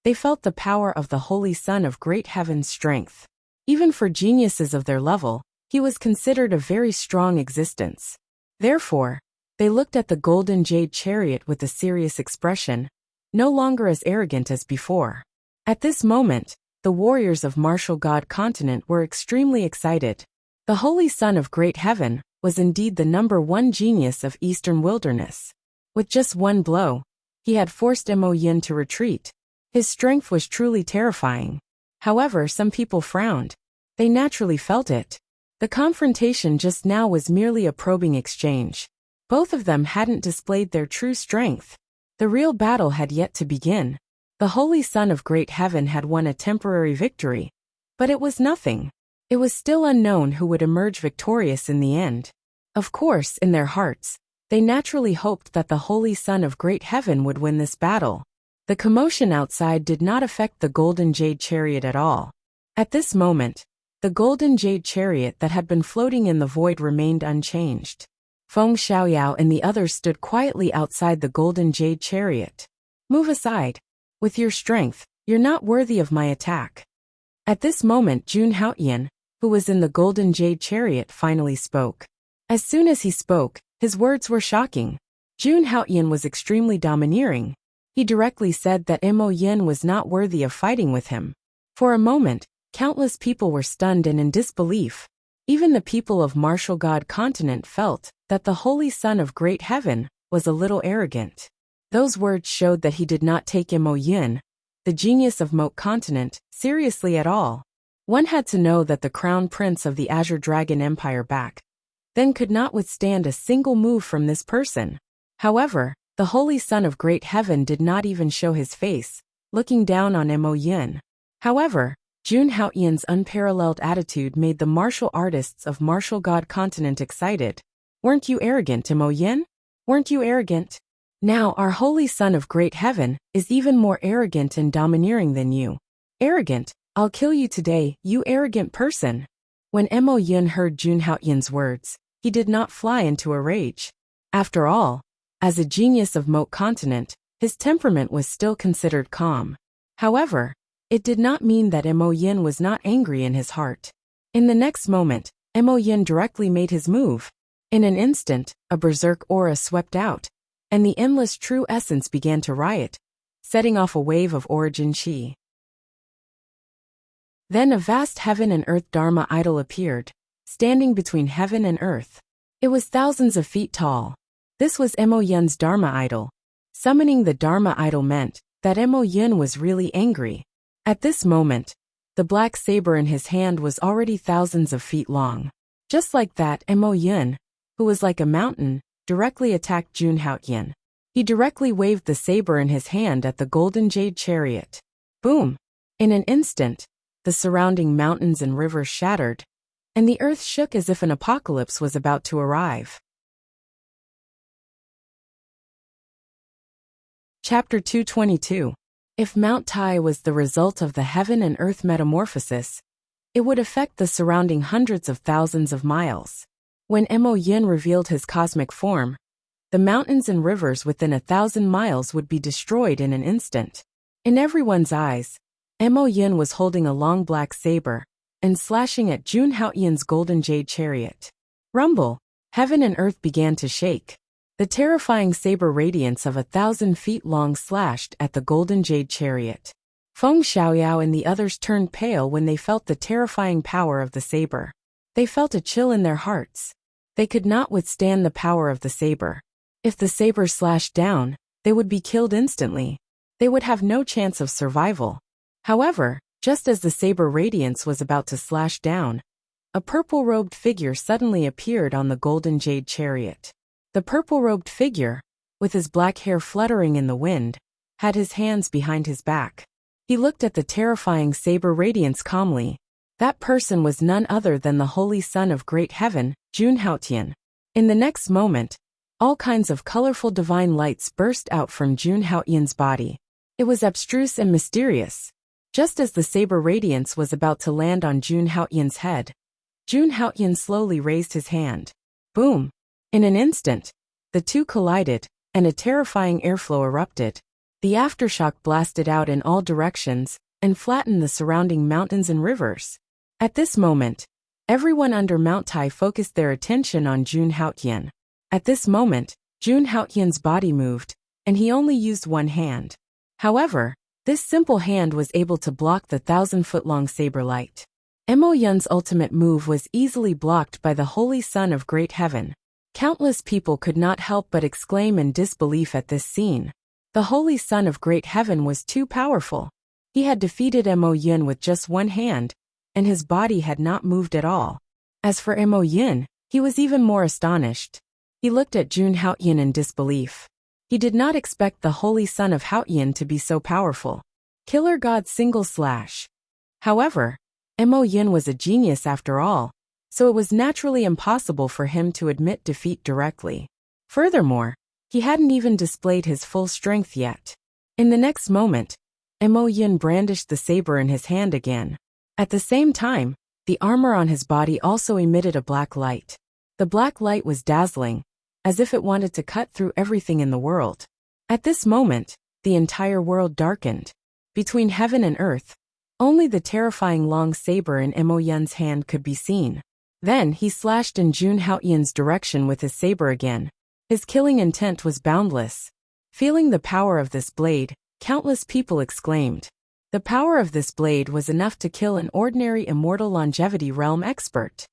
they felt the power of the holy son of great heaven's strength. Even for geniuses of their level, he was considered a very strong existence. Therefore, they looked at the golden jade chariot with a serious expression, no longer as arrogant as before. At this moment, the warriors of martial god continent were extremely excited. The holy son of great heaven was indeed the #1 genius of eastern wilderness. With just one blow, he had forced Mo Yin to retreat. His strength was truly terrifying. However, some people frowned. They naturally felt it. The confrontation just now was merely a probing exchange. Both of them hadn't displayed their true strength. The real battle had yet to begin. The holy son of great heaven had won a temporary victory, but it was nothing. It was still unknown who would emerge victorious in the end. Of course, in their hearts, they naturally hoped that the Holy Son of Great Heaven would win this battle. The commotion outside did not affect the golden jade chariot at all. At this moment, the golden jade chariot that had been floating in the void remained unchanged. Feng Xiaoyao and the others stood quietly outside the golden jade chariot. Move aside. With your strength, you're not worthy of my attack. At this moment Jun Haotian, who was in the golden jade chariot, finally spoke. As soon as he spoke, his words were shocking. Jun Haotian was extremely domineering. He directly said that Mo Yin was not worthy of fighting with him. For a moment, countless people were stunned and in disbelief. Even the people of Martial God Continent felt that the Holy Son of Great Heaven was a little arrogant. Those words showed that he did not take Mo Yin, the genius of Moat Continent, seriously at all. One had to know that the crown prince of the Azure Dragon Empire back then could not withstand a single move from this person. However, the Holy Son of Great Heaven did not even show his face, looking down on Mo Yin. However, Jun Haotian's unparalleled attitude made the martial artists of Martial God Continent excited. Weren't you arrogant, Mo Yin? Weren't you arrogant? Now our Holy Son of Great Heaven is even more arrogant and domineering than you. Arrogant, I'll kill you today, you arrogant person. When Mo Yin heard Jun Haotian's words, he did not fly into a rage. After all, as a genius of Moat Continent, his temperament was still considered calm. However, it did not mean that Mo Yin was not angry in his heart. In the next moment, Mo Yin directly made his move. In an instant, a berserk aura swept out, and the endless true essence began to riot, setting off a wave of origin chi. Then a vast heaven and earth Dharma idol appeared, standing between heaven and earth. It was thousands of feet tall. This was Mo Yin's Dharma idol. Summoning the Dharma idol meant that Mo Yin was really angry. At this moment, the black saber in his hand was already thousands of feet long. Just like that, Mo Yin, who was like a mountain, directly attacked Jun Haotian. He directly waved the saber in his hand at the golden jade chariot. Boom! In an instant, the surrounding mountains and rivers shattered, and the earth shook as if an apocalypse was about to arrive. Chapter 222. If Mount Tai was the result of the heaven and earth metamorphosis, it would affect the surrounding hundreds of thousands of miles. When Mo Yin revealed his cosmic form, the mountains and rivers within 1,000 miles would be destroyed in an instant. In everyone's eyes, Mo Yin was holding a long black saber and slashing at Jun Haotian's golden jade chariot. Rumble! Heaven and earth began to shake. The terrifying saber radiance of 1,000 feet long slashed at the golden jade chariot. Feng Xiaoyao and the others turned pale when they felt the terrifying power of the saber. They felt a chill in their hearts. They could not withstand the power of the saber. If the saber slashed down, they would be killed instantly. They would have no chance of survival. However, just as the saber radiance was about to slash down, a purple-robed figure suddenly appeared on the golden jade chariot. The purple-robed figure, with his black hair fluttering in the wind, had his hands behind his back. He looked at the terrifying saber radiance calmly. That person was none other than the Holy Son of Great Heaven, Jun Haotian. In the next moment, all kinds of colorful divine lights burst out from Jun Haotian's body. It was abstruse and mysterious. Just as the saber radiance was about to land on Jun Haotian's head, Jun Haotian slowly raised his hand. Boom! In an instant, the two collided, and a terrifying airflow erupted. The aftershock blasted out in all directions and flattened the surrounding mountains and rivers. At this moment, everyone under Mount Tai focused their attention on Jun Haotian. At this moment, Jun Haotian's body moved, and he only used one hand. However, this simple hand was able to block the 1,000-foot-long saber light. Mo Yin's ultimate move was easily blocked by the Holy Son of Great Heaven. Countless people could not help but exclaim in disbelief at this scene. The Holy Son of Great Heaven was too powerful. He had defeated Mo Yin with just one hand, and his body had not moved at all. As for Mo Yin, he was even more astonished. He looked at Jun Haotian in disbelief. He did not expect the Holy Son of Haotian to be so powerful. Killer God single slash. However, Mo Yin was a genius after all, so it was naturally impossible for him to admit defeat directly. Furthermore, he hadn't even displayed his full strength yet. In the next moment, Mo Yin brandished the saber in his hand again. At the same time, the armor on his body also emitted a black light. The black light was dazzling, as if it wanted to cut through everything in the world. At this moment, the entire world darkened. Between heaven and earth, only the terrifying long saber in Mo Yin's hand could be seen. Then he slashed in Jun Haoyin's direction with his saber again. His killing intent was boundless. Feeling the power of this blade, countless people exclaimed. The power of this blade was enough to kill an ordinary immortal longevity realm expert.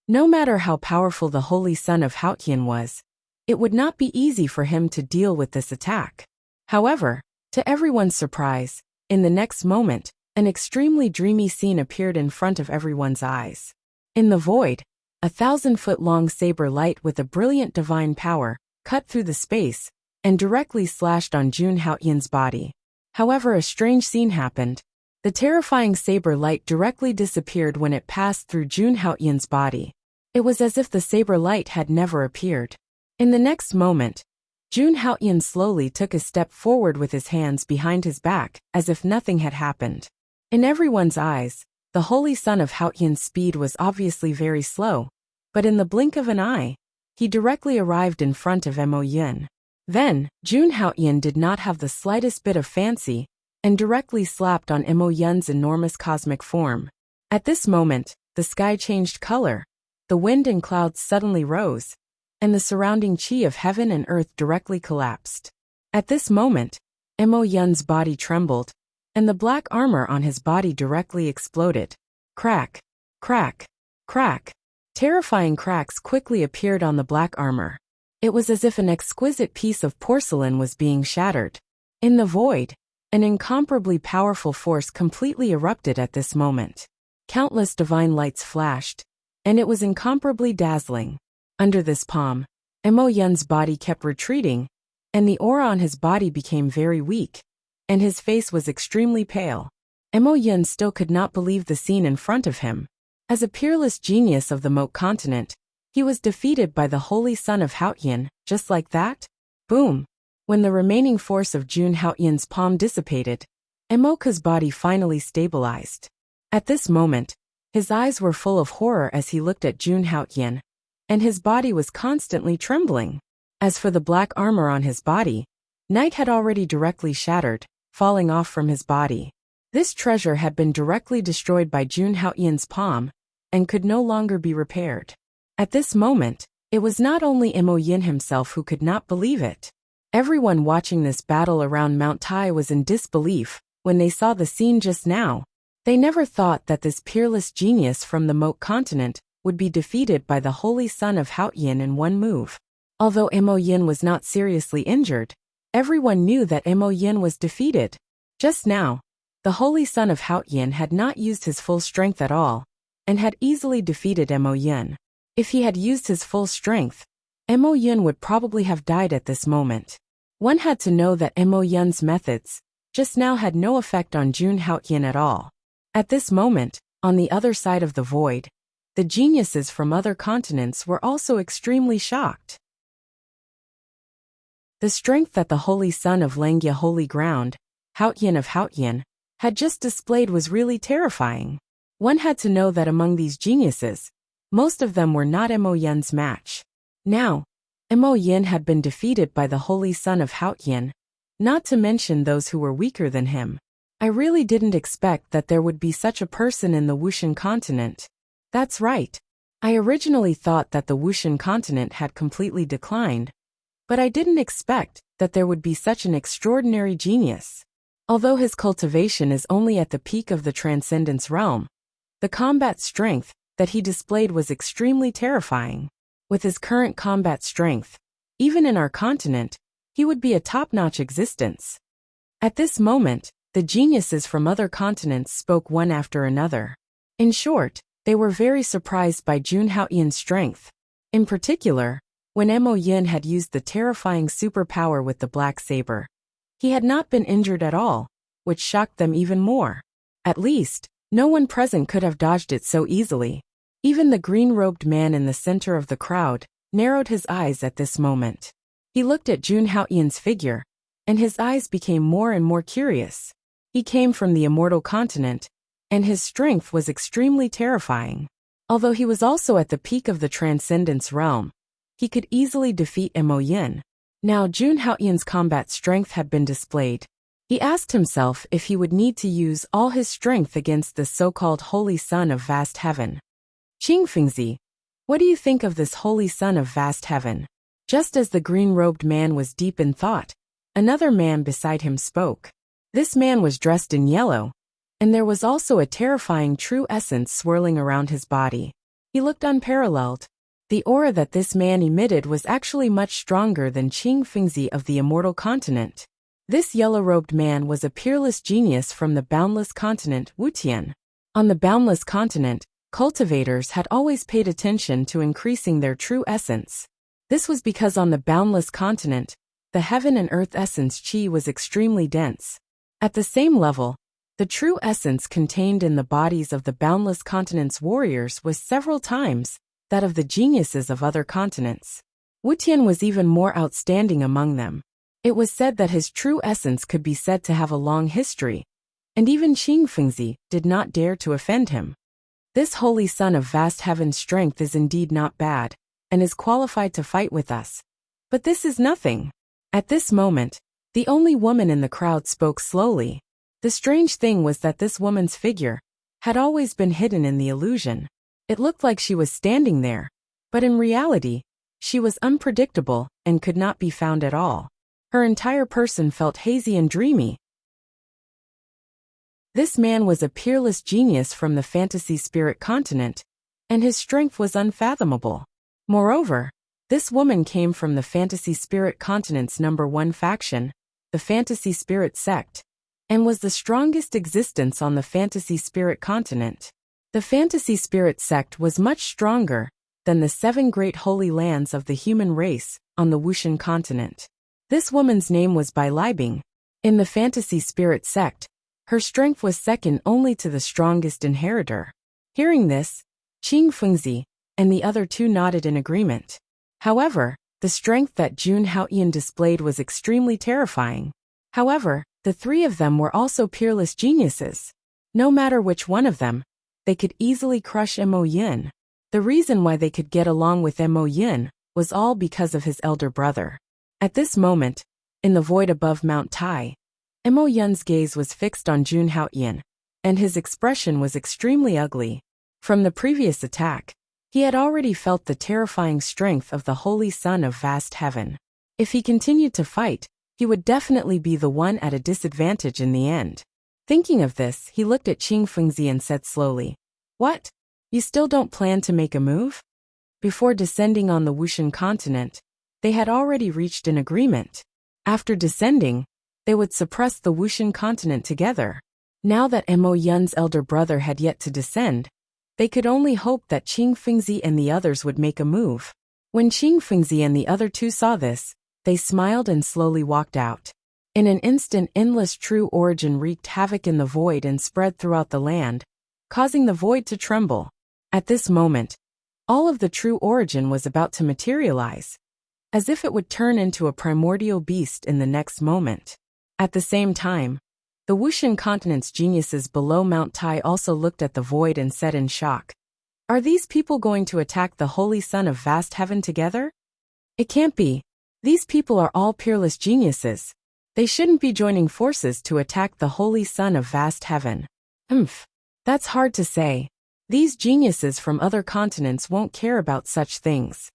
No matter how powerful the holy son of Haoyin was, it would not be easy for him to deal with this attack. However, to everyone's surprise, in the next moment, an extremely dreamy scene appeared in front of everyone's eyes. In the void, a 1,000-foot-long saber light with a brilliant divine power cut through the space and directly slashed on Jun Haoyin's body. However, a strange scene happened. The terrifying saber light directly disappeared when it passed through Jun Haoyin's body. It was as if the saber light had never appeared. In the next moment, Jun Haoyin slowly took a step forward with his hands behind his back, as if nothing had happened. In everyone's eyes, the holy son of Haoyin's speed was obviously very slow, but in the blink of an eye, he directly arrived in front of Mo Yin. Then, Jun Haoyin did not have the slightest bit of fancy, and directly slapped on Mo Yin's enormous cosmic form. At this moment, the sky changed color, the wind and clouds suddenly rose, and the surrounding qi of heaven and earth directly collapsed. At this moment, Mo Yin's body trembled, and the black armor on his body directly exploded. Crack, crack, crack. Terrifying cracks quickly appeared on the black armor. It was as if an exquisite piece of porcelain was being shattered. In the void, an incomparably powerful force completely erupted at this moment. Countless divine lights flashed, and it was incomparably dazzling. Under this palm, Mo Yin's body kept retreating, and the aura on his body became very weak, and his face was extremely pale. Mo Yin still could not believe the scene in front of him. As a peerless genius of the Moat continent, he was defeated by the holy son of Haoyin, just like that? Boom! When the remaining force of Jun Haoyin's palm dissipated, Emoka's body finally stabilized. At this moment, his eyes were full of horror as he looked at Jun Haoyin, and his body was constantly trembling. As for the black armor on his body, night had already directly shattered, falling off from his body. This treasure had been directly destroyed by Jun Haoyin's palm, and could no longer be repaired. At this moment, it was not only Mo Yin himself who could not believe it. Everyone watching this battle around Mount Tai was in disbelief when they saw the scene just now. They never thought that this peerless genius from the Moat continent would be defeated by the holy son of Haoyin in one move. Although Mo Yin was not seriously injured, everyone knew that Mo Yin was defeated. Just now, the holy son of Haoyin had not used his full strength at all, and had easily defeated Mo Yin. If he had used his full strength, Mo Yin would probably have died at this moment. One had to know that Mo Yin's methods just now had no effect on Jun Haoyin at all. At this moment, on the other side of the void, the geniuses from other continents were also extremely shocked. The strength that the holy son of Langya Holy Ground, Haoyin of Haoyin, had just displayed was really terrifying. One had to know that among these geniuses, most of them were not Mo Yin's match. Now, Mo Yin had been defeated by the holy son of Haoyin, not to mention those who were weaker than him. I really didn't expect that there would be such a person in the Wushan continent. That's right. I originally thought that the Wushan continent had completely declined, but I didn't expect that there would be such an extraordinary genius. Although his cultivation is only at the peak of the Transcendence realm, the combat strength that he displayed was extremely terrifying. With his current combat strength, even in our continent, he would be a top-notch existence. At this moment, the geniuses from other continents spoke one after another. In short, they were very surprised by Jun Haoyin's strength. In particular, when Mo Yin had used the terrifying superpower with the black saber, he had not been injured at all, which shocked them even more. At least, no one present could have dodged it so easily. Even the green-robed man in the center of the crowd narrowed his eyes at this moment. He looked at Jun Haoyan's figure, and his eyes became more and more curious. He came from the immortal continent, and his strength was extremely terrifying. Although he was also at the peak of the transcendence realm, he could easily defeat Mo Yin. Now Jun Haoyan's combat strength had been displayed. He asked himself if he would need to use all his strength against the so-called Holy Son of Vast Heaven. Qing Fengzi, what do you think of this Holy Son of Vast Heaven? Just as the green-robed man was deep in thought, another man beside him spoke. This man was dressed in yellow, and there was also a terrifying true essence swirling around his body. He looked unparalleled. The aura that this man emitted was actually much stronger than Qing Fengzi of the immortal continent. This yellow-robed man was a peerless genius from the boundless continent Wutian. On the boundless continent, cultivators had always paid attention to increasing their true essence. This was because on the boundless continent, the heaven and earth essence qi was extremely dense. At the same level, the true essence contained in the bodies of the boundless continent's warriors was several times that of the geniuses of other continents. Wutian was even more outstanding among them. It was said that his true essence could be said to have a long history, and even Qing Fengzi did not dare to offend him. This Holy Son of Vast Heaven's strength is indeed not bad, and is qualified to fight with us. But this is nothing. At this moment, the only woman in the crowd spoke slowly. The strange thing was that this woman's figure had always been hidden in the illusion. It looked like she was standing there, but in reality, she was unpredictable and could not be found at all. Her entire person felt hazy and dreamy. This man was a peerless genius from the fantasy spirit continent, and his strength was unfathomable. Moreover, this woman came from the fantasy spirit continent's #1 faction, the fantasy spirit sect, and was the strongest existence on the fantasy spirit continent. The fantasy spirit sect was much stronger than the 7 great holy lands of the human race on the Wushan continent. This woman's name was Bai Libing. In the fantasy spirit sect, her strength was second only to the strongest inheritor. Hearing this, Qing Fengzi and the other two nodded in agreement. However, the strength that Jun Haoyan displayed was extremely terrifying. However, the 3 of them were also peerless geniuses. No matter which one of them, they could easily crush Mo Yin. The reason why they could get along with Mo Yin was all because of his elder brother. At this moment, in the void above Mount Tai, Mo Yin's gaze was fixed on Jun Haoyan, and his expression was extremely ugly. From the previous attack, he had already felt the terrifying strength of the Holy Son of Vast Heaven. If he continued to fight, he would definitely be the one at a disadvantage in the end. Thinking of this, he looked at Qing Fengzi and said slowly, "What? You still don't plan to make a move?" Before descending on the Wushan continent, they had already reached an agreement. After descending, they would suppress the Wushan continent together. Now that Mo Yin's elder brother had yet to descend, they could only hope that Qing Fengzi and the others would make a move. When Qing Fengzi and the other two saw this, they smiled and slowly walked out. In an instant, endless true origin wreaked havoc in the void and spread throughout the land, causing the void to tremble. At this moment, all of the true origin was about to materialize, as if it would turn into a primordial beast in the next moment. At the same time, the Wushan continent's geniuses below Mount Tai also looked at the void and said in shock, "Are these people going to attack the Holy Son of Vast Heaven together? It can't be. These people are all peerless geniuses. They shouldn't be joining forces to attack the Holy Son of Vast Heaven." That's hard to say. These geniuses from other continents won't care about such things.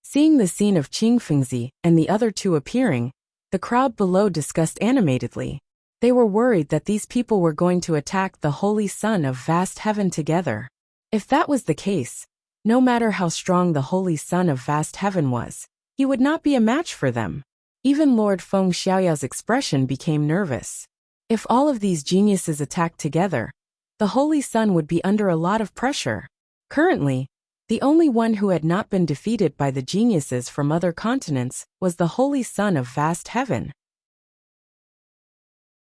Seeing the scene of Qing Fengzi and the other two appearing, the crowd below discussed animatedly. They were worried that these people were going to attack the Holy Son of Vast Heaven together. If that was the case, no matter how strong the Holy Son of Vast Heaven was, he would not be a match for them. Even Lord Feng Xiaoyao's expression became nervous. If all of these geniuses attacked together, the Holy Son would be under a lot of pressure. Currently, the only one who had not been defeated by the geniuses from other continents was the Holy Son of Vast Heaven.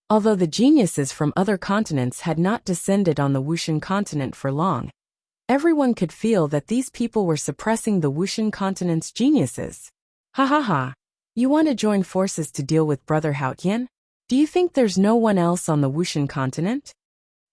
Although the geniuses from other continents had not descended on the Wushan continent for long, everyone could feel that these people were suppressing the Wushan continent's geniuses. Ha ha ha. You want to join forces to deal with Brother Haotian? Do you think there's no one else on the Wushan continent?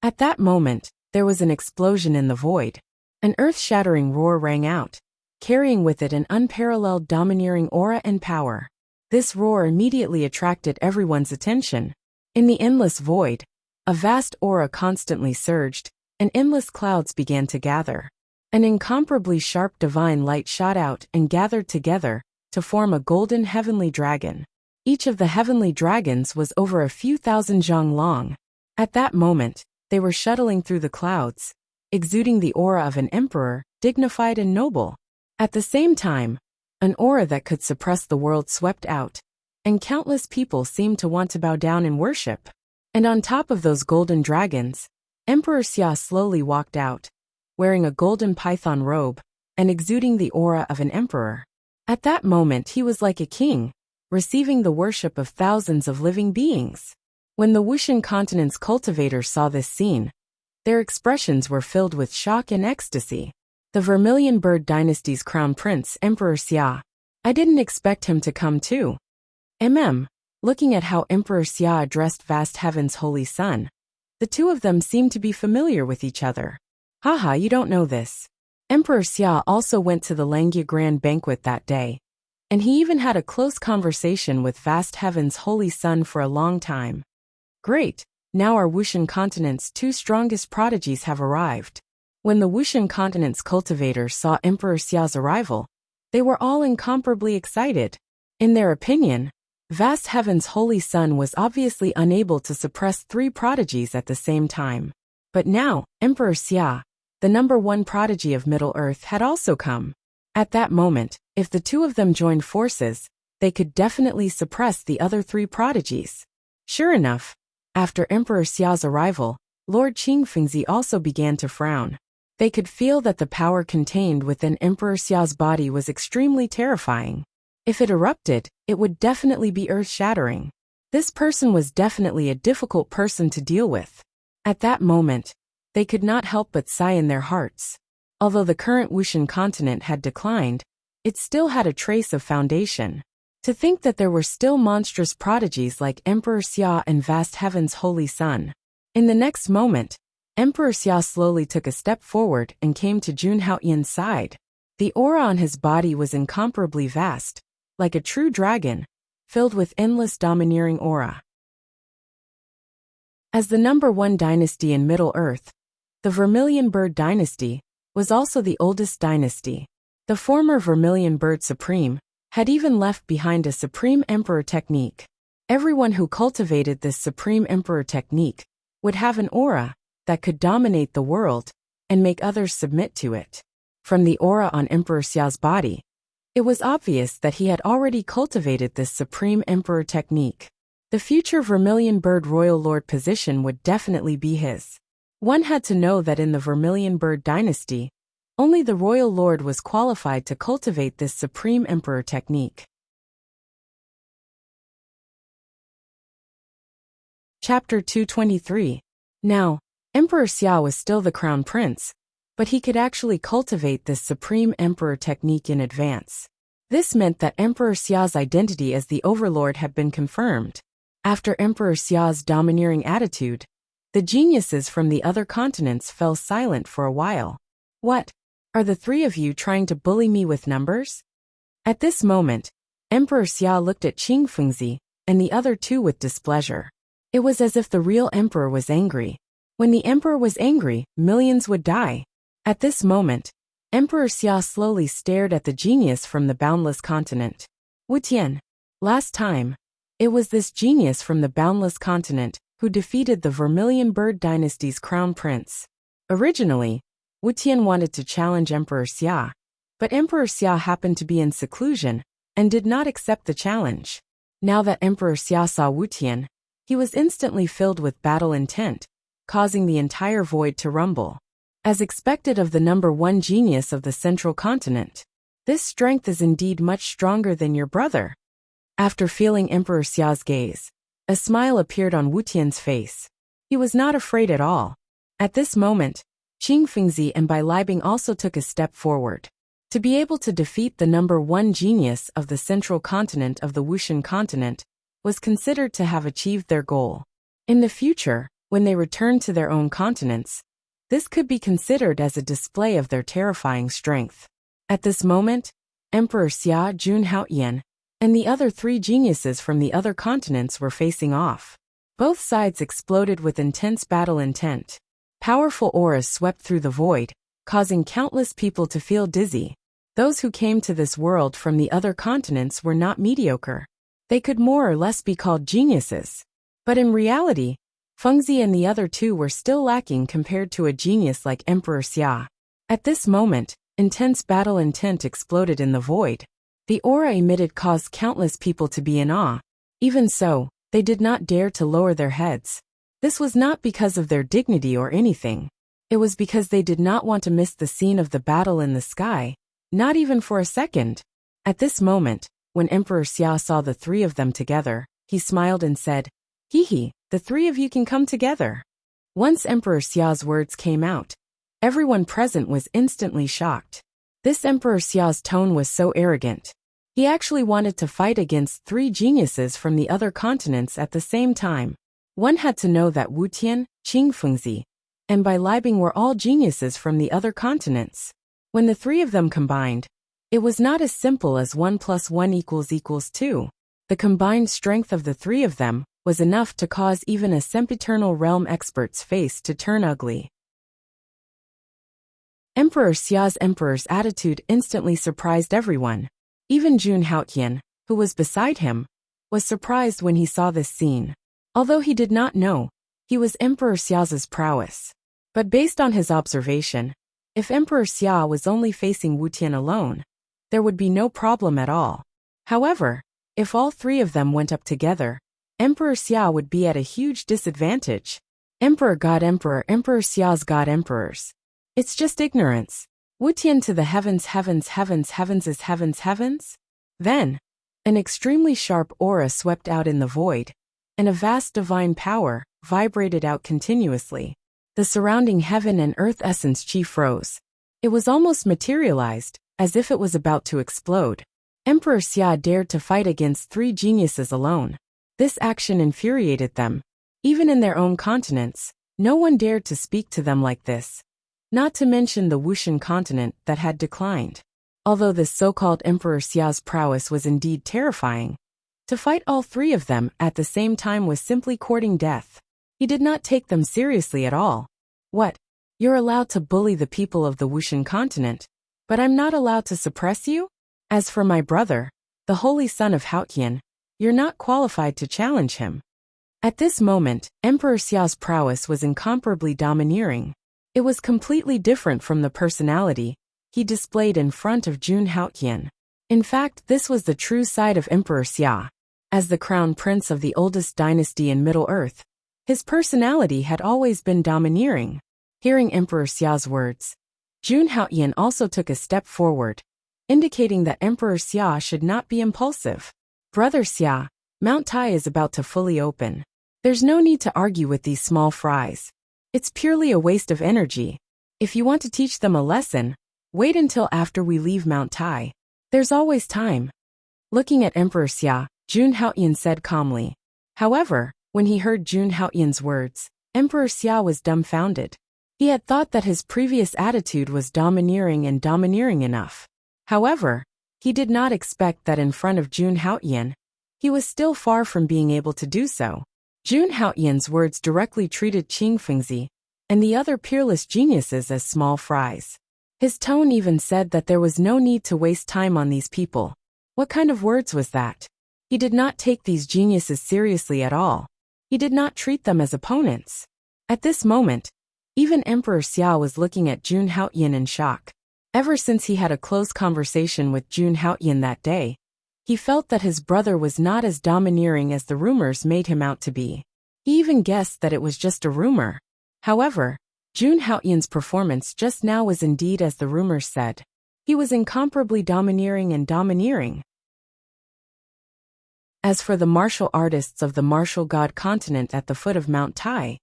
At that moment, there was an explosion in the void. An earth-shattering roar rang out, carrying with it an unparalleled domineering aura and power. This roar immediately attracted everyone's attention. In the endless void, a vast aura constantly surged, and endless clouds began to gather. An incomparably sharp divine light shot out and gathered together to form a golden heavenly dragon. Each of the heavenly dragons was over a few thousand zhang long. At that moment, they were shuttling through the clouds, exuding the aura of an emperor, dignified and noble. At the same time, an aura that could suppress the world swept out, and countless people seemed to want to bow down in worship. And on top of those golden dragons, Emperor Xia slowly walked out, wearing a golden python robe, and exuding the aura of an emperor. At that moment he was like a king, receiving the worship of thousands of living beings. When the Wushan continent's cultivators saw this scene, their expressions were filled with shock and ecstasy. The Vermilion Bird Dynasty's crown prince, Emperor Xia. I didn't expect him to come too. Looking at how Emperor Xia addressed vast heaven's holy sun, the two of them seemed to be familiar with each other. Haha, you don't know this. Emperor Xia also went to the Langya Grand Banquet that day, and he even had a close conversation with vast heaven's holy sun for a long time. Great, now our Wushan continent's two strongest prodigies have arrived. When the Wushan continent's cultivators saw Emperor Xia's arrival, they were all incomparably excited. In their opinion, vast heaven's holy sun was obviously unable to suppress three prodigies at the same time. But now, Emperor Xia, the #1 prodigy of Middle-earth, had also come. At that moment, if the two of them joined forces, they could definitely suppress the other three prodigies. Sure enough, after Emperor Xia's arrival, Lord Qingfengzi also began to frown. They could feel that the power contained within Emperor Xia's body was extremely terrifying. If it erupted, it would definitely be earth-shattering. This person was definitely a difficult person to deal with. At that moment, they could not help but sigh in their hearts. Although the current Wushan continent had declined, it still had a trace of foundation. To think that there were still monstrous prodigies like Emperor Xia and vast heaven's holy sun. In the next moment, Emperor Xia slowly took a step forward and came to Jun Haoyan's side. The aura on his body was incomparably vast, like a true dragon, filled with endless domineering aura. As the #1 dynasty in Middle-earth, the Vermilion Bird Dynasty was also the oldest dynasty. The former Vermilion Bird Supreme had even left behind a Supreme Emperor technique. Everyone who cultivated this Supreme Emperor technique would have an aura that could dominate the world and make others submit to it. From the aura on Emperor Xia's body, it was obvious that he had already cultivated this Supreme Emperor technique. The future Vermilion Bird Royal Lord position would definitely be his. One had to know that in the Vermilion Bird Dynasty, only the Royal Lord was qualified to cultivate this Supreme Emperor technique. Chapter 223. Now, Emperor Xia was still the crown prince, but he could actually cultivate this Supreme Emperor technique in advance. This meant that Emperor Xia's identity as the Overlord had been confirmed. After Emperor Xia's domineering attitude, the geniuses from the other continents fell silent for a while. What? Are the three of you trying to bully me with numbers? At this moment, Emperor Xia looked at Qingfengzi and the other two with displeasure. It was as if the real emperor was angry. When the emperor was angry, millions would die. At this moment, Emperor Xia slowly stared at the genius from the boundless continent. Wu Tian. Last time, it was this genius from the boundless continent who defeated the Vermilion Bird Dynasty's crown prince. Originally, Wu Tian wanted to challenge Emperor Xia, but Emperor Xia happened to be in seclusion and did not accept the challenge. Now that Emperor Xia saw Wu Tian, he was instantly filled with battle intent, causing the entire void to rumble. As expected of the #1 genius of the central continent, this strength is indeed much stronger than your brother. After feeling Emperor Xia's gaze, A smile appeared on Wu Tian's face. He was not afraid at all. At this moment, Qing Fengzi and Bai Libing also took a step forward. To be able to defeat the number one genius of the central continent of the Wushan continent was considered to have achieved their goal. In the future, when they returned to their own continents, this could be considered as a display of their terrifying strength. At this moment, Emperor Xia, Jun Haoyan, and the other three geniuses from the other continents were facing off. Both sides exploded with intense battle intent. Powerful auras swept through the void, causing countless people to feel dizzy. Those who came to this world from the other continents were not mediocre. They could more or less be called geniuses. But in reality, Fengzi and the other two were still lacking compared to a genius like Emperor Xia. At this moment, intense battle intent exploded in the void. The aura emitted caused countless people to be in awe. Even so, they did not dare to lower their heads. This was not because of their dignity or anything. It was because they did not want to miss the scene of the battle in the sky, not even for a second. At this moment, when Emperor Xia saw the three of them together, he smiled and said, "Hee, the three of you can come together." Once Emperor Xia's words came out, everyone present was instantly shocked. This Emperor Xia's tone was so arrogant. He actually wanted to fight against three geniuses from the other continents at the same time. One had to know that Wu Tian, Qing Fengzi, and Bai Libing were all geniuses from the other continents. When the three of them combined, it was not as simple as 1 + 1 = 2. The combined strength of the three of them was enough to cause even a sempiternal realm expert's face to turn ugly. Emperor Xia's emperor's attitude instantly surprised everyone. Even Jun Haoyan, who was beside him, was surprised when he saw this scene. Although he did not know, he was Emperor Xia's prowess. But based on his observation, if Emperor Xia was only facing Wu Tian alone, there would be no problem at all. However, if all three of them went up together, Emperor Xia would be at a huge disadvantage. Emperor God Emperor Emperor Xia's God Emperors. It's just ignorance. Wu Tian to the heavens heavens heavens heavens is heavens heavens? Then, an extremely sharp aura swept out in the void, and a vast divine power vibrated out continuously. The surrounding heaven and earth essence chi froze. It was almost materialized, as if it was about to explode. Emperor Xia dared to fight against three geniuses alone. This action infuriated them. Even in their own continents, no one dared to speak to them like this. Not to mention the Wushan continent that had declined. Although this so-called Emperor Xia's prowess was indeed terrifying, to fight all three of them at the same time was simply courting death. He did not take them seriously at all. What? You're allowed to bully the people of the Wushan continent, but I'm not allowed to suppress you? As for my brother, the holy son of Haotian, you're not qualified to challenge him. At this moment, Emperor Xia's prowess was incomparably domineering. It was completely different from the personality he displayed in front of Jun Haotian. In fact, this was the true side of Emperor Xia. As the crown prince of the oldest dynasty in Middle-earth, his personality had always been domineering. Hearing Emperor Xia's words, Jun Haotian also took a step forward, indicating that Emperor Xia should not be impulsive. Brother Xia, Mount Tai is about to fully open. There's no need to argue with these small fries. It's purely a waste of energy. If you want to teach them a lesson, wait until after we leave Mount Tai. There's always time. Looking at Emperor Xia, Jun Haotian said calmly. However, when he heard Jun Haotian's words, Emperor Xia was dumbfounded. He had thought that his previous attitude was domineering enough. However, he did not expect that in front of Jun Haotian, he was still far from being able to do so. Jun Haotian's words directly treated Qing Fengzi and the other peerless geniuses as small fries. His tone even said that there was no need to waste time on these people. What kind of words was that? He did not take these geniuses seriously at all. He did not treat them as opponents. At this moment, even Emperor Xia was looking at Jun Haotian in shock. Ever since he had a close conversation with Jun Haotian that day, he felt that his brother was not as domineering as the rumors made him out to be. He even guessed that it was just a rumor. However, Jun Haotian's performance just now was indeed as the rumors said. He was incomparably domineering. As for the martial artists of the martial god continent at the foot of Mount Tai,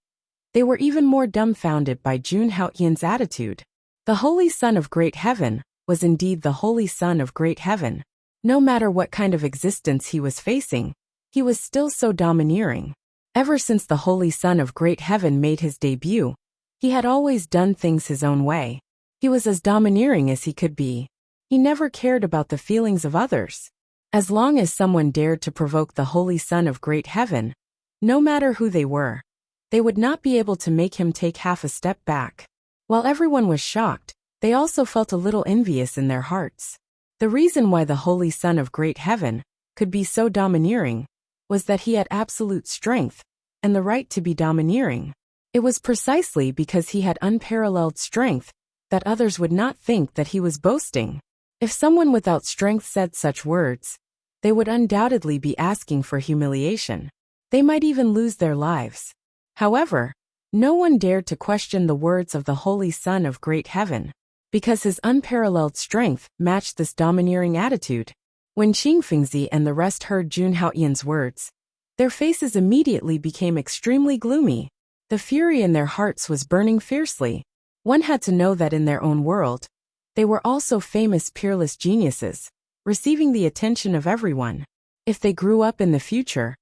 they were even more dumbfounded by Jun Haoyan's attitude. The Holy Son of Great Heaven was indeed the Holy Son of Great Heaven. No matter what kind of existence he was facing, he was still so domineering. Ever since the Holy Son of Great Heaven made his debut, he had always done things his own way. He was as domineering as he could be. He never cared about the feelings of others. As long as someone dared to provoke the Holy Son of Great Heaven, no matter who they were, they would not be able to make him take half a step back. While everyone was shocked, they also felt a little envious in their hearts. The reason why the Holy Son of Great Heaven could be so domineering was that he had absolute strength and the right to be domineering. It was precisely because he had unparalleled strength that others would not think that he was boasting. If someone without strength said such words, they would undoubtedly be asking for humiliation. They might even lose their lives. However, no one dared to question the words of the Holy Son of Great Heaven, because his unparalleled strength matched this domineering attitude. When Qing Fengzi and the rest heard Jun Haoyan's words, their faces immediately became extremely gloomy. The fury in their hearts was burning fiercely. One had to know that in their own world, they were also famous peerless geniuses, receiving the attention of everyone. If they grew up in the future,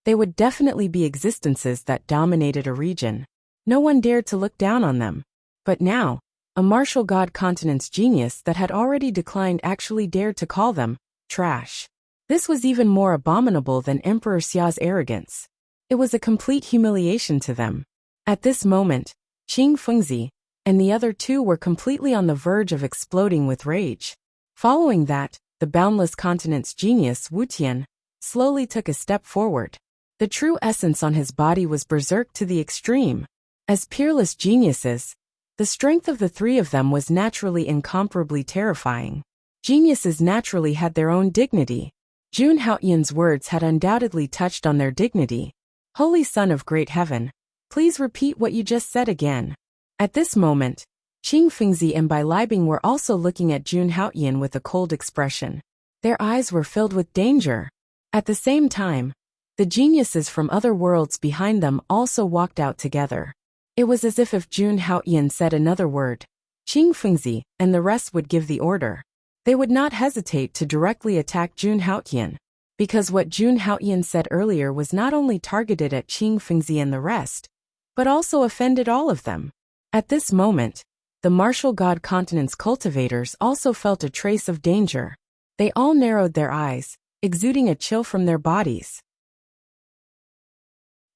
they would definitely be existences that dominated a region. No one dared to look down on them. But now, a martial god continent's genius that had already declined actually dared to call them trash. This was even more abominable than Emperor Xia's arrogance. It was a complete humiliation to them. At this moment, Qing Fengzi and the other two were completely on the verge of exploding with rage. Following that, the boundless continent's genius Wu Tian slowly took a step forward. The true essence on his body was berserk to the extreme. As peerless geniuses, the strength of the three of them was naturally incomparably terrifying. Geniuses naturally had their own dignity. Jun Haoyan's words had undoubtedly touched on their dignity. Holy Son of Great Heaven, please repeat what you just said again. At this moment, Qing Fengzi and Bai Libing were also looking at Jun Haoyan with a cold expression. Their eyes were filled with danger. At the same time, the geniuses from other worlds behind them also walked out together. It was as if Jun Haoyan said another word, Qing Fengzi and the rest would give the order. They would not hesitate to directly attack Jun Haoyan, because what Jun Haoyan said earlier was not only targeted at Qing Fengzi and the rest, but also offended all of them. At this moment, the martial god continent's cultivators also felt a trace of danger. They all narrowed their eyes, exuding a chill from their bodies.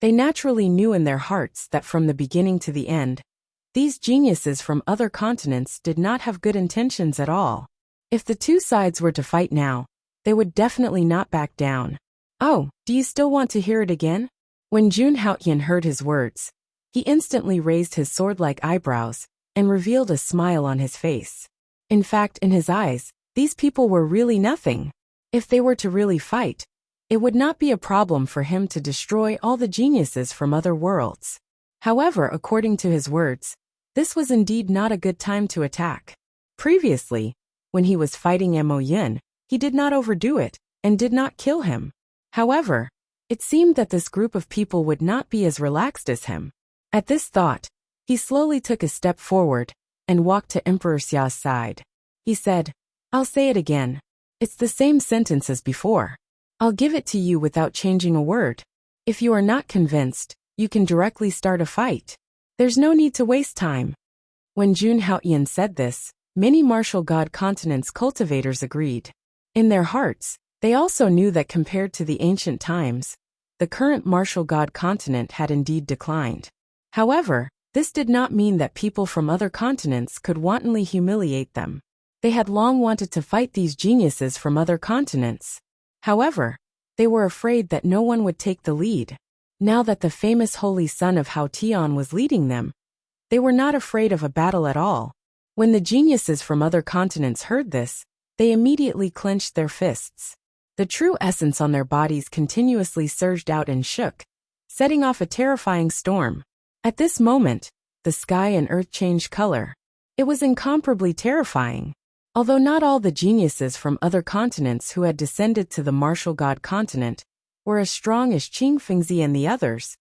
They naturally knew in their hearts that from the beginning to the end, these geniuses from other continents did not have good intentions at all. If the two sides were to fight now, they would definitely not back down. Oh, do you still want to hear it again? When Jun Haoyan heard his words, he instantly raised his sword-like eyebrows and revealed a smile on his face. In fact, in his eyes, these people were really nothing. If they were to really fight, it would not be a problem for him to destroy all the geniuses from other worlds. However, according to his words, this was indeed not a good time to attack. Previously, when he was fighting Mo Yin, he did not overdo it and did not kill him. However, it seemed that this group of people would not be as relaxed as him. At this thought, he slowly took a step forward and walked to Emperor Xia's side. He said, I'll say it again. It's the same sentence as before. I'll give it to you without changing a word. If you are not convinced, you can directly start a fight. There's no need to waste time. When Jun Haoyan said this, many martial god continents cultivators agreed. In their hearts, they also knew that compared to the ancient times, the current martial god continent had indeed declined. However, this did not mean that people from other continents could wantonly humiliate them. They had long wanted to fight these geniuses from other continents. However, they were afraid that no one would take the lead. Now that the famous Holy Son of Hao Tian was leading them, they were not afraid of a battle at all. When the geniuses from other continents heard this, they immediately clenched their fists. The true essence on their bodies continuously surged out and shook, setting off a terrifying storm. At this moment, the sky and earth changed color. It was incomparably terrifying. Although not all the geniuses from other continents who had descended to the martial god continent were as strong as Qing Fengzi and the others.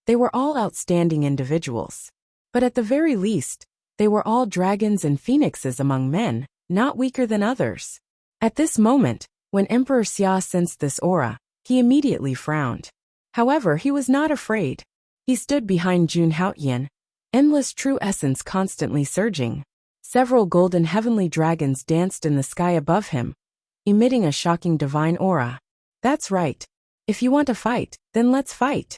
They were all outstanding individuals. But at the very least, they were all dragons and phoenixes among men, not weaker than others. At this moment, when Emperor Xia sensed this aura, he immediately frowned. However, he was not afraid. He stood behind Jun Haotian, endless true essence constantly surging. Several golden heavenly dragons danced in the sky above him, emitting a shocking divine aura. That's right. If you want to fight, then let's fight.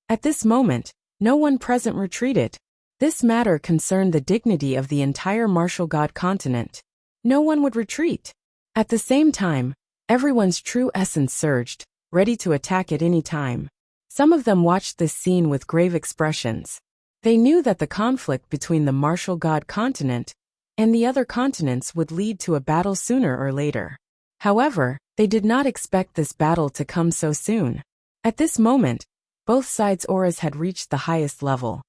At this moment, no one present retreated. This matter concerned the dignity of the entire martial god continent. No one would retreat. At the same time, everyone's true essence surged, ready to attack at any time. Some of them watched this scene with grave expressions. They knew that the conflict between the martial god continent and the other continents would lead to a battle sooner or later. However, they did not expect this battle to come so soon. At this moment, both sides' auras had reached the highest level.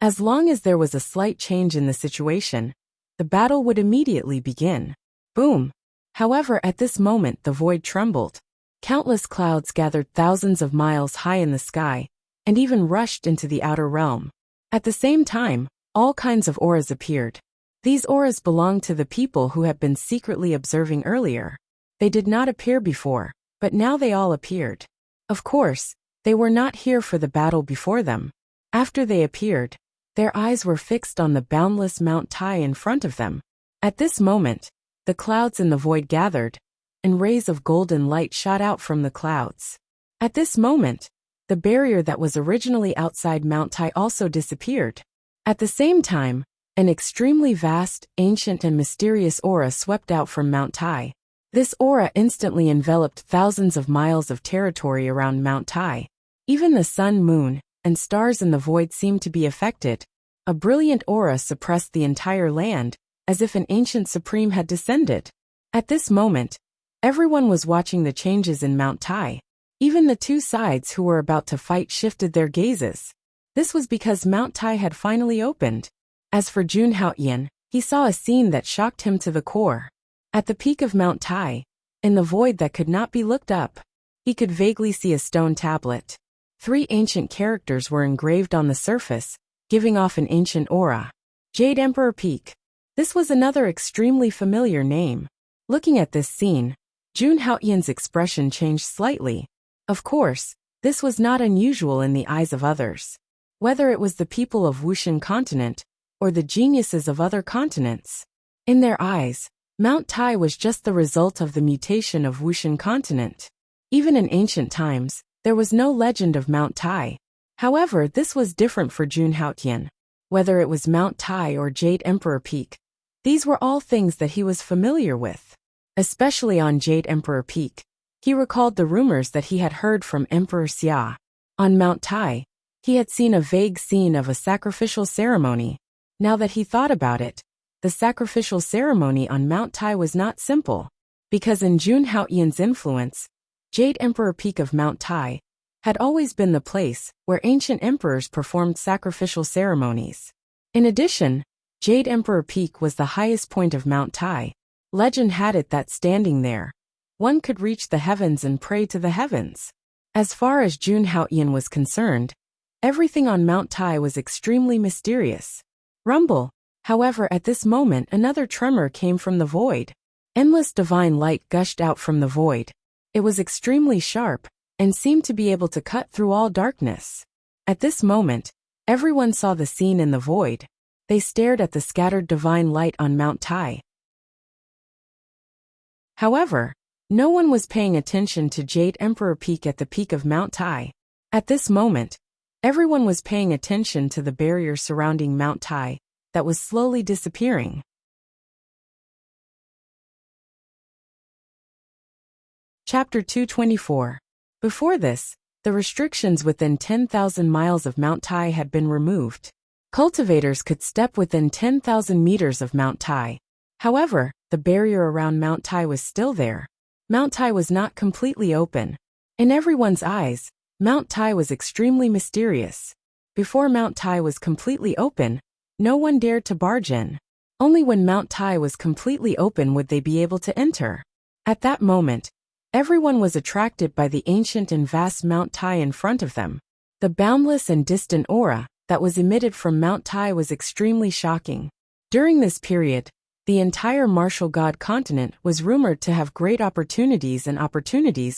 As long as there was a slight change in the situation, the battle would immediately begin. Boom! However, at this moment the void trembled. Countless clouds gathered thousands of miles high in the sky, and even rushed into the outer realm. At the same time, all kinds of auras appeared. These auras belonged to the people who had been secretly observing earlier. They did not appear before, but now they all appeared. Of course, they were not here for the battle before them. After they appeared, their eyes were fixed on the boundless Mount Tai in front of them. At this moment, the clouds in the void gathered, and rays of golden light shot out from the clouds. At this moment, the barrier that was originally outside Mount Tai also disappeared. At the same time, an extremely vast, ancient and mysterious aura swept out from Mount Tai. This aura instantly enveloped thousands of miles of territory around Mount Tai. Even the sun, moon, and stars in the void seemed to be affected. A brilliant aura suppressed the entire land, as if an ancient supreme had descended. At this moment, everyone was watching the changes in Mount Tai. Even the two sides who were about to fight shifted their gazes. This was because Mount Tai had finally opened. As for Jun Haotian, he saw a scene that shocked him to the core. At the peak of Mount Tai, in the void that could not be looked up, he could vaguely see a stone tablet. 3 ancient characters were engraved on the surface, giving off an ancient aura. Jade Emperor Peak. This was another extremely familiar name. Looking at this scene, Jun Haotian's expression changed slightly. Of course, this was not unusual in the eyes of others. Whether it was the people of Wushan continent, or the geniuses of other continents. In their eyes, Mount Tai was just the result of the mutation of Wushan continent. Even in ancient times, there was no legend of Mount Tai. However, this was different for Jun Haotian. Whether it was Mount Tai or Jade Emperor Peak, these were all things that he was familiar with. Especially on Jade Emperor Peak, he recalled the rumors that he had heard from Emperor Xia. On Mount Tai, he had seen a vague scene of a sacrificial ceremony. Now that he thought about it, the sacrificial ceremony on Mount Tai was not simple. Because in Jun Haotian's influence, Jade Emperor Peak of Mount Tai had always been the place where ancient emperors performed sacrificial ceremonies. In addition, Jade Emperor Peak was the highest point of Mount Tai. Legend had it that standing there, one could reach the heavens and pray to the heavens. As far as Jun Haotian was concerned, everything on Mount Tai was extremely mysterious. Rumble. However, at this moment another tremor came from the void. Endless divine light gushed out from the void. It was extremely sharp, and seemed to be able to cut through all darkness. At this moment, everyone saw the scene in the void. They stared at the scattered divine light on Mount Tai. However, no one was paying attention to Jade Emperor Peak at the peak of Mount Tai. At this moment, everyone was paying attention to the barrier surrounding Mount Tai that was slowly disappearing. Chapter 224. Before this, the restrictions within 10,000 miles of Mount Tai had been removed. Cultivators could step within 10,000 meters of Mount Tai. However, the barrier around Mount Tai was still there. Mount Tai was not completely open. In everyone's eyes, Mount Tai was extremely mysterious. Before Mount Tai was completely open, no one dared to barge in. Only when Mount Tai was completely open would they be able to enter. At that moment, Everyone was attracted by the ancient and vast Mount Tai in front of them. The boundless and distant aura that was emitted from Mount Tai was extremely shocking. During this period, the entire martial god continent was rumored to have great opportunities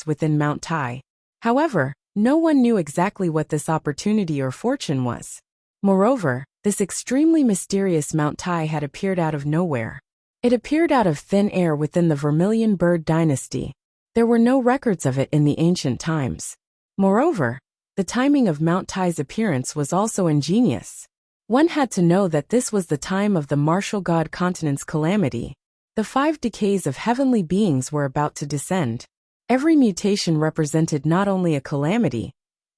within Mount Tai. However, no one knew exactly what this opportunity or fortune was. Moreover, this extremely mysterious Mount Tai had appeared out of nowhere. It appeared out of thin air within the Vermilion Bird dynasty. There were no records of it in the ancient times. Moreover, the timing of Mount Tai's appearance was also ingenious. One had to know that this was the time of the martial god continent's calamity. The 5 decays of heavenly beings were about to descend. Every mutation represented not only a calamity,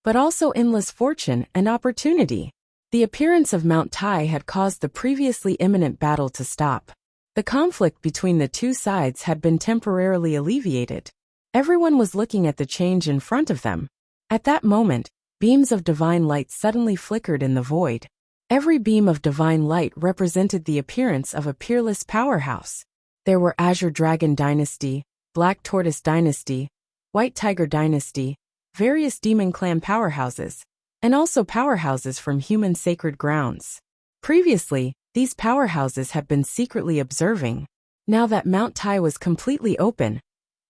but also endless fortune and opportunity. The appearance of Mount Tai had caused the previously imminent battle to stop. The conflict between the two sides had been temporarily alleviated. Everyone was looking at the change in front of them. At that moment, beams of divine light suddenly flickered in the void. Every beam of divine light represented the appearance of a peerless powerhouse. There were Azure Dragon Dynasty, Black Tortoise Dynasty, White Tiger Dynasty, various Demon Clan powerhouses, and also powerhouses from human sacred grounds. Previously, these powerhouses had been secretly observing. Now that Mount Tai was completely open,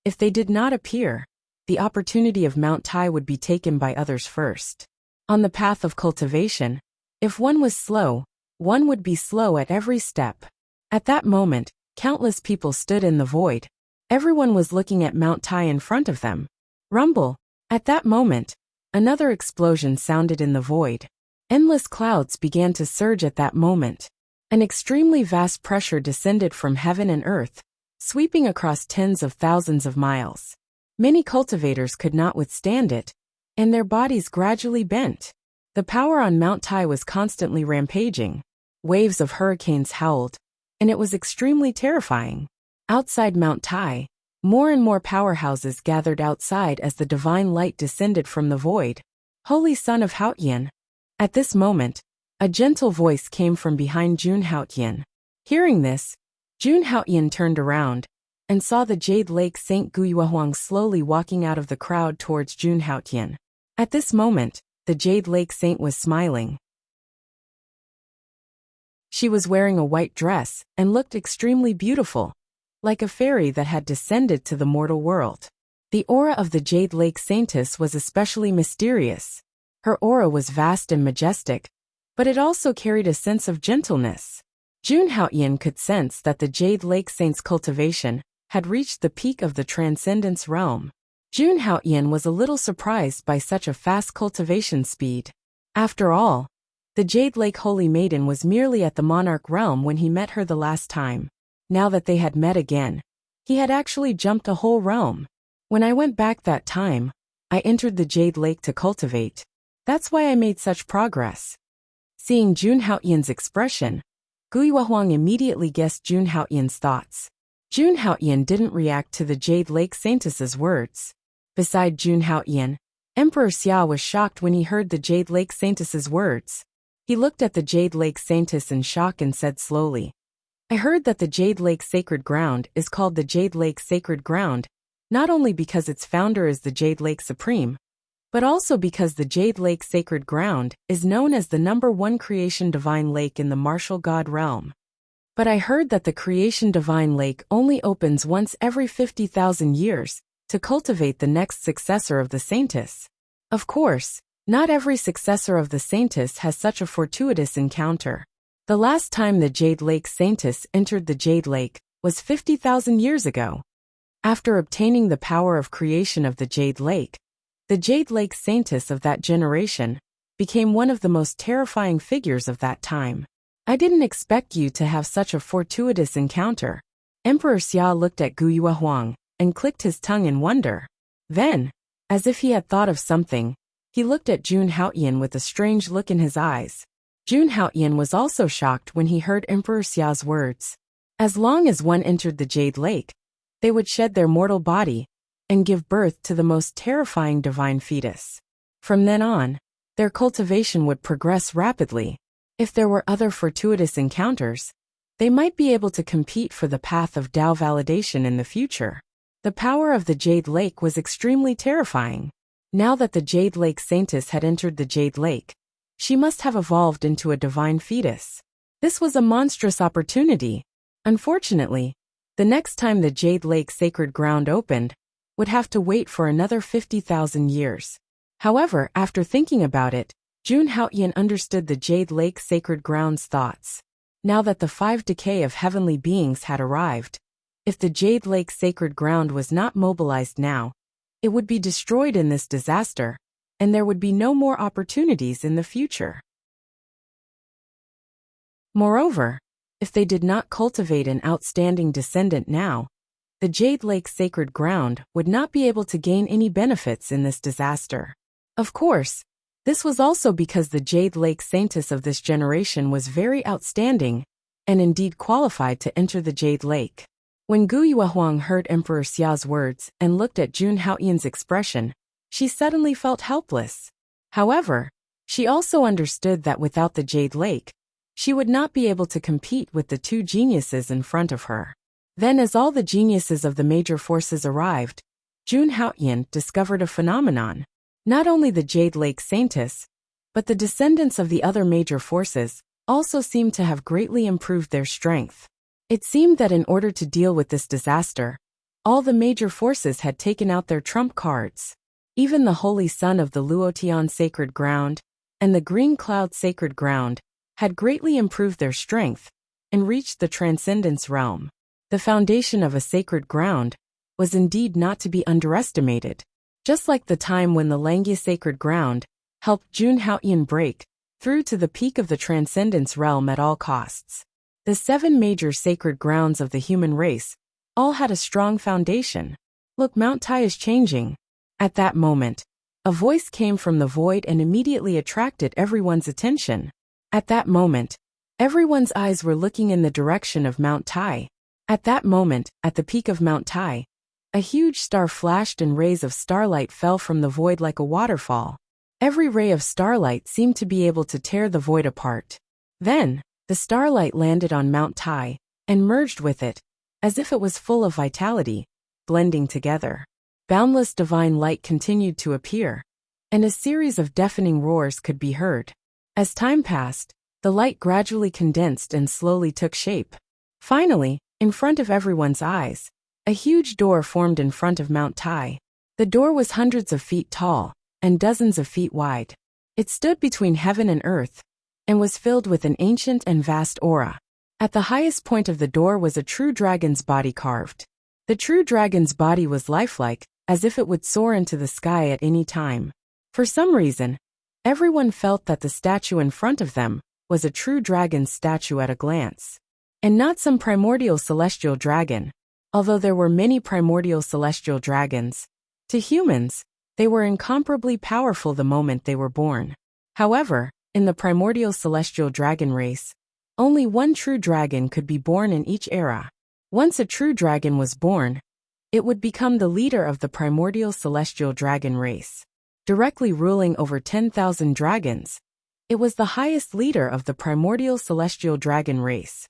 if they did not appear, the opportunity of Mount Tai would be taken by others first. On the path of cultivation, if one was slow, one would be slow at every step. At that moment, countless people stood in the void. Everyone was looking at Mount Tai in front of them. Rumble. At that moment, another explosion sounded in the void. Endless clouds began to surge at that moment. An extremely vast pressure descended from heaven and earth, sweeping across tens of thousands of miles. Many cultivators could not withstand it, and their bodies gradually bent. The power on Mount Tai was constantly rampaging. Waves of hurricanes howled, and it was extremely terrifying. Outside Mount Tai, more and more powerhouses gathered outside as the divine light descended from the void. Holy Son of Haotian. At this moment, a gentle voice came from behind Jun Haotian. Hearing this, Jun Haotian turned around and saw the Jade Lake Saint Guyuahuang slowly walking out of the crowd towards Jun Haotian. At this moment, the Jade Lake Saint was smiling. She was wearing a white dress and looked extremely beautiful, like a fairy that had descended to the mortal world. The aura of the Jade Lake Saintess was especially mysterious. Her aura was vast and majestic, but it also carried a sense of gentleness. Jun Haotian could sense that the Jade Lake Saint's cultivation had reached the peak of the Transcendence realm. Jun Haotian was a little surprised by such a fast cultivation speed. After all, the Jade Lake Holy Maiden was merely at the Monarch realm when he met her the last time. Now that they had met again, he had actually jumped a whole realm. When I went back that time, I entered the Jade Lake to cultivate. That's why I made such progress. Seeing Jun Haotian's expression, Guyuahuang immediately guessed Jun Haotian's thoughts. Jun Haotian didn't react to the Jade Lake Saintess's words. Beside Jun Haotian, Emperor Xia was shocked when he heard the Jade Lake Saintess's words. He looked at the Jade Lake Saintess in shock and said slowly, I heard that the Jade Lake Sacred Ground is called the Jade Lake Sacred Ground, not only because its founder is the Jade Lake Supreme, but also because the Jade Lake Sacred Ground is known as the #1 creation divine lake in the martial god realm. But I heard that the creation divine lake only opens once every 50,000 years to cultivate the next successor of the Saintess. Of course, not every successor of the Saintess has such a fortuitous encounter. The last time the Jade Lake Saintess entered the Jade Lake was 50,000 years ago. After obtaining the power of creation of the Jade Lake, the Jade Lake Saintess of that generation became one of the most terrifying figures of that time. I didn't expect you to have such a fortuitous encounter. Emperor Xia looked at Guyuahuang and clicked his tongue in wonder. Then, as if he had thought of something, he looked at Jun Haotian with a strange look in his eyes. Jun Haotian was also shocked when he heard Emperor Xia's words. As long as one entered the Jade Lake, they would shed their mortal body and give birth to the most terrifying divine fetus. From then on, their cultivation would progress rapidly. If there were other fortuitous encounters, they might be able to compete for the path of Dao validation in the future. The power of the Jade Lake was extremely terrifying. Now that the Jade Lake Saintess had entered the Jade Lake, she must have evolved into a divine fetus. This was a monstrous opportunity. Unfortunately, the next time the Jade Lake sacred ground opened, would have to wait for another 50,000 years. However, after thinking about it, Jun Haoyan understood the Jade Lake sacred ground's thoughts. Now that the 5 decay of heavenly beings had arrived, if the Jade Lake sacred ground was not mobilized now, it would be destroyed in this disaster, and there would be no more opportunities in the future. Moreover, if they did not cultivate an outstanding descendant now, the Jade Lake sacred ground would not be able to gain any benefits in this disaster. Of course, this was also because the Jade Lake Saintess of this generation was very outstanding, and indeed qualified to enter the Jade Lake. When Gu Yuehuang heard Emperor Xia's words and looked at Jun Haoyan's expression, she suddenly felt helpless. However, she also understood that without the Jade Lake, she would not be able to compete with the 2 geniuses in front of her. Then as all the geniuses of the major forces arrived, Jun Haoyan discovered a phenomenon. Not only the Jade Lake Saintess, but the descendants of the other major forces also seemed to have greatly improved their strength. It seemed that in order to deal with this disaster, all the major forces had taken out their trump cards. Even the Holy Son of the Luotian Sacred Ground and the Green Cloud Sacred Ground had greatly improved their strength and reached the Transcendence realm. The foundation of a sacred ground was indeed not to be underestimated. Just like the time when the Langya Sacred Ground helped Jun Haoyan break through to the peak of the Transcendence realm at all costs. The 7 major sacred grounds of the human race all had a strong foundation. Look, Mount Tai is changing. At that moment, a voice came from the void and immediately attracted everyone's attention. At that moment, everyone's eyes were looking in the direction of Mount Tai. At that moment, at the peak of Mount Tai, a huge star flashed and rays of starlight fell from the void like a waterfall. Every ray of starlight seemed to be able to tear the void apart. Then, the starlight landed on Mount Tai and merged with it, as if it was full of vitality, blending together. Boundless divine light continued to appear, and a series of deafening roars could be heard. As time passed, the light gradually condensed and slowly took shape. Finally, in front of everyone's eyes, a huge door formed in front of Mount Tai. The door was hundreds of feet tall and dozens of feet wide. It stood between heaven and earth and was filled with an ancient and vast aura. At the highest point of the door was a true dragon's body carved. The true dragon's body was lifelike, as if it would soar into the sky at any time. For some reason, everyone felt that the statue in front of them was a true dragon's statue at a glance, and not some primordial celestial dragon. Although there were many primordial celestial dragons, to humans, they were incomparably powerful the moment they were born. However, in the primordial celestial dragon race, only one true dragon could be born in each era. Once a true dragon was born, it would become the leader of the primordial celestial dragon race. Directly ruling over 10,000 dragons, it was the highest leader of the primordial celestial dragon race.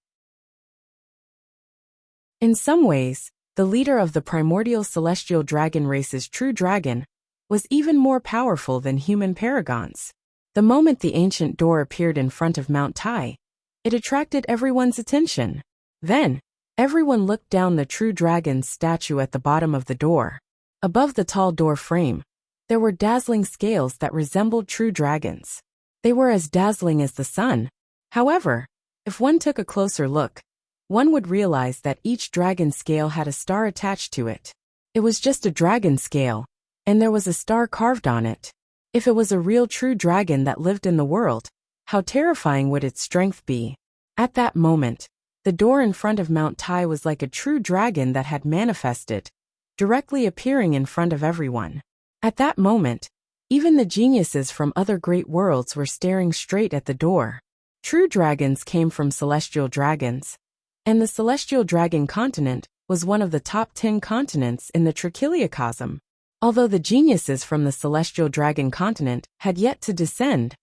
In some ways, the leader of the primordial celestial dragon race's true dragon was even more powerful than human paragons. The moment the ancient door appeared in front of Mount Tai, it attracted everyone's attention. Then, everyone looked down the true dragon's statue at the bottom of the door. Above the tall door frame, there were dazzling scales that resembled true dragons. They were as dazzling as the sun. However, if one took a closer look, one would realize that each dragon scale had a star attached to it. It was just a dragon scale, and there was a star carved on it. If it was a real true dragon that lived in the world, how terrifying would its strength be? At that moment, the door in front of Mount Tai was like a true dragon that had manifested, directly appearing in front of everyone. At that moment, even the geniuses from other great worlds were staring straight at the door. True dragons came from celestial dragons, and the celestial dragon continent was one of the top 10 continents in the Trichiliocosm. Although the geniuses from the celestial dragon continent had yet to descend,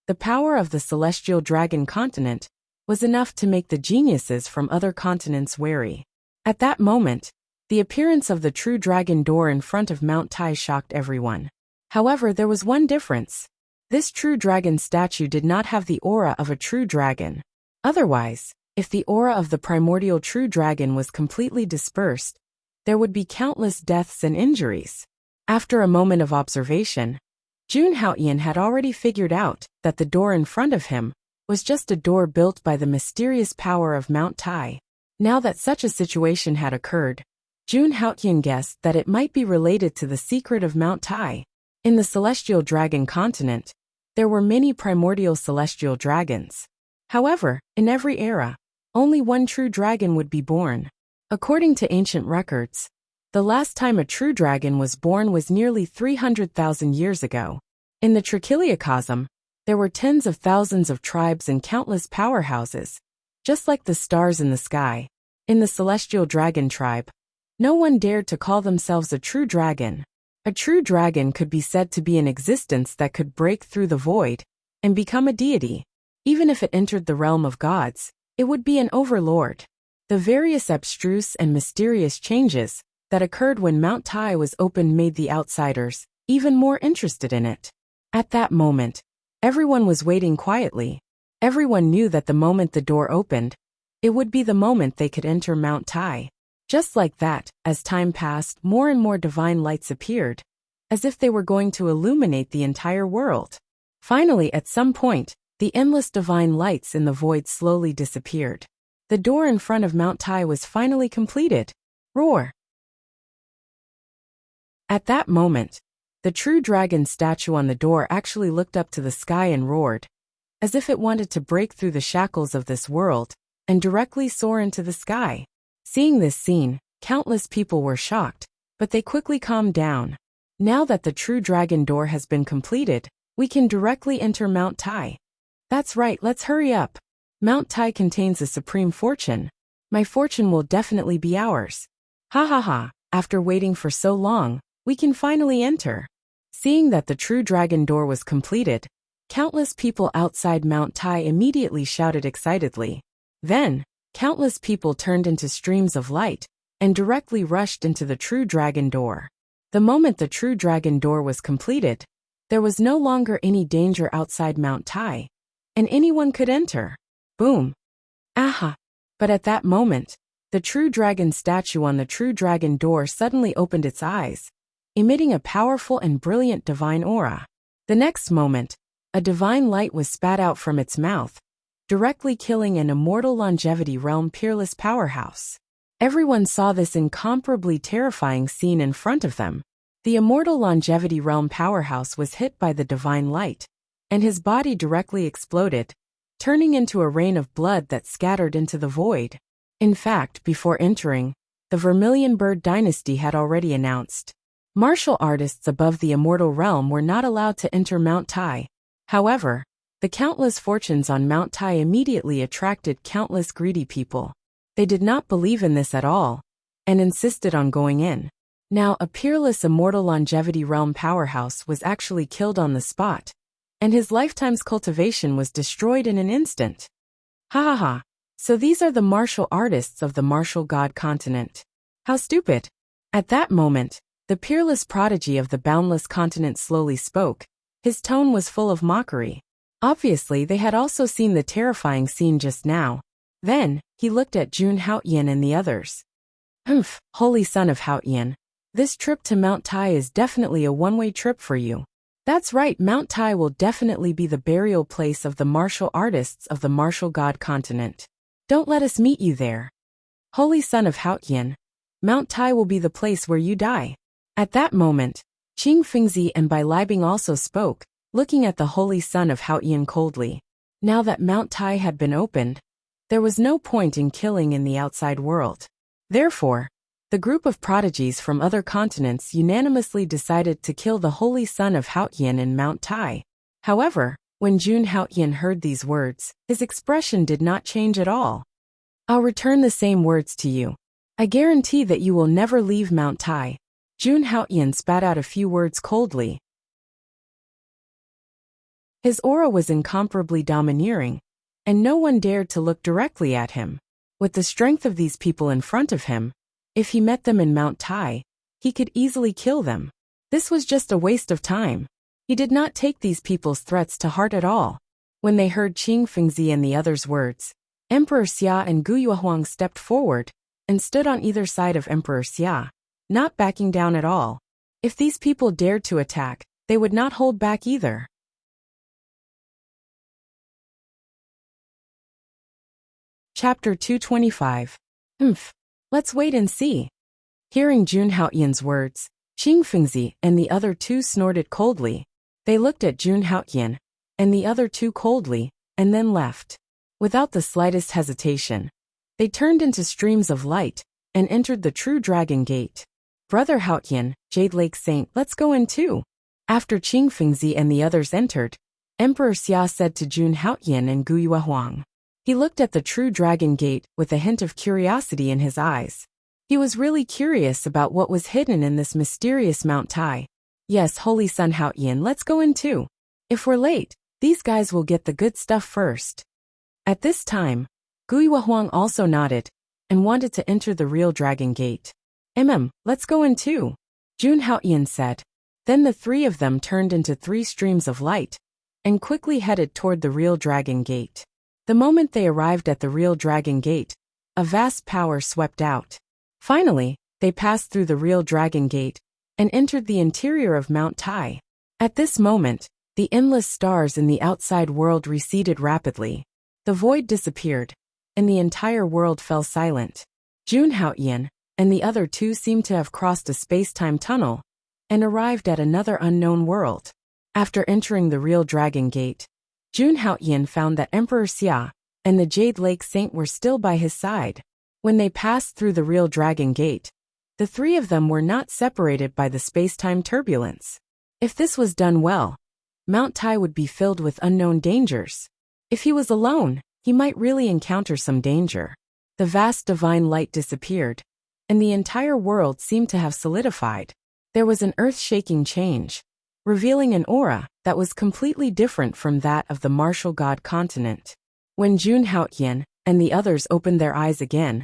the power of the celestial dragon continent was enough to make the geniuses from other continents wary. At that moment, The appearance of the true dragon door in front of Mount Tai shocked everyone. However, there was one difference. This true dragon statue did not have the aura of a true dragon. Otherwise, if the aura of the primordial true dragon was completely dispersed, there would be countless deaths and injuries. After a moment of observation, Jun Haoyan had already figured out that the door in front of him was just a door built by the mysterious power of Mount Tai. Now that such a situation had occurred, Jun Haoyan guessed that it might be related to the secret of Mount Tai. In the celestial dragon continent, there were many primordial celestial dragons. However, in every era, only one true dragon would be born. According to ancient records, the last time a true dragon was born was nearly 300,000 years ago. In the Trichiliocosm, there were tens of thousands of tribes and countless powerhouses, just like the stars in the sky. In the celestial dragon tribe, no one dared to call themselves a true dragon. A true dragon could be said to be an existence that could break through the void and become a deity. Even if it entered the realm of gods, it would be an overlord. The various abstruse and mysterious changes that occurred when Mount Tai was opened made the outsiders even more interested in it. At that moment, everyone was waiting quietly. Everyone knew that the moment the door opened, it would be the moment they could enter Mount Tai. Just like that, as time passed, more and more divine lights appeared, as if they were going to illuminate the entire world. Finally, at some point, the endless divine lights in the void slowly disappeared. The door in front of Mount Tai was finally completed. Roar! At that moment, the true dragon statue on the door actually looked up to the sky and roared, as if it wanted to break through the shackles of this world and directly soar into the sky. Seeing this scene, countless people were shocked, but they quickly calmed down. Now that the true dragon door has been completed, we can directly enter Mount Tai. That's right, let's hurry up. Mount Tai contains a supreme fortune. My fortune will definitely be ours. Ha ha ha, after waiting for so long, we can finally enter. Seeing that the true dragon door was completed, countless people outside Mount Tai immediately shouted excitedly. Then, countless people turned into streams of light and directly rushed into the true dragon door. The moment the true dragon door was completed, there was no longer any danger outside Mount Tai, and anyone could enter. Boom! Aha! But at that moment, the true dragon statue on the true dragon door suddenly opened its eyes, emitting a powerful and brilliant divine aura. The next moment, a divine light was spat out from its mouth, directly killing an immortal longevity realm peerless powerhouse. Everyone saw this incomparably terrifying scene in front of them. The immortal longevity realm powerhouse was hit by the divine light, and his body directly exploded, turning into a rain of blood that scattered into the void. In fact, before entering, the Vermilion Bird dynasty had already announced martial artists above the immortal realm were not allowed to enter Mount Tai. However, the countless fortunes on Mount Tai immediately attracted countless greedy people. They did not believe in this at all, and insisted on going in. Now, a peerless immortal longevity realm powerhouse was actually killed on the spot, and his lifetime's cultivation was destroyed in an instant. Ha ha ha, so these are the martial artists of the martial god continent. How stupid! At that moment, the peerless prodigy of the boundless continent slowly spoke. His tone was full of mockery. Obviously, they had also seen the terrifying scene just now. Then, he looked at Jun Haoyan and the others. Holy son of Haoyan, this trip to Mount Tai is definitely a one-way trip for you. That's right, Mount Tai will definitely be the burial place of the martial artists of the martial god continent. Don't let us meet you there. Holy son of Haoyan, Mount Tai will be the place where you die. At that moment, Qing Fengzi and Bai Libing also spoke, looking at the holy son of Haoyan coldly. Now that Mount Tai had been opened, there was no point in killing in the outside world. Therefore, the group of prodigies from other continents unanimously decided to kill the holy son of Haoyan in Mount Tai. However, when Jun Haoyan heard these words, his expression did not change at all. I'll return the same words to you. I guarantee that you will never leave Mount Tai. Jun Haoyan spat out a few words coldly. His aura was incomparably domineering, and no one dared to look directly at him. With the strength of these people in front of him, If he met them in Mount Tai, he could easily kill them. This was just a waste of time. He did not take these people's threats to heart at all. When they heard Qing Fengzi and the others' words, Emperor Xia and Gu Yuehuang stepped forward and stood on either side of Emperor Xia, not backing down at all. If these people dared to attack, they would not hold back either. Chapter 225. Let's wait and see. Hearing Jun Haoyan's words, Qing Fengzi and the other two snorted coldly. They looked at Jun Haoyan and the other two coldly, and then left. Without the slightest hesitation, they turned into streams of light and entered the true Dragon Gate. Brother Haoyan, Jade Lake Saint, let's go in too. After Qing Fengzi and the others entered, Emperor Xia said to Jun Haoyan and Gu Yuehuang. He looked at the true Dragon Gate with a hint of curiosity in his eyes. He was really curious about what was hidden in this mysterious Mount Tai. Yes, Holy Son Haoyan, let's go in too. If we're late, these guys will get the good stuff first. At this time, Gu Yuehuang also nodded and wanted to enter the real Dragon Gate. Let's go in too, Jun Haoyan said. Then the three of them turned into three streams of light and quickly headed toward the real Dragon Gate. The moment they arrived at the real Dragon Gate, a vast power swept out. Finally, they passed through the real Dragon Gate and entered the interior of Mount Tai. At this moment, the endless stars in the outside world receded rapidly. The void disappeared, and the entire world fell silent. Jun Haoyan and the other two seemed to have crossed a space-time tunnel and arrived at another unknown world. After entering the real Dragon Gate, Jun Haoyan found that Emperor Xia and the Jade Lake Saint were still by his side. When they passed through the real Dragon Gate, the three of them were not separated by the space-time turbulence. If this was done well, Mount Tai would be filled with unknown dangers. If he was alone, he might really encounter some danger. The vast divine light disappeared, and the entire world seemed to have solidified. There was an earth-shaking change, revealing an aura that was completely different from that of the martial god continent. When Jun Haoyan and the others opened their eyes again,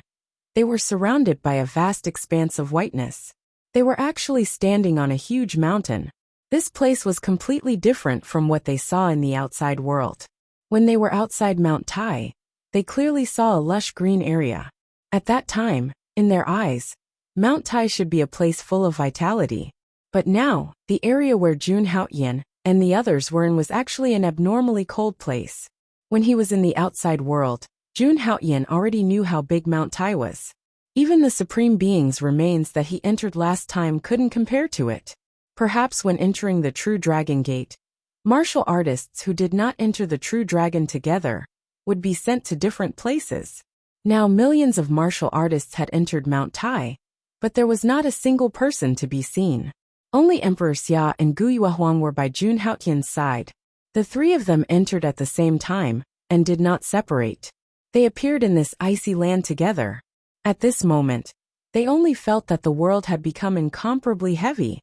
they were surrounded by a vast expanse of whiteness. They were actually standing on a huge mountain. This place was completely different from what they saw in the outside world. When they were outside Mount Tai, they clearly saw a lush green area. At that time, in their eyes, Mount Tai should be a place full of vitality. But now, the area where Jun Haoyan and the others were in was actually an abnormally cold place. When he was in the outside world, Jun Haoyan already knew how big Mount Tai was. Even the Supreme Being's remains that he entered last time couldn't compare to it. Perhaps when entering the true Dragon Gate, martial artists who did not enter the true dragon together would be sent to different places. Now millions of martial artists had entered Mount Tai, but there was not a single person to be seen. Only Emperor Xia and Gu Yuehuang were by Jun Haoyan's side. The three of them entered at the same time and did not separate. They appeared in this icy land together. At this moment, they only felt that the world had become incomparably heavy.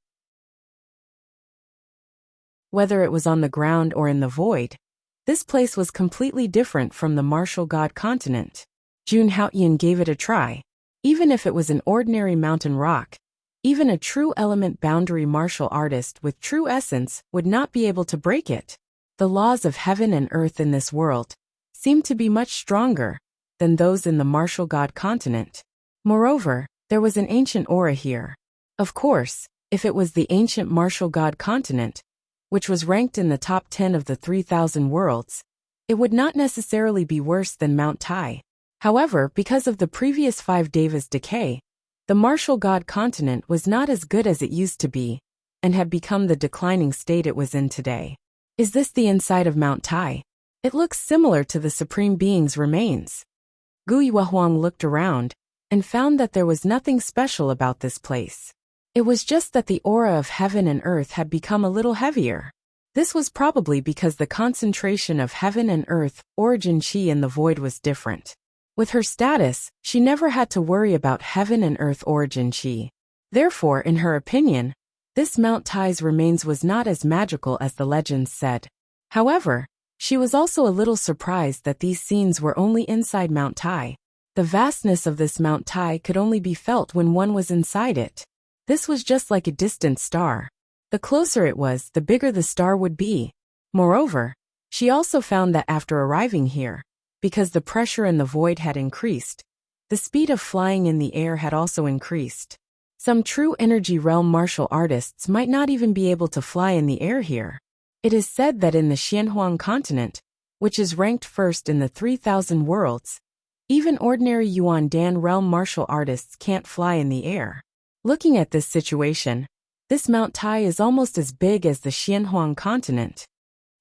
Whether it was on the ground or in the void, this place was completely different from the martial god continent. Jun Haoyan gave it a try. Even if it was an ordinary mountain rock, even a true element boundary martial artist with true essence would not be able to break it. The laws of heaven and earth in this world seemed to be much stronger than those in the martial god continent. Moreover, there was an ancient aura here. Of course, if it was the ancient martial god continent, which was ranked in the top 10 of the 3,000 worlds, it would not necessarily be worse than Mount Tai. However, because of the previous 5 Devas' decay, the martial god continent was not as good as it used to be, and had become the declining state it was in today. Is this the inside of Mount Tai? It looks similar to the Supreme Being's remains. Gu Yuehuang looked around and found that there was nothing special about this place. It was just that the aura of heaven and earth had become a little heavier. This was probably because the concentration of heaven and earth, origin chi in the void was different. With her status, she never had to worry about heaven and earth origin chi. Therefore, in her opinion, this Mount Tai's remains was not as magical as the legends said. However, she was also a little surprised that these scenes were only inside Mount Tai. The vastness of this Mount Tai could only be felt when one was inside it. This was just like a distant star. The closer it was, the bigger the star would be. Moreover, she also found that after arriving here, because the pressure in the void had increased, the speed of flying in the air had also increased. Some true energy realm martial artists might not even be able to fly in the air here. It is said that in the Xianhuang continent, which is ranked first in the 3,000 worlds, even ordinary Yuan Dan realm martial artists can't fly in the air. Looking at this situation, this Mount Tai is almost as big as the Xianhuang continent.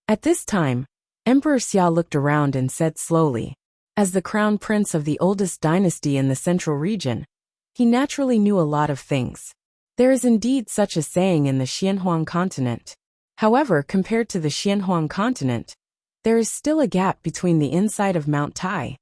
At this time, Emperor Xia looked around and said slowly, as the crown prince of the oldest dynasty in the central region, he naturally knew a lot of things. There is indeed such a saying in the Xianhuang continent. However, compared to the Xianhuang continent, there is still a gap between the inside of Mount Tai.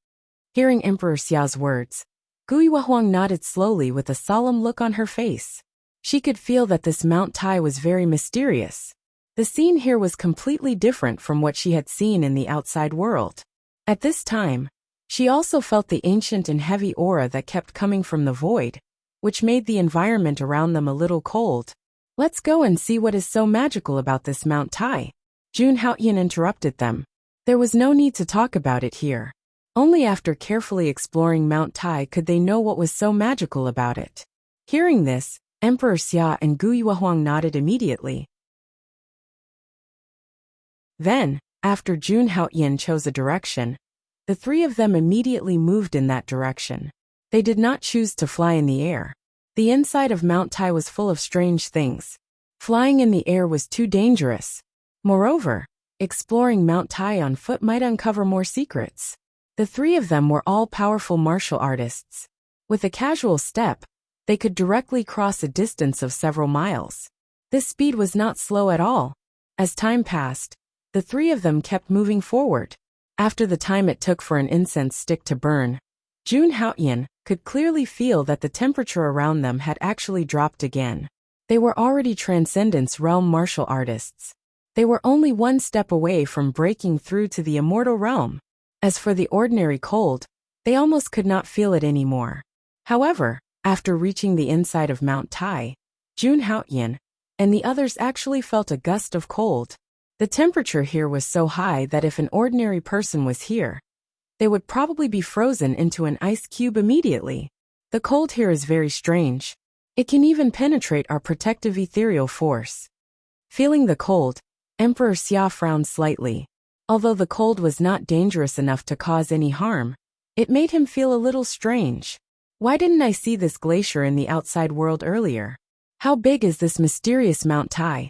Hearing Emperor Xia's words, Guiyuahuang nodded slowly with a solemn look on her face. She could feel that this Mount Tai was very mysterious. The scene here was completely different from what she had seen in the outside world. At this time, she also felt the ancient and heavy aura that kept coming from the void, which made the environment around them a little cold. Let's go and see what is so magical about this Mount Tai. Jun Haoyan interrupted them. There was no need to talk about it here. Only after carefully exploring Mount Tai could they know what was so magical about it. Hearing this, Emperor Xia and Guiyuahuang nodded immediately. Then, after Jun Haoyan chose a direction, the three of them immediately moved in that direction. They did not choose to fly in the air. The inside of Mount Tai was full of strange things. Flying in the air was too dangerous. Moreover, exploring Mount Tai on foot might uncover more secrets. The three of them were all powerful martial artists. With a casual step, they could directly cross a distance of several miles. This speed was not slow at all. As time passed, the three of them kept moving forward. After the time it took for an incense stick to burn, Jun Haoyan could clearly feel that the temperature around them had actually dropped again. They were already Transcendence realm martial artists. They were only one step away from breaking through to the immortal realm. As for the ordinary cold, they almost could not feel it anymore. However, after reaching the inside of Mount Tai, Jun Haoyan and the others actually felt a gust of cold. The temperature here was so high that if an ordinary person was here, they would probably be frozen into an ice cube immediately. The cold here is very strange. It can even penetrate our protective ethereal force. Feeling the cold, Emperor Xia frowned slightly. Although the cold was not dangerous enough to cause any harm, it made him feel a little strange. Why didn't I see this glacier in the outside world earlier? How big is this mysterious Mount Tai?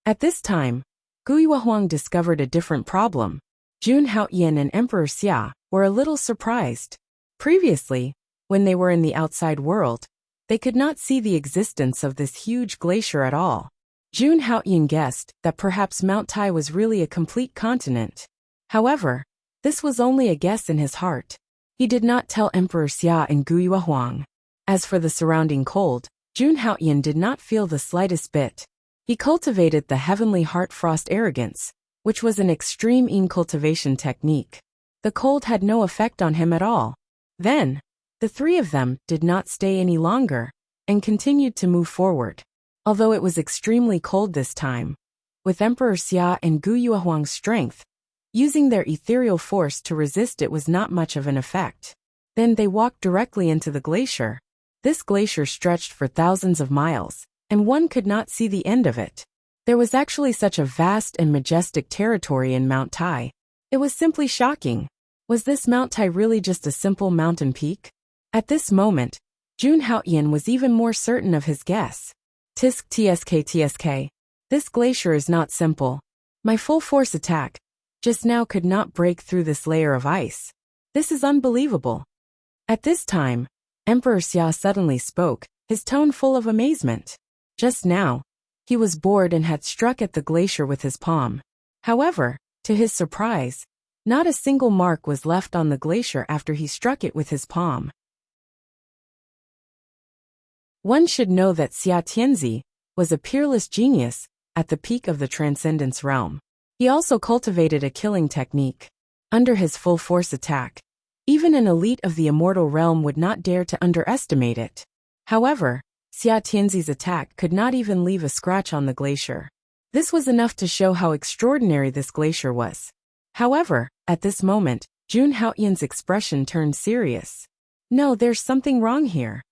At this time, Guiyuahuang discovered a different problem. Jun Haoyan and Emperor Xia were a little surprised. Previously, when they were in the outside world, they could not see the existence of this huge glacier at all. Jun Haoyan guessed that perhaps Mount Tai was really a complete continent. However, this was only a guess in his heart. He did not tell Emperor Xia and Guiyuahuang. As for the surrounding cold, Jun Haoyan did not feel the slightest bit. He cultivated the heavenly heart frost arrogance, which was an extreme yin cultivation technique. The cold had no effect on him at all. Then, the three of them did not stay any longer, and continued to move forward. Although it was extremely cold this time, with Emperor Xia and Guiyuahuang's strength, using their ethereal force to resist it was not much of an effect. Then they walked directly into the glacier. This glacier stretched for thousands of miles, and one could not see the end of it. There was actually such a vast and majestic territory in Mount Tai. It was simply shocking. Was this Mount Tai really just a simple mountain peak? At this moment, Jun Haoyan was even more certain of his guess. Tisk tsk. This glacier is not simple. My full force attack just now could not break through this layer of ice. This is unbelievable. At this time, Emperor Xia suddenly spoke, his tone full of amazement. Just now, he was bored and had struck at the glacier with his palm. However, to his surprise, not a single mark was left on the glacier after he struck it with his palm. One should know that Xia Tianzi was a peerless genius at the peak of the Transcendence realm. He also cultivated a killing technique. Under his full force attack, Even an elite of the immortal realm would not dare to underestimate it. However, Xia Tianzi's attack could not even leave a scratch on the glacier. This was enough to show how extraordinary this glacier was. However, at this moment, Jun Haoyan's expression turned serious. No, there's something wrong here.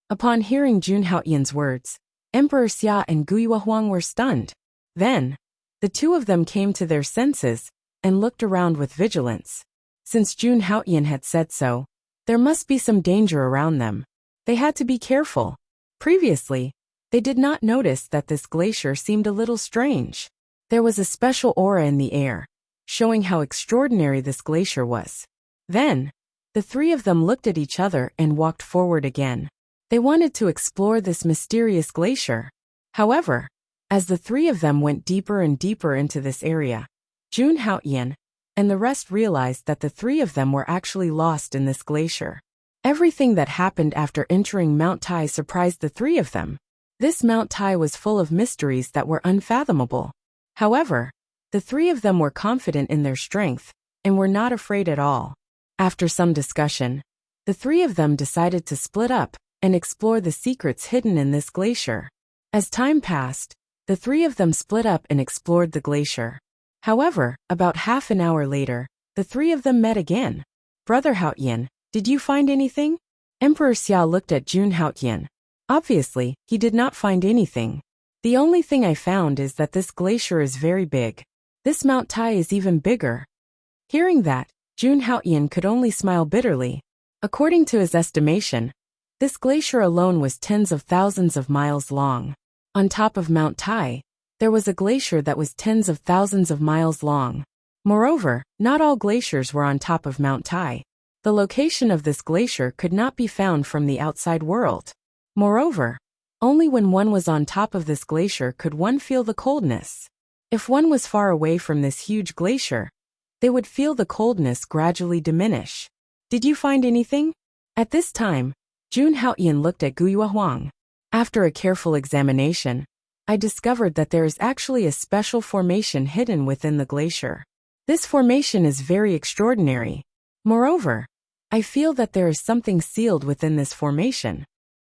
Upon hearing Jun Haoyan's words, Emperor Xia and Guyue Huang were stunned. Then, the two of them came to their senses and looked around with vigilance. Since Jun Haoyan had said so, there must be some danger around them. They had to be careful. Previously, they did not notice that this glacier seemed a little strange. There was a special aura in the air, showing how extraordinary this glacier was. Then, the three of them looked at each other and walked forward again. They wanted to explore this mysterious glacier. However, as the three of them went deeper and deeper into this area, Jun Haoyan and the rest realized that the three of them were actually lost in this glacier. Everything that happened after entering Mount Tai surprised the three of them. This Mount Tai was full of mysteries that were unfathomable. However, the three of them were confident in their strength and were not afraid at all. After some discussion, the three of them decided to split up and explore the secrets hidden in this glacier. As time passed, the three of them split up and explored the glacier. However, about half an hour later, the three of them met again. Brother Haoyan, did you find anything? Emperor Xia looked at Jun Haoyan. Obviously, he did not find anything. The only thing I found is that this glacier is very big. This Mount Tai is even bigger. Hearing that, Jun Haoyan could only smile bitterly. According to his estimation, this glacier alone was tens of thousands of miles long. On top of Mount Tai, there was a glacier that was tens of thousands of miles long. Moreover, not all glaciers were on top of Mount Tai. The location of this glacier could not be found from the outside world. Moreover, only when one was on top of this glacier could one feel the coldness. If one was far away from this huge glacier, they would feel the coldness gradually diminish. Did you find anything? At this time, Jun Haoyan looked at Guyue Huang. After a careful examination, I discovered that there is actually a special formation hidden within the glacier. This formation is very extraordinary. Moreover, I feel that there is something sealed within this formation.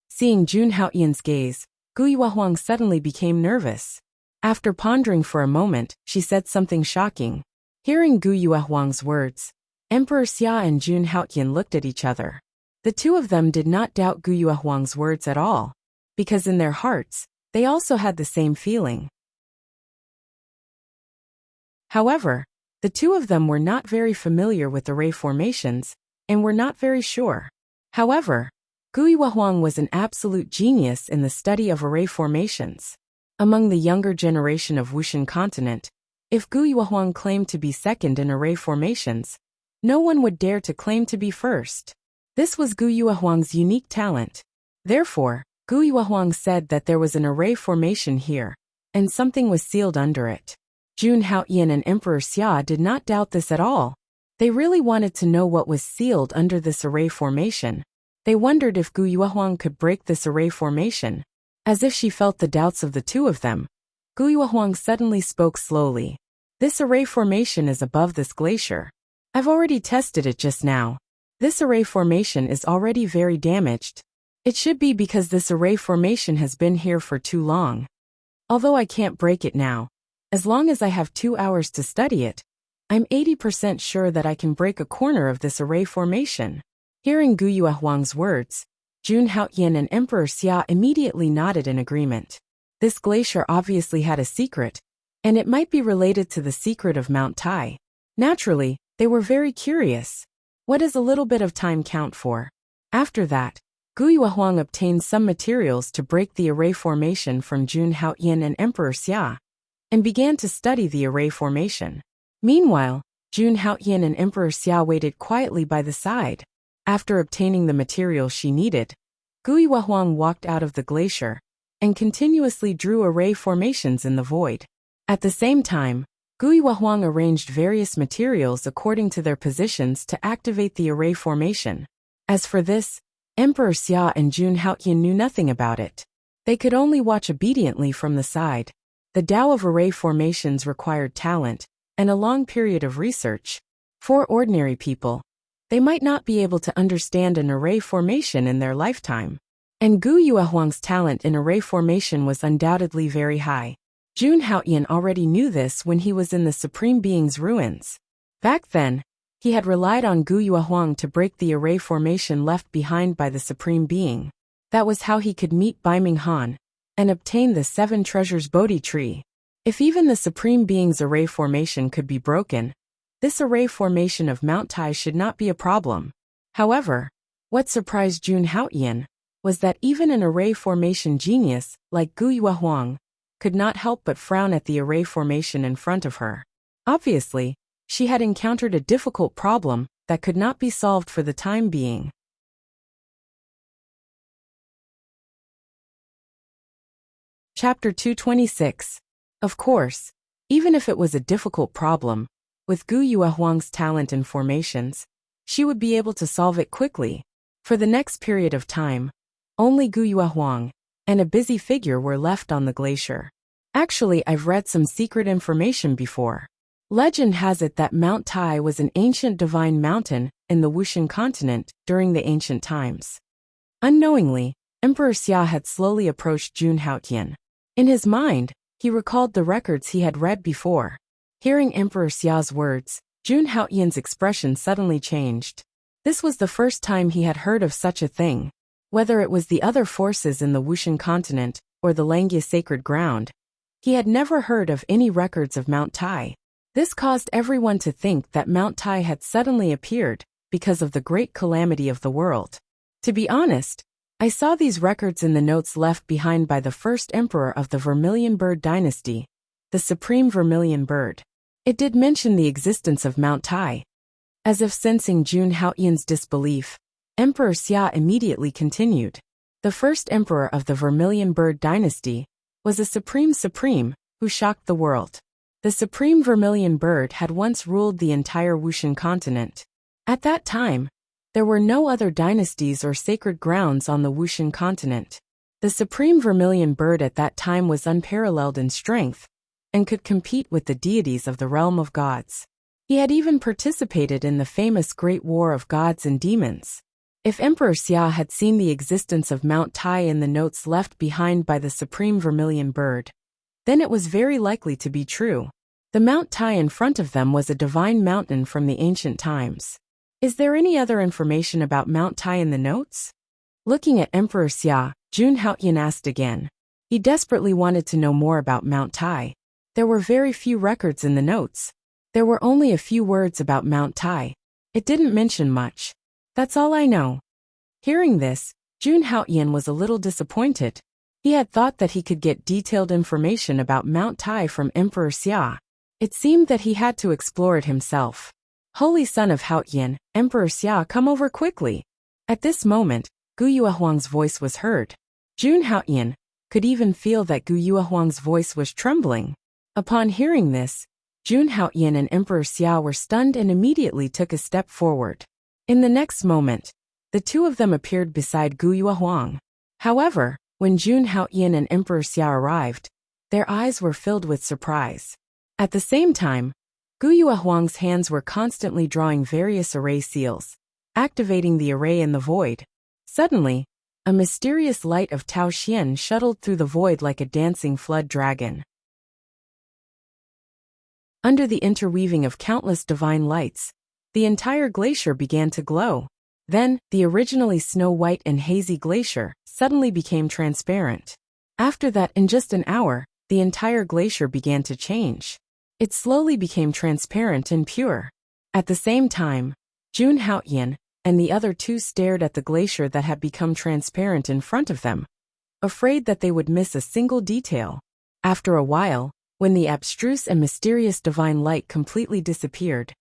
Seeing Jun Haoyan's gaze, Guyue Huang suddenly became nervous. After pondering for a moment, she said something shocking. Hearing Guyue Huang's words, Emperor Xia and Jun Haoyan looked at each other. The two of them did not doubt Guyue Huang's words at all, because in their hearts, they also had the same feeling. However, the two of them were not very familiar with array formations, and were not very sure. However, Guyue Huang was an absolute genius in the study of array formations. Among the younger generation of Wushan continent, if Guyue Huang claimed to be second in array formations, no one would dare to claim to be first. This was Guyue Huang's unique talent. Therefore, Guyue Huang said that there was an array formation here, and something was sealed under it. Jun Haoyan and Emperor Xia did not doubt this at all. They really wanted to know what was sealed under this array formation. They wondered if Guyue Huang could break this array formation. As if she felt the doubts of the two of them, Guyue Huang suddenly spoke slowly. This array formation is above this glacier. I've already tested it just now. This array formation is already very damaged. It should be because this array formation has been here for too long. Although I can't break it now, as long as I have 2 hours to study it, I'm 80% sure that I can break a corner of this array formation. Hearing Guyue Huang's words, Jun Haoyan and Emperor Xia immediately nodded in agreement. This glacier obviously had a secret, and it might be related to the secret of Mount Tai. Naturally, they were very curious. What does a little bit of time count for? After that, Guyue Huang obtained some materials to break the array formation from Jun Haoyan and Emperor Xia, and began to study the array formation. Meanwhile, Jun Haoyan and Emperor Xia waited quietly by the side. After obtaining the material she needed, Guyue Huang walked out of the glacier and continuously drew array formations in the void. At the same time, Guyue Huang arranged various materials according to their positions to activate the array formation. As for this, Emperor Xia and Jun Haoyan knew nothing about it. They could only watch obediently from the side. The Tao of array formations required talent and a long period of research. For ordinary people, they might not be able to understand an array formation in their lifetime. And Gu Yuehuang's talent in array formation was undoubtedly very high. Jun Haoyan already knew this when he was in the Supreme Being's ruins. Back then, he had relied on Gu Yuehuang to break the array formation left behind by the Supreme Being. That was how he could meet Bai Ming Han and obtain the 7 treasures Bodhi tree. If even the Supreme Being's array formation could be broken, this array formation of Mount Tai should not be a problem. However, what surprised Jun Haoyan was that even an array formation genius like Gu Yuehuang could not help but frown at the array formation in front of her. Obviously, she had encountered a difficult problem that could not be solved for the time being. Chapter 226. Of course, even if it was a difficult problem, with Gu Yuehuang's talent and formations, she would be able to solve it quickly. For the next period of time, only Gu Yuehuang and a busy figure were left on the glacier. Actually, I've read some secret information before. Legend has it that Mount Tai was an ancient divine mountain in the Wushan continent during the ancient times. Unknowingly, Emperor Xia had slowly approached Jun Haoyan. In his mind, he recalled the records he had read before. Hearing Emperor Xia's words, Jun Haoyan's expression suddenly changed. This was the first time he had heard of such a thing. Whether it was the other forces in the Wushan continent or the Langya sacred ground, he had never heard of any records of Mount Tai. This caused everyone to think that Mount Tai had suddenly appeared because of the great calamity of the world. To be honest, I saw these records in the notes left behind by the first emperor of the Vermilion Bird dynasty, the Supreme Vermilion Bird. It did mention the existence of Mount Tai. As if sensing Jun Haoyan's disbelief, Emperor Xia immediately continued. The first emperor of the Vermilion Bird dynasty was a supreme who shocked the world. The Supreme Vermilion Bird had once ruled the entire Wushan continent. At that time, there were no other dynasties or sacred grounds on the Wushan continent. The Supreme Vermilion Bird at that time was unparalleled in strength and could compete with the deities of the realm of gods. He had even participated in the famous Great War of Gods and Demons. If Emperor Xia had seen the existence of Mount Tai in the notes left behind by the Supreme Vermilion Bird, then it was very likely to be true. The Mount Tai in front of them was a divine mountain from the ancient times. Is there any other information about Mount Tai in the notes? Looking at Emperor Xia, Jun Haoyan asked again. He desperately wanted to know more about Mount Tai. There were very few records in the notes. There were only a few words about Mount Tai. It didn't mention much. That's all I know. Hearing this, Jun Haoyan was a little disappointed. He had thought that he could get detailed information about Mount Tai from Emperor Xia. It seemed that he had to explore it himself. Holy son of Haoyan, Emperor Xia, come over quickly. At this moment, Gu Yuehuang's voice was heard. Jun Haoyan could even feel that Gu Yuehuang's voice was trembling. Upon hearing this, Jun Haoyan and Emperor Xia were stunned and immediately took a step forward. In the next moment, the two of them appeared beside Gu Yuehuang. However, when Jun Haoyan and Emperor Xia arrived, their eyes were filled with surprise. At the same time, Gu Yuehuang's hands were constantly drawing various array seals, activating the array in the void. Suddenly, a mysterious light of Tao Xian shuttled through the void like a dancing flood dragon. Under the interweaving of countless divine lights, the entire glacier began to glow. Then, the originally snow-white and hazy glacier suddenly became transparent. After that, in just an hour, the entire glacier began to change. It slowly became transparent and pure. At the same time, Jun Haoyan and the other two stared at the glacier that had become transparent in front of them, afraid that they would miss a single detail. After a while, when the abstruse and mysterious divine light completely disappeared,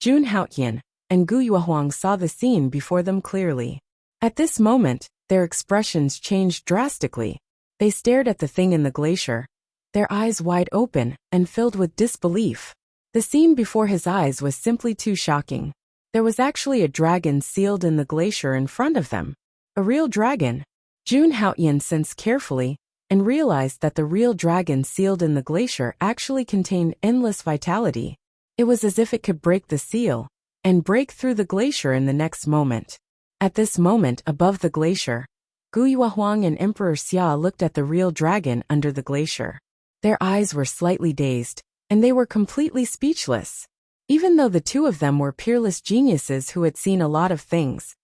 Jun Haoyan and Gu Yuehuang saw the scene before them clearly. At this moment, their expressions changed drastically. They stared at the thing in the glacier, their eyes wide open and filled with disbelief. The scene before his eyes was simply too shocking. There was actually a dragon sealed in the glacier in front of them. A real dragon. Jun Haoyan sensed carefully and realized that the real dragon sealed in the glacier actually contained endless vitality. It was as if it could break the seal and break through the glacier in the next moment. At this moment above the glacier, Gu Yuehuang and Emperor Xia looked at the real dragon under the glacier. Their eyes were slightly dazed, and they were completely speechless. Even though the two of them were peerless geniuses who had seen a lot of things,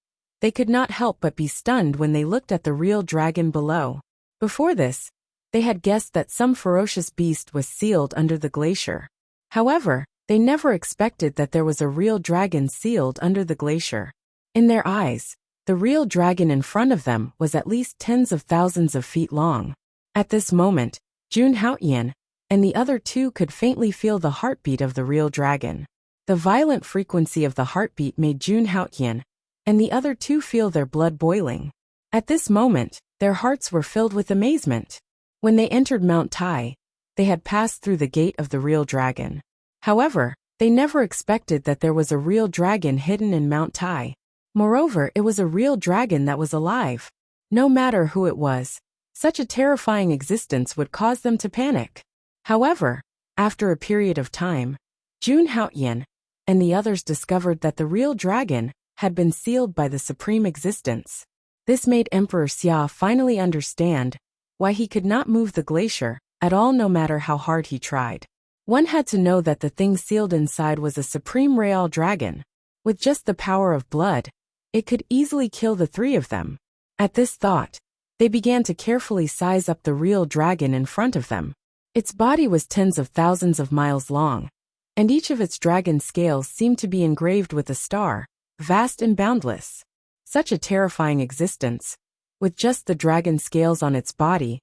they could not help but be stunned when they looked at the real dragon below. Before this, they had guessed that some ferocious beast was sealed under the glacier. However, they never expected that there was a real dragon sealed under the glacier. In their eyes, the real dragon in front of them was at least tens of thousands of feet long. At this moment, Jun Haoyan and the other two could faintly feel the heartbeat of the real dragon. The violent frequency of the heartbeat made Jun Haoyan and the other two feel their blood boiling. At this moment, their hearts were filled with amazement. When they entered Mount Tai, they had passed through the gate of the real dragon. However, they never expected that there was a real dragon hidden in Mount Tai. Moreover, it was a real dragon that was alive. No matter who it was, such a terrifying existence would cause them to panic. However, after a period of time, Jun Haoyan and the others discovered that the real dragon had been sealed by the supreme existence. This made Emperor Xia finally understand why he could not move the glacier at all no matter how hard he tried. One had to know that the thing sealed inside was a supreme real dragon. With just the power of blood, it could easily kill the three of them. At this thought, they began to carefully size up the real dragon in front of them. Its body was tens of thousands of miles long, and each of its dragon scales seemed to be engraved with a star, vast and boundless. Such a terrifying existence. With just the dragon scales on its body,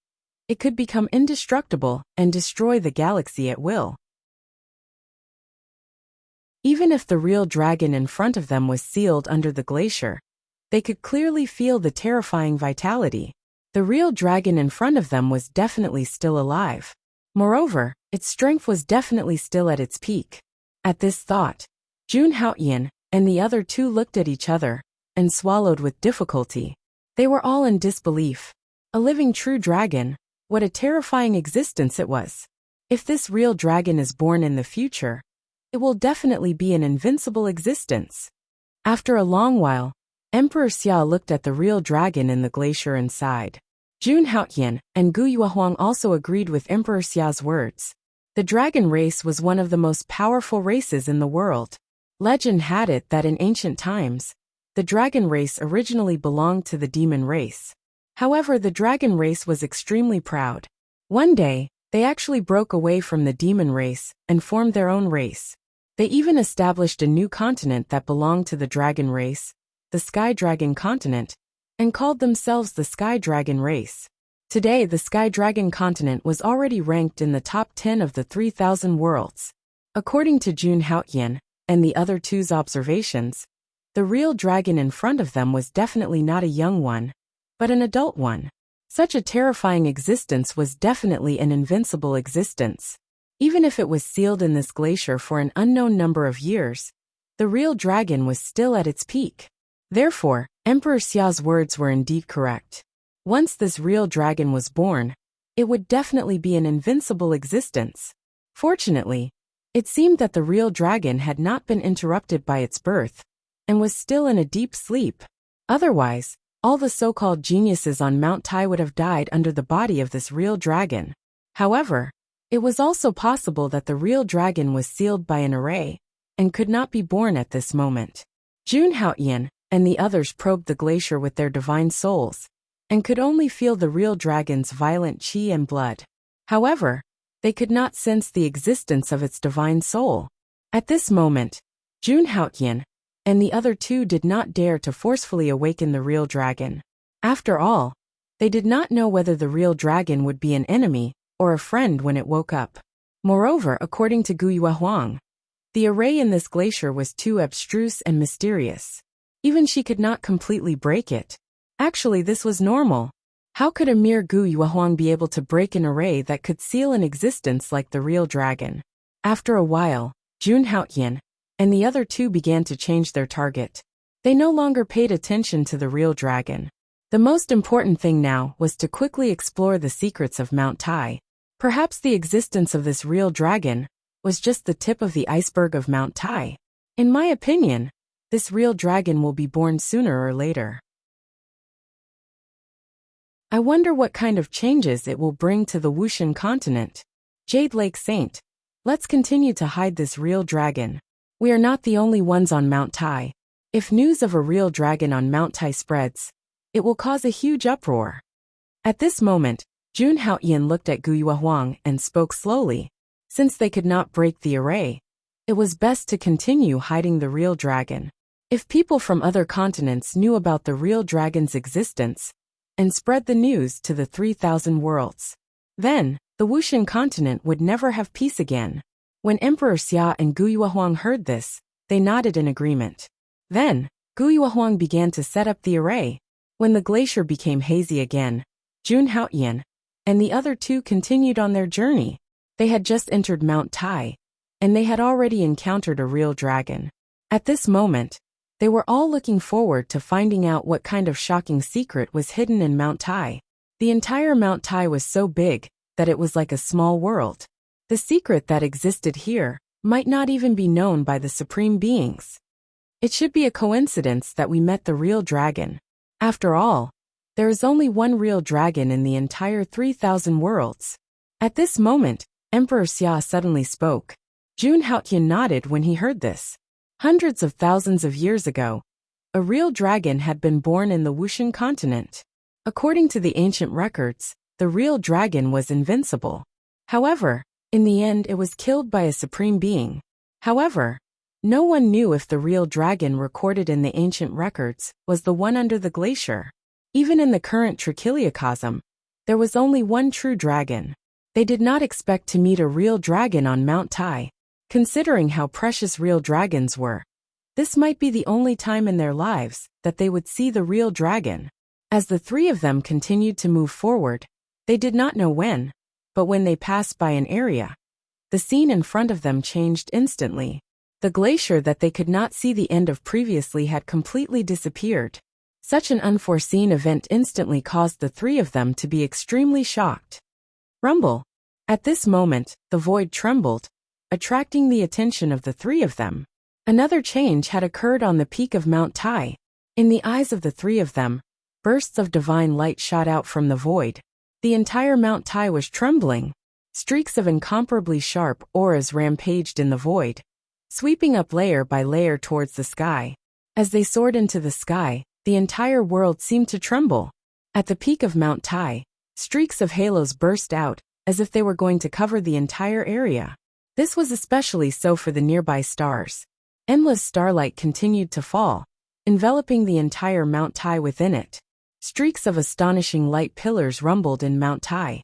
it could become indestructible and destroy the galaxy at will. Even if the real dragon in front of them was sealed under the glacier, they could clearly feel the terrifying vitality. The real dragon in front of them was definitely still alive. Moreover, its strength was definitely still at its peak. At this thought, Jun Haoyan and the other two looked at each other and swallowed with difficulty. They were all in disbelief. A living true dragon, what a terrifying existence it was. If this real dragon is born in the future, it will definitely be an invincible existence. After a long while, Emperor Xia looked at the real dragon in the glacier inside. Jun Haoyan and Gu Yuehuang also agreed with Emperor Xia's words. The dragon race was one of the most powerful races in the world. Legend had it that in ancient times, the dragon race originally belonged to the demon race. However, the dragon race was extremely proud. One day, they actually broke away from the demon race and formed their own race. They even established a new continent that belonged to the dragon race, the Sky Dragon continent, and called themselves the Sky Dragon race. Today, the Sky Dragon continent was already ranked in the top 10 of the 3,000 worlds. According to Jun Haoyan and the other two's observations, the real dragon in front of them was definitely not a young one, but an adult one. Such a terrifying existence was definitely an invincible existence. Even if it was sealed in this glacier for an unknown number of years, the real dragon was still at its peak. Therefore, Emperor Xia's words were indeed correct. Once this real dragon was born, it would definitely be an invincible existence. Fortunately, it seemed that the real dragon had not been interrupted by its birth, and was still in a deep sleep. Otherwise, all the so-called geniuses on Mount Tai would have died under the body of this real dragon. However, it was also possible that the real dragon was sealed by an array, and could not be born at this moment. Jun Haoyan and the others probed the glacier with their divine souls, and could only feel the real dragon's violent qi and blood. However, they could not sense the existence of its divine soul. At this moment, Jun Haoyan and the other two did not dare to forcefully awaken the real dragon. After all, they did not know whether the real dragon would be an enemy or a friend when it woke up. Moreover, according to Gu Yuehuang, the array in this glacier was too abstruse and mysterious. Even she could not completely break it. Actually, this was normal. How could a mere Gu Yuehuang be able to break an array that could seal an existence like the real dragon? After a while, Jun Haoyan and the other two began to change their target. They no longer paid attention to the real dragon. The most important thing now was to quickly explore the secrets of Mount Tai. Perhaps the existence of this real dragon was just the tip of the iceberg of Mount Tai. In my opinion, this real dragon will be born sooner or later. I wonder what kind of changes it will bring to the Wushan continent. Jade Lake Saint. Let's continue to hide this real dragon. We are not the only ones on Mount Tai. If news of a real dragon on Mount Tai spreads, it will cause a huge uproar. At this moment, Jun Haoyan looked at Gu Yuehuang and spoke slowly. Since they could not break the array, it was best to continue hiding the real dragon. If people from other continents knew about the real dragon's existence and spread the news to the 3,000 worlds, then the Wushan continent would never have peace again. When Emperor Xia and Gu Yuehuang heard this, they nodded in agreement. Then, Gu Yuehuang began to set up the array. When the glacier became hazy again, Jun Haoyan and the other two continued on their journey. They had just entered Mount Tai, and they had already encountered a real dragon. At this moment, they were all looking forward to finding out what kind of shocking secret was hidden in Mount Tai. The entire Mount Tai was so big that it was like a small world. The secret that existed here might not even be known by the supreme beings. It should be a coincidence that we met the real dragon. After all, there is only one real dragon in the entire 3,000 worlds. At this moment, Emperor Xia suddenly spoke. Jun Haoyan nodded when he heard this. Hundreds of thousands of years ago, a real dragon had been born in the Wushan continent. According to the ancient records, the real dragon was invincible. However, in the end it was killed by a supreme being. However, no one knew if the real dragon recorded in the ancient records was the one under the glacier. Even in the current trichiliocosm, there was only one true dragon. They did not expect to meet a real dragon on Mount Tai. Considering how precious real dragons were, this might be the only time in their lives that they would see the real dragon. As the three of them continued to move forward, they did not know when, but when they passed by an area, the scene in front of them changed instantly. The glacier that they could not see the end of previously had completely disappeared. Such an unforeseen event instantly caused the three of them to be extremely shocked. Rumble. At this moment, the void trembled, attracting the attention of the three of them. Another change had occurred on the peak of Mount Tai. In the eyes of the three of them, bursts of divine light shot out from the void. The entire Mount Tai was trembling. Streaks of incomparably sharp auras rampaged in the void, sweeping up layer by layer towards the sky. As they soared into the sky, the entire world seemed to tremble. At the peak of Mount Tai, streaks of halos burst out, as if they were going to cover the entire area. This was especially so for the nearby stars. Endless starlight continued to fall, enveloping the entire Mount Tai within it. Streaks of astonishing light pillars rumbled in Mount Tai.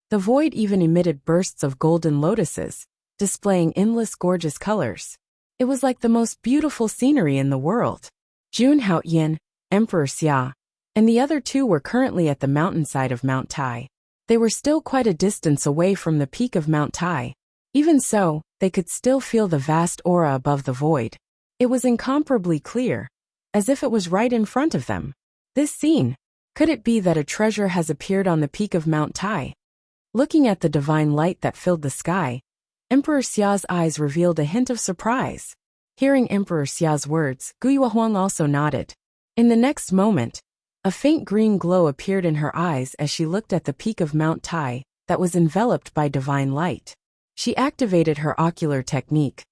The void even emitted bursts of golden lotuses, displaying endless gorgeous colors. It was like the most beautiful scenery in the world. Jun Haoyan, Emperor Xia, and the other two were currently at the mountainside of Mount Tai. They were still quite a distance away from the peak of Mount Tai. Even so, they could still feel the vast aura above the void. It was incomparably clear, as if it was right in front of them. This scene, could it be that a treasure has appeared on the peak of Mount Tai? Looking at the divine light that filled the sky, Emperor Xia's eyes revealed a hint of surprise. Hearing Emperor Xia's words, Gu Yuehuang also nodded. In the next moment, a faint green glow appeared in her eyes as she looked at the peak of Mount Tai that was enveloped by divine light. She activated her ocular technique,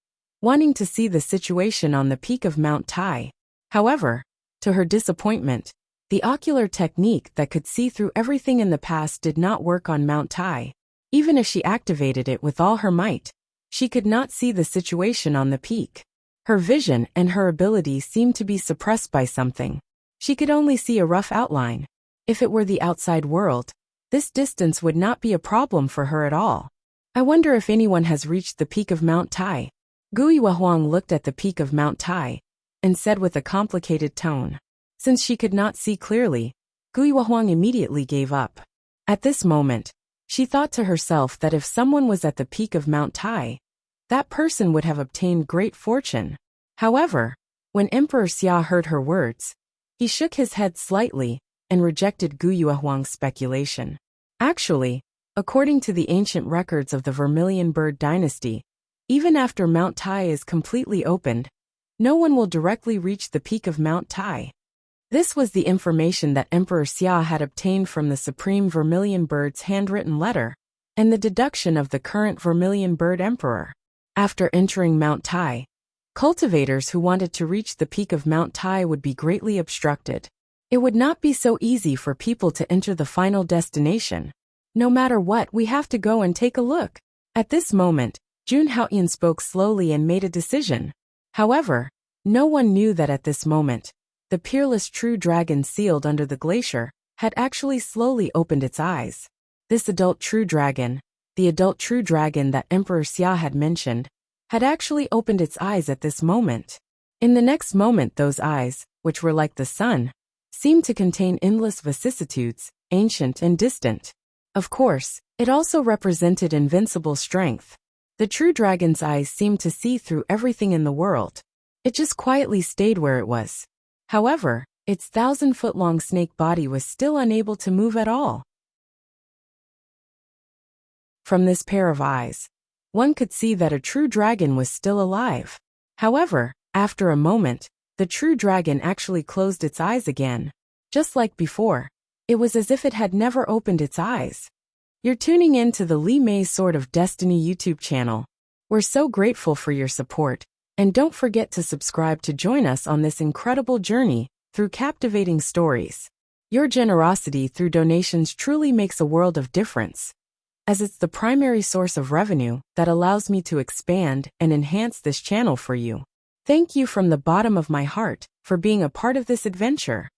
wanting to see the situation on the peak of Mount Tai. However, to her disappointment, the ocular technique that could see through everything in the past did not work on Mount Tai. Even if she activated it with all her might, she could not see the situation on the peak. Her vision and her ability seemed to be suppressed by something. She could only see a rough outline. If it were the outside world, this distance would not be a problem for her at all. I wonder if anyone has reached the peak of Mount Tai. Gu Yuehuang looked at the peak of Mount Tai and said with a complicated tone. Since she could not see clearly, Gu Yuehuang immediately gave up. At this moment, she thought to herself that if someone was at the peak of Mount Tai, that person would have obtained great fortune. However, when Emperor Xia heard her words, he shook his head slightly and rejected Gu Yuehuang's speculation. Actually, according to the ancient records of the Vermilion Bird dynasty, Even after Mount Tai is completely opened, no one will directly reach the peak of Mount Tai. This was the information that Emperor Xia had obtained from the Supreme Vermilion Bird's handwritten letter, and the deduction of the current Vermilion Bird Emperor. After entering Mount Tai, cultivators who wanted to reach the peak of Mount Tai would be greatly obstructed. It would not be so easy for people to enter the final destination. No matter what, we have to go and take a look. At this moment, Jun Haoyan spoke slowly and made a decision. However, no one knew that at this moment, the peerless true dragon sealed under the glacier had actually slowly opened its eyes. This adult true dragon, the adult true dragon that Emperor Xia had mentioned, had actually opened its eyes at this moment. In the next moment, those eyes, which were like the sun, seemed to contain endless vicissitudes, ancient and distant. Of course, it also represented invincible strength. The true dragon's eyes seemed to see through everything in the world. It just quietly stayed where it was. However, its 1,000-foot-long snake body was still unable to move at all. From this pair of eyes, one could see that a true dragon was still alive. However, after a moment, the true dragon actually closed its eyes again. Just like before, it was as if it had never opened its eyes. You're tuning in to the Li Mei Sword of Destiny YouTube channel. We're so grateful for your support, and don't forget to subscribe to join us on this incredible journey through captivating stories. Your generosity through donations truly makes a world of difference, as it's the primary source of revenue that allows me to expand and enhance this channel for you. Thank you from the bottom of my heart for being a part of this adventure.